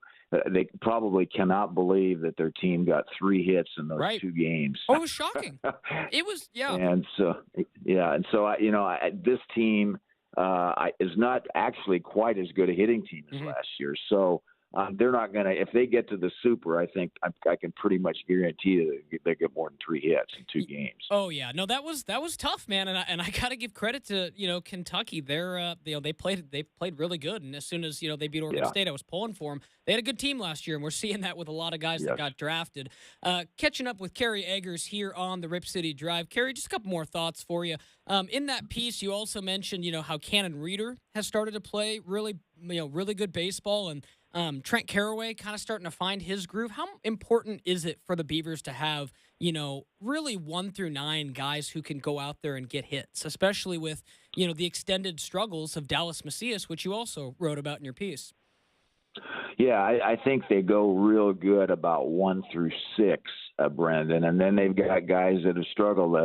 [SPEAKER 5] they probably cannot believe that their team got 3 hits in those 2 games.
[SPEAKER 1] Oh, it was shocking. It was, yeah.
[SPEAKER 5] And so, this team is not actually quite as good a hitting team as last year. So they're not going to, if they get to the Super, I think I can pretty much guarantee that they get more than 3 hits in 2 games.
[SPEAKER 1] Oh yeah, no, that was tough, man, and I got to give credit to Kentucky. They played really good, and as soon as they beat Oregon State, I was pulling for them. They had a good team last year, and we're seeing that with a lot of guys that got drafted. Catching up with Carrie Eggers here on the Rip City Drive. Carrie, just a couple more thoughts for you. In that piece, you also mentioned how Cannon Reeder has started to play really good baseball, and Trent Carraway kind of starting to find his groove. How important is it for the Beavers to have, really 1 through 9 guys who can go out there and get hits, especially with, the extended struggles of Dallas Macias, which you also wrote about in your piece?
[SPEAKER 5] Yeah, I think they go real good about 1 through 6, Brendan, and then they've got guys that have struggled.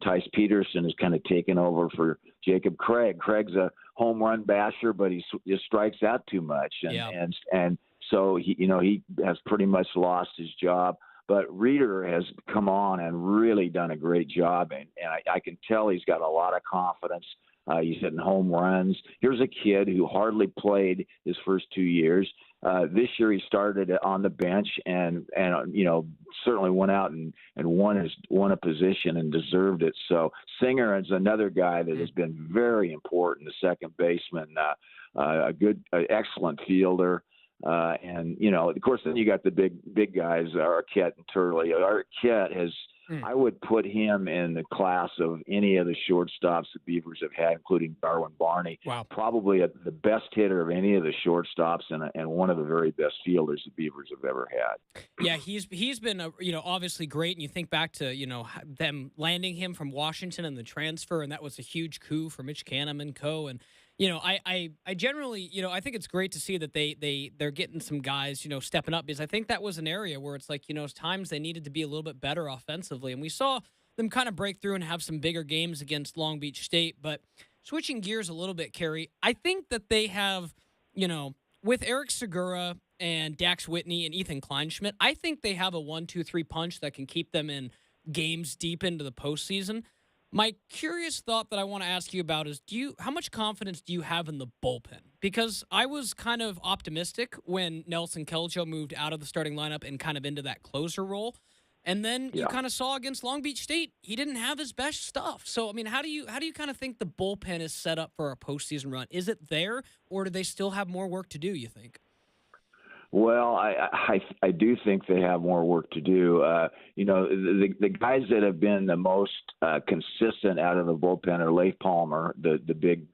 [SPEAKER 5] Tice Peterson has kind of taken over for Jacob Craig. Craig's a home run basher, but he just strikes out too much, and so he has pretty much lost his job. But Reeder has come on and really done a great job, and I can tell he's got a lot of confidence. He's hitting home runs. Here's a kid who hardly played his first 2 years. This year he started on the bench and certainly went out and won a position and deserved it. So Singer is another guy that has been very important, the second baseman, excellent fielder. And of course, then you got the big guys, Arquette and Turley. Arquette has. I would put him in the class of any of the shortstops the Beavers have had, including Darwin Barney.
[SPEAKER 1] Wow.
[SPEAKER 5] Probably the best hitter of any of the shortstops and one of the very best fielders the Beavers have ever had.
[SPEAKER 1] Yeah, he's been obviously great, and you think back to them landing him from Washington and the transfer, and that was a huge coup for Mitch Canham and co. And I generally, I think it's great to see that they're getting some guys, stepping up, because I think that was an area where it's times they needed to be a little bit better offensively. And we saw them kind of break through and have some bigger games against Long Beach State. But switching gears a little bit, Carrie, I think that they have, with Eric Segura and Dax Whitney and Ethan Kleinschmidt, I think they have a 1-2-3 punch that can keep them in games deep into the postseason. My curious thought that I want to ask you about is, how much confidence do you have in the bullpen? Because I was kind of optimistic when Nelson Keljo moved out of the starting lineup and kind of into that closer role. And then you kind of saw against Long Beach State, he didn't have his best stuff. So, I mean, how do you kind of think the bullpen is set up for a postseason run? Is it there, or do they still have more work to do, you think?
[SPEAKER 5] Well, I do think they have more work to do. The guys that have been the most consistent out of the bullpen are Leif Palmer, the big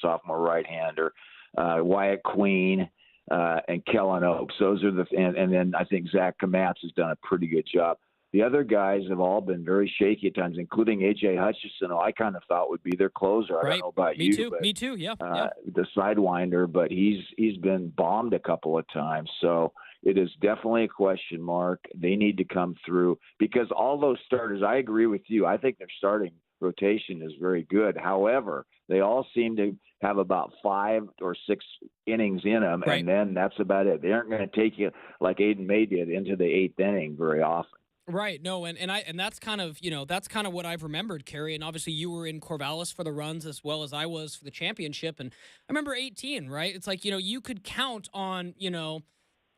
[SPEAKER 5] sophomore right-hander, Wyatt Queen, and Kellen Oaks. Those are and then I think Zach Kamatz has done a pretty good job. The other guys have all been very shaky at times, including A.J. Hutchison, who I kind of thought would be their closer. I don't know about
[SPEAKER 1] Me
[SPEAKER 5] you.
[SPEAKER 1] too.
[SPEAKER 5] But,
[SPEAKER 1] Me too, yeah.
[SPEAKER 5] The sidewinder, but he's been bombed a couple of times. So it is definitely a question mark. They need to come through because all those starters, I agree with you. I think their starting rotation is very good. However, they all seem to have about 5 or 6 innings in them, and then that's about it. They aren't going to take you like Aiden May did into the 8th inning very often.
[SPEAKER 1] Right. No, and that's kind of, that's kind of what I've remembered, Kerry. And obviously you were in Corvallis for the runs as well as I was for the championship. And I remember 18, right? It's like, you could count on,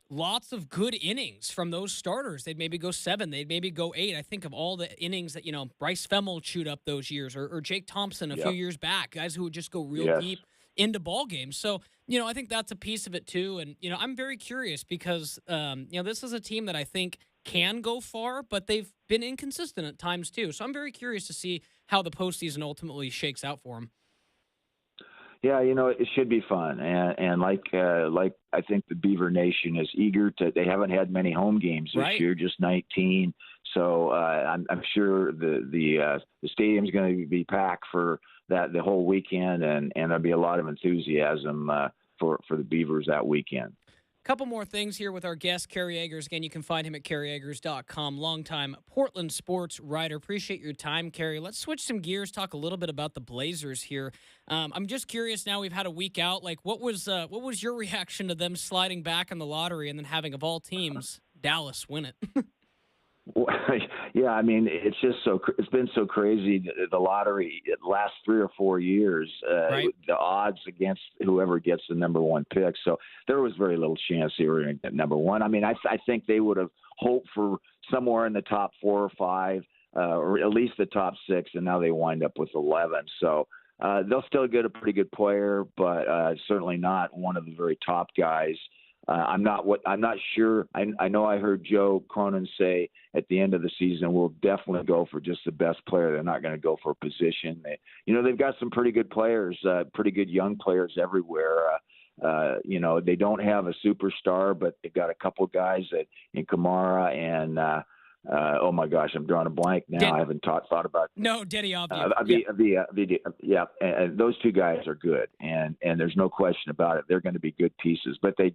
[SPEAKER 1] lots of good innings from those starters. They'd maybe go 7, they'd maybe go 8. I think of all the innings that, Bryce Femmel chewed up those years or Jake Thompson a few years back, guys who would just go real deep into ball games. So, I think that's a piece of it too. And, I'm very curious because, this is a team that I think can go far, but they've been inconsistent at times too. So I'm very curious to see how the postseason ultimately shakes out for them.
[SPEAKER 5] Yeah, it should be fun, and like I think the Beaver Nation is eager to. They haven't had many home games this year, just 19. So I'm sure the stadium's going to be packed for the whole weekend, and there'll be a lot of enthusiasm for the Beavers that weekend.
[SPEAKER 1] Couple more things here with our guest, Kerry Eggers. Again, you can find him at kerryeggers.com. Longtime Portland sports writer. Appreciate your time, Kerry. Let's switch some gears, talk a little bit about the Blazers here. I'm just curious now we've had a week out. Like, what was your reaction to them sliding back in the lottery and then having, of all teams, Dallas win it?
[SPEAKER 5] Well, yeah, I mean, it's been so crazy. The lottery, the last 3 or 4 years, the odds against whoever gets the number 1 pick. So there was very little chance they were going to get number 1. I mean, I think they would have hoped for somewhere in the top 4 or 5, or at least the top 6, and now they wind up with 11. So they'll still get a pretty good player, but certainly not one of the very top guys. I'm not sure. I know I heard Joe Cronin say at the end of the season we'll definitely go for just the best player. They're not going to go for a position. They've got some pretty good players, pretty good young players everywhere. They don't have a superstar, but they've got a couple guys in Kamara and oh my gosh, I'm drawing a blank now. I haven't thought about.
[SPEAKER 1] No, Denny
[SPEAKER 5] and those 2 guys are good, and there's no question about it. They're going to be good pieces, but I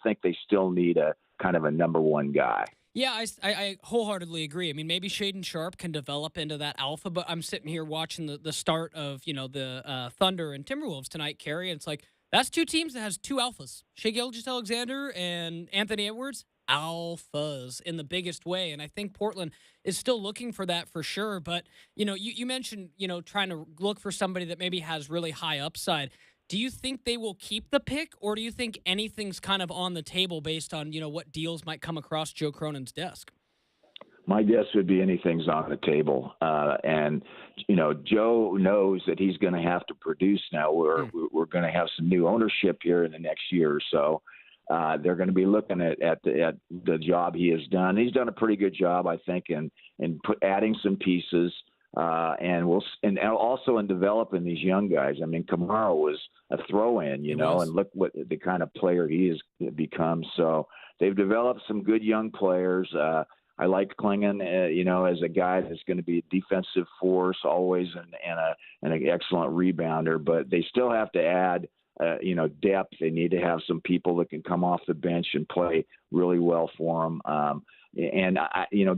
[SPEAKER 5] think they still need a kind of a number 1 guy.
[SPEAKER 1] Yeah, I wholeheartedly agree. I mean, maybe Shaden Sharp can develop into that alpha, but I'm sitting here watching the start of the Thunder and Timberwolves tonight, Kerry, and it's like that's 2 teams that has 2 alphas: Shai Gilgeous-Alexander and Anthony Edwards. Alphas in the biggest way, and I think Portland is still looking for that for sure. But you mentioned trying to look for somebody that maybe has really high upside. Do you think they will keep the pick, or do you think anything's kind of on the table based on what deals might come across Joe Cronin's desk?
[SPEAKER 5] My guess would be anything's on the table, and Joe knows that he's going to have to produce now. We're going to have some new ownership here in the next year or so. They're going to be looking at the job he has done. He's done a pretty good job, I think, in adding some pieces, and also in developing these young guys. I mean, Kamara was a throw-in, and look what the kind of player he has become. So they've developed some good young players. I like Klingon, as a guy that's going to be a defensive force always and an excellent rebounder. But they still have to add depth. They need to have some people that can come off the bench and play really well for them. And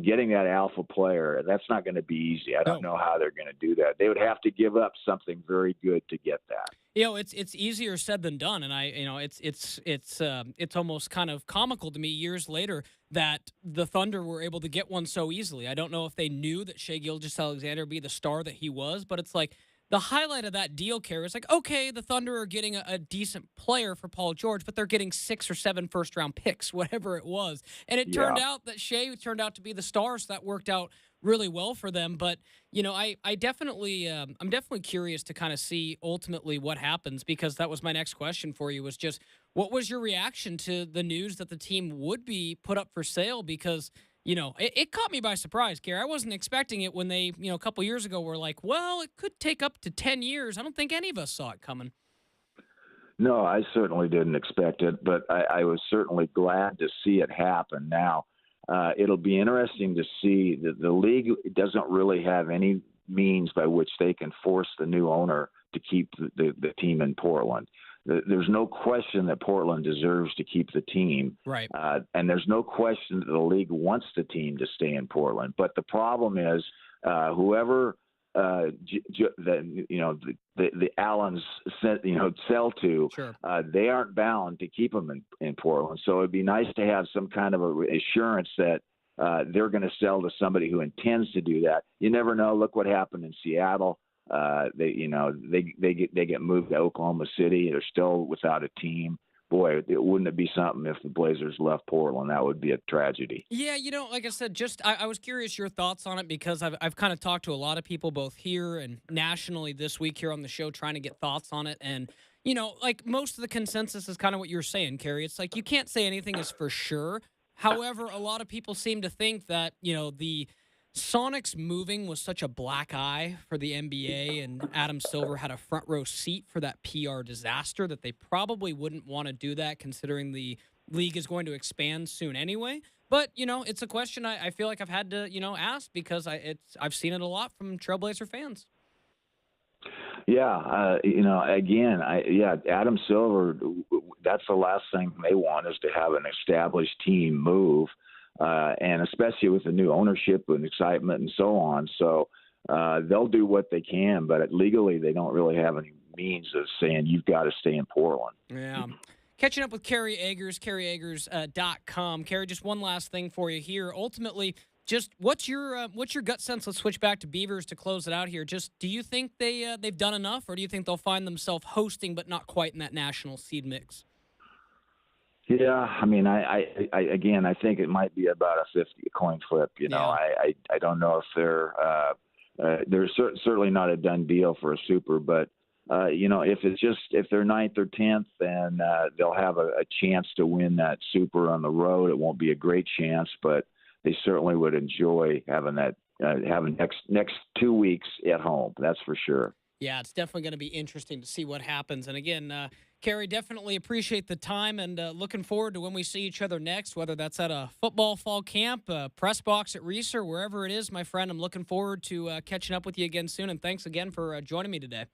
[SPEAKER 5] getting that alpha player, that's not going to be easy. I don't know how they're going to do that. They would have to give up something very good to get that.
[SPEAKER 1] It's easier said than done, and it's almost kind of comical to me years later that the Thunder were able to get one so easily. I don't know if they knew that Shai Gilgeous-Alexander would be the star that he was, but it's like, the highlight of that deal, Kerry, is like, okay, the Thunder are getting a decent player for Paul George, but they're getting 6 or 7 first-round picks, whatever it was. And it turned out that Shai turned out to be the star, so that worked out really well for them. But, I'm definitely curious to kind of see ultimately what happens, because that was my next question for you, was just what was your reaction to the news that the team would be put up for sale? Because it caught me by surprise, Gary. I wasn't expecting it when they, a couple years ago were like, well, it could take up to 10 years. I don't think any of us saw it coming.
[SPEAKER 5] No, I certainly didn't expect it, but I was certainly glad to see it happen. Now, it'll be interesting to see that the league doesn't really have any means by which they can force the new owner to keep the team in Portland. There's no question that Portland deserves to keep the team,
[SPEAKER 1] Right?
[SPEAKER 5] And there's no question that the league wants the team to stay in Portland. But the problem is, whoever the Allens sell to,
[SPEAKER 1] Sure.
[SPEAKER 5] they aren't bound to keep them in Portland. So it'd be nice to have some kind of assurance that they're going to sell to somebody who intends to do that. You never know. Look what happened in Seattle. They get moved to Oklahoma City. They're still without a team. Boy, wouldn't it be something if the Blazers left Portland? That would be a tragedy.
[SPEAKER 1] Yeah, like I said, I was curious your thoughts on it because I've kind of talked to a lot of people both here and nationally this week here on the show trying to get thoughts on it. And, like most of the consensus is kind of what you're saying, Carrie. It's like you can't say anything is for sure. However, a lot of people seem to think that, the Sonics moving was such a black eye for the NBA, and Adam Silver had a front row seat for that PR disaster that they probably wouldn't want to do that considering the league is going to expand soon anyway. But, it's a question I feel like I've had to, ask because I've seen it a lot from Trailblazer fans.
[SPEAKER 5] Yeah, again, Adam Silver, that's the last thing they want is to have an established team move. And especially with the new ownership and excitement and so on. So they'll do what they can, but legally they don't really have any means of saying you've got to stay in Portland.
[SPEAKER 1] Yeah. Catching up with Kerry Eggers, kerryeggers.com. Kerry, just one last thing for you here. Ultimately, just what's your gut sense? Let's switch back to Beavers to close it out here. Just do you think they've done enough, or do you think they'll find themselves hosting but not quite in that national seed mix?
[SPEAKER 5] Yeah, I mean, I think it might be about a 50 coin flip. I don't know if they're certainly not a done deal for a super, but if they're 9th or 10th, then they'll have a chance to win that super on the road. It won't be a great chance, but they certainly would enjoy having that having next 2 weeks at home. That's for sure.
[SPEAKER 1] Yeah, it's definitely going to be interesting to see what happens. And again, Kerry, definitely appreciate the time and looking forward to when we see each other next, whether that's at a football fall camp, press box at Reese, or wherever it is, my friend. I'm looking forward to catching up with you again soon. And thanks again for joining me today.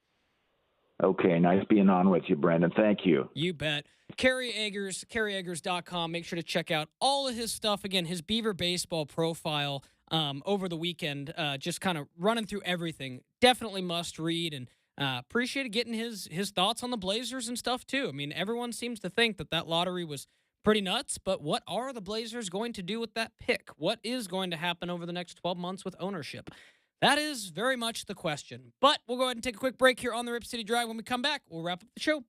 [SPEAKER 5] Okay, nice being on with you, Brandon. Thank you.
[SPEAKER 1] You bet. Kerry Eggers, kerryeggers.com. Make sure to check out all of his stuff. Again, his Beaver baseball profile over the weekend, just kind of running through everything. Definitely must read, and appreciated getting his thoughts on the Blazers and stuff, too. I mean, everyone seems to think that lottery was pretty nuts, but what are the Blazers going to do with that pick? What is going to happen over the next 12 months with ownership? That is very much the question. But we'll go ahead and take a quick break here on the Rip City Drive. When we come back, we'll wrap up the show.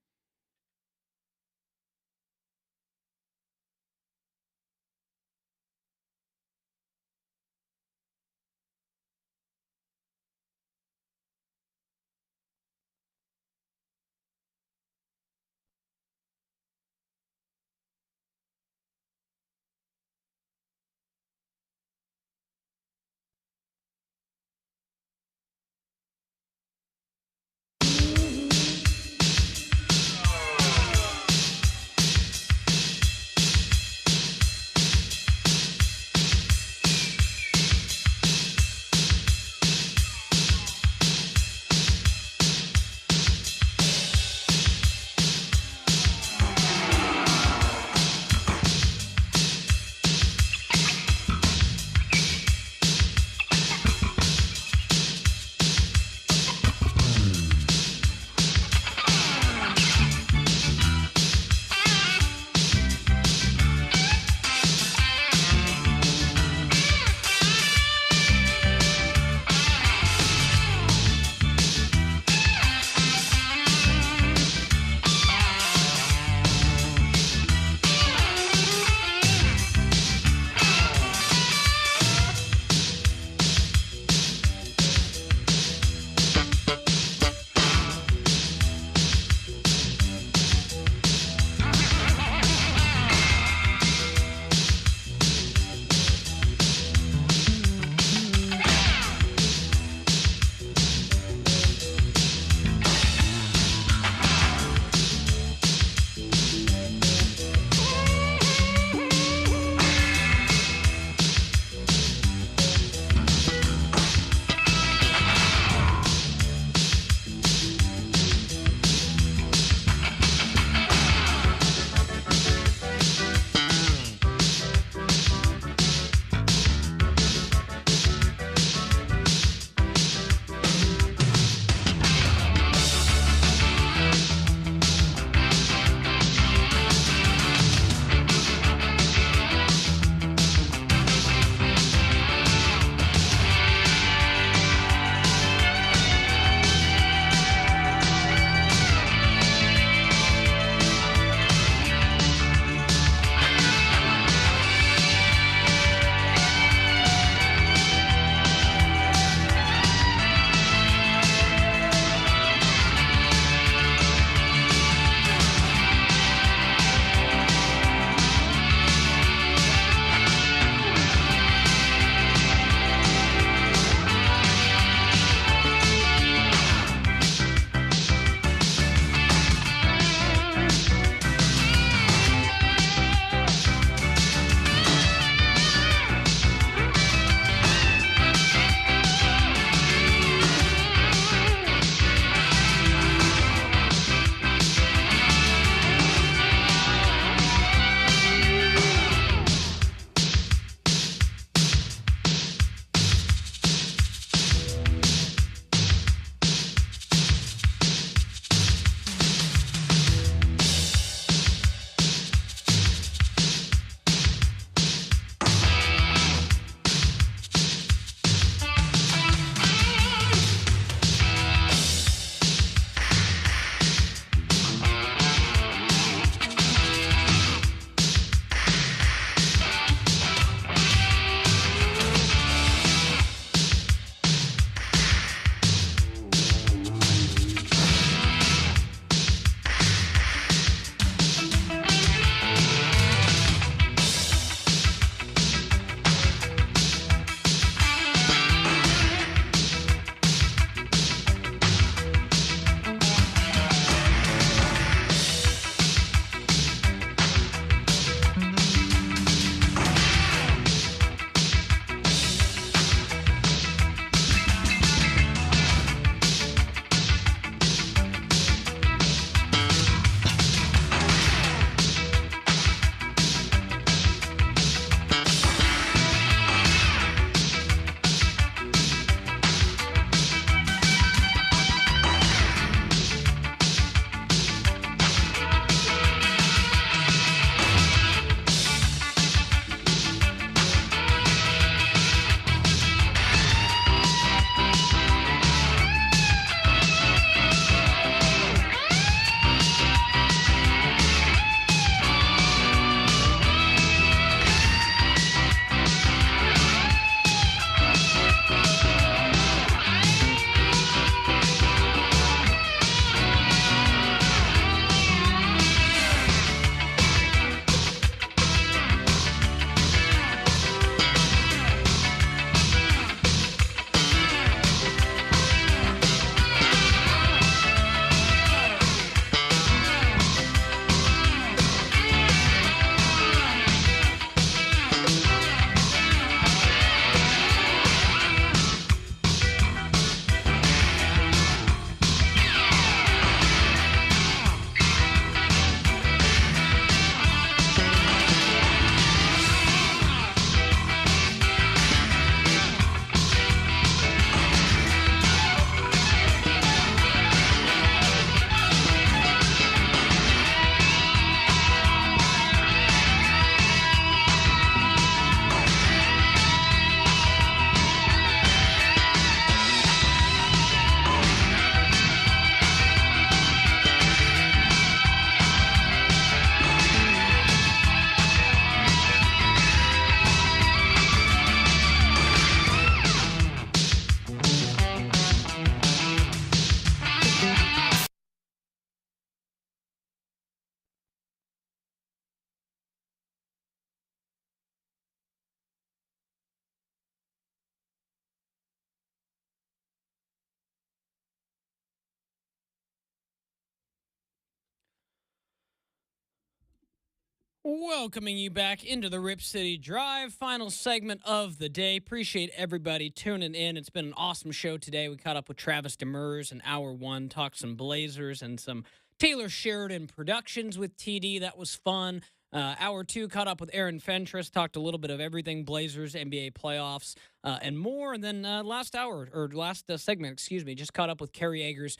[SPEAKER 1] Welcoming you back into the Rip City Drive, final segment of the day. Appreciate everybody tuning in. It's been an awesome show today. We caught up with Travis Demers in hour one, talked some Blazers and some Taylor Sheridan productions with TD. That was fun. Hour two, caught up with Aaron Fentress, talked a little bit of everything Blazers, NBA playoffs, and more. And then last segment, just caught up with Kerry Eggers.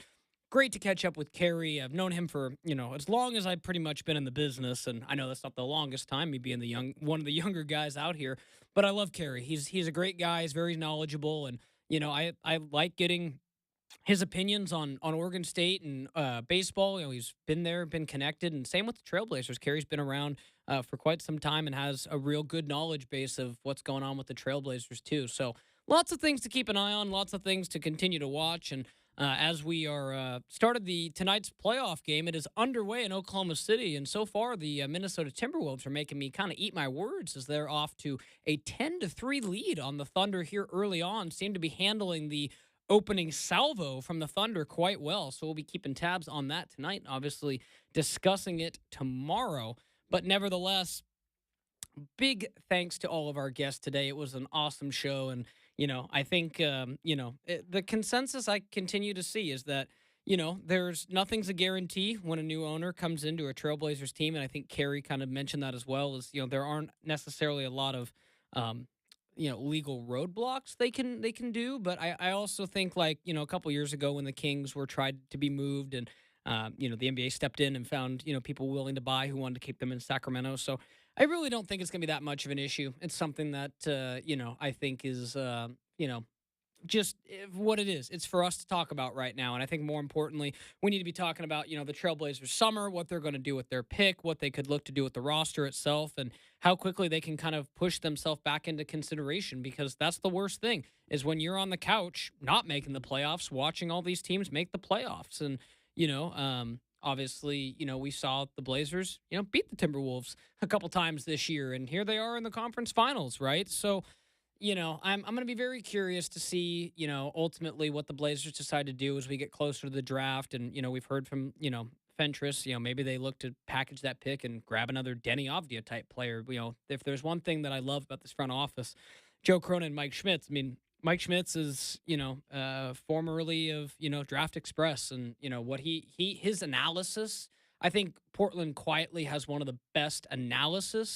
[SPEAKER 1] Great to catch up with Kerry. I've known him for, as long as I've pretty much been in the business. And I know that's not the longest time, me being one of the younger guys out here. But I love Kerry. He's a great guy. He's very knowledgeable. And, I like getting his opinions on Oregon State and baseball. He's been there, been connected. And same with the Trailblazers. Kerry's been around for quite some time and has a real good knowledge base of what's going on with the Trailblazers, too. So lots of things to keep an eye on, lots of things to continue to watch. And as we are started tonight's playoff game, it is underway in Oklahoma City, and so far the Minnesota Timberwolves are making me kind of eat my words as they're off to a 10-3 lead on the Thunder here early on. Seem to be handling the opening salvo from the Thunder quite well, so we'll be keeping tabs on that tonight. Obviously, discussing it tomorrow, but nevertheless, big thanks to all of our guests today. It was an awesome show, and I think, the consensus I continue to see is that, nothing's a guarantee when a new owner comes into a Trailblazers team. And I think Kerry kind of mentioned that as well, is, there aren't necessarily a lot of, legal roadblocks they can do. But I also think, like, a couple years ago when the Kings were tried to be moved and, the NBA stepped in and found, people willing to buy who wanted to keep them in Sacramento. So I really don't think it's going to be that much of an issue. It's something that, I think is, just what it is. It's for us to talk about right now. And I think more importantly, we need to be talking about, the Trailblazers summer, what they're going to do with their pick, what they could look to do with the roster itself, and how quickly they can kind of push themselves back into consideration, because that's the worst thing is when you're on the couch, not making the playoffs, watching all these teams make the playoffs. And, obviously, we saw the Blazers, beat the Timberwolves a couple times this year, and here they are in the conference finals, right? So, I'm going to be very curious to see, ultimately what the Blazers decide to do as we get closer to the draft. And, we've heard from, Fentress, maybe they look to package that pick and grab another Denny Avdia type player. If there's one thing that I love about this front office, Joe Cronin and Mike Schmitz, Mike Schmitz is, formerly of, Draft Express, and, what his analysis, I think Portland quietly has one of the best analysis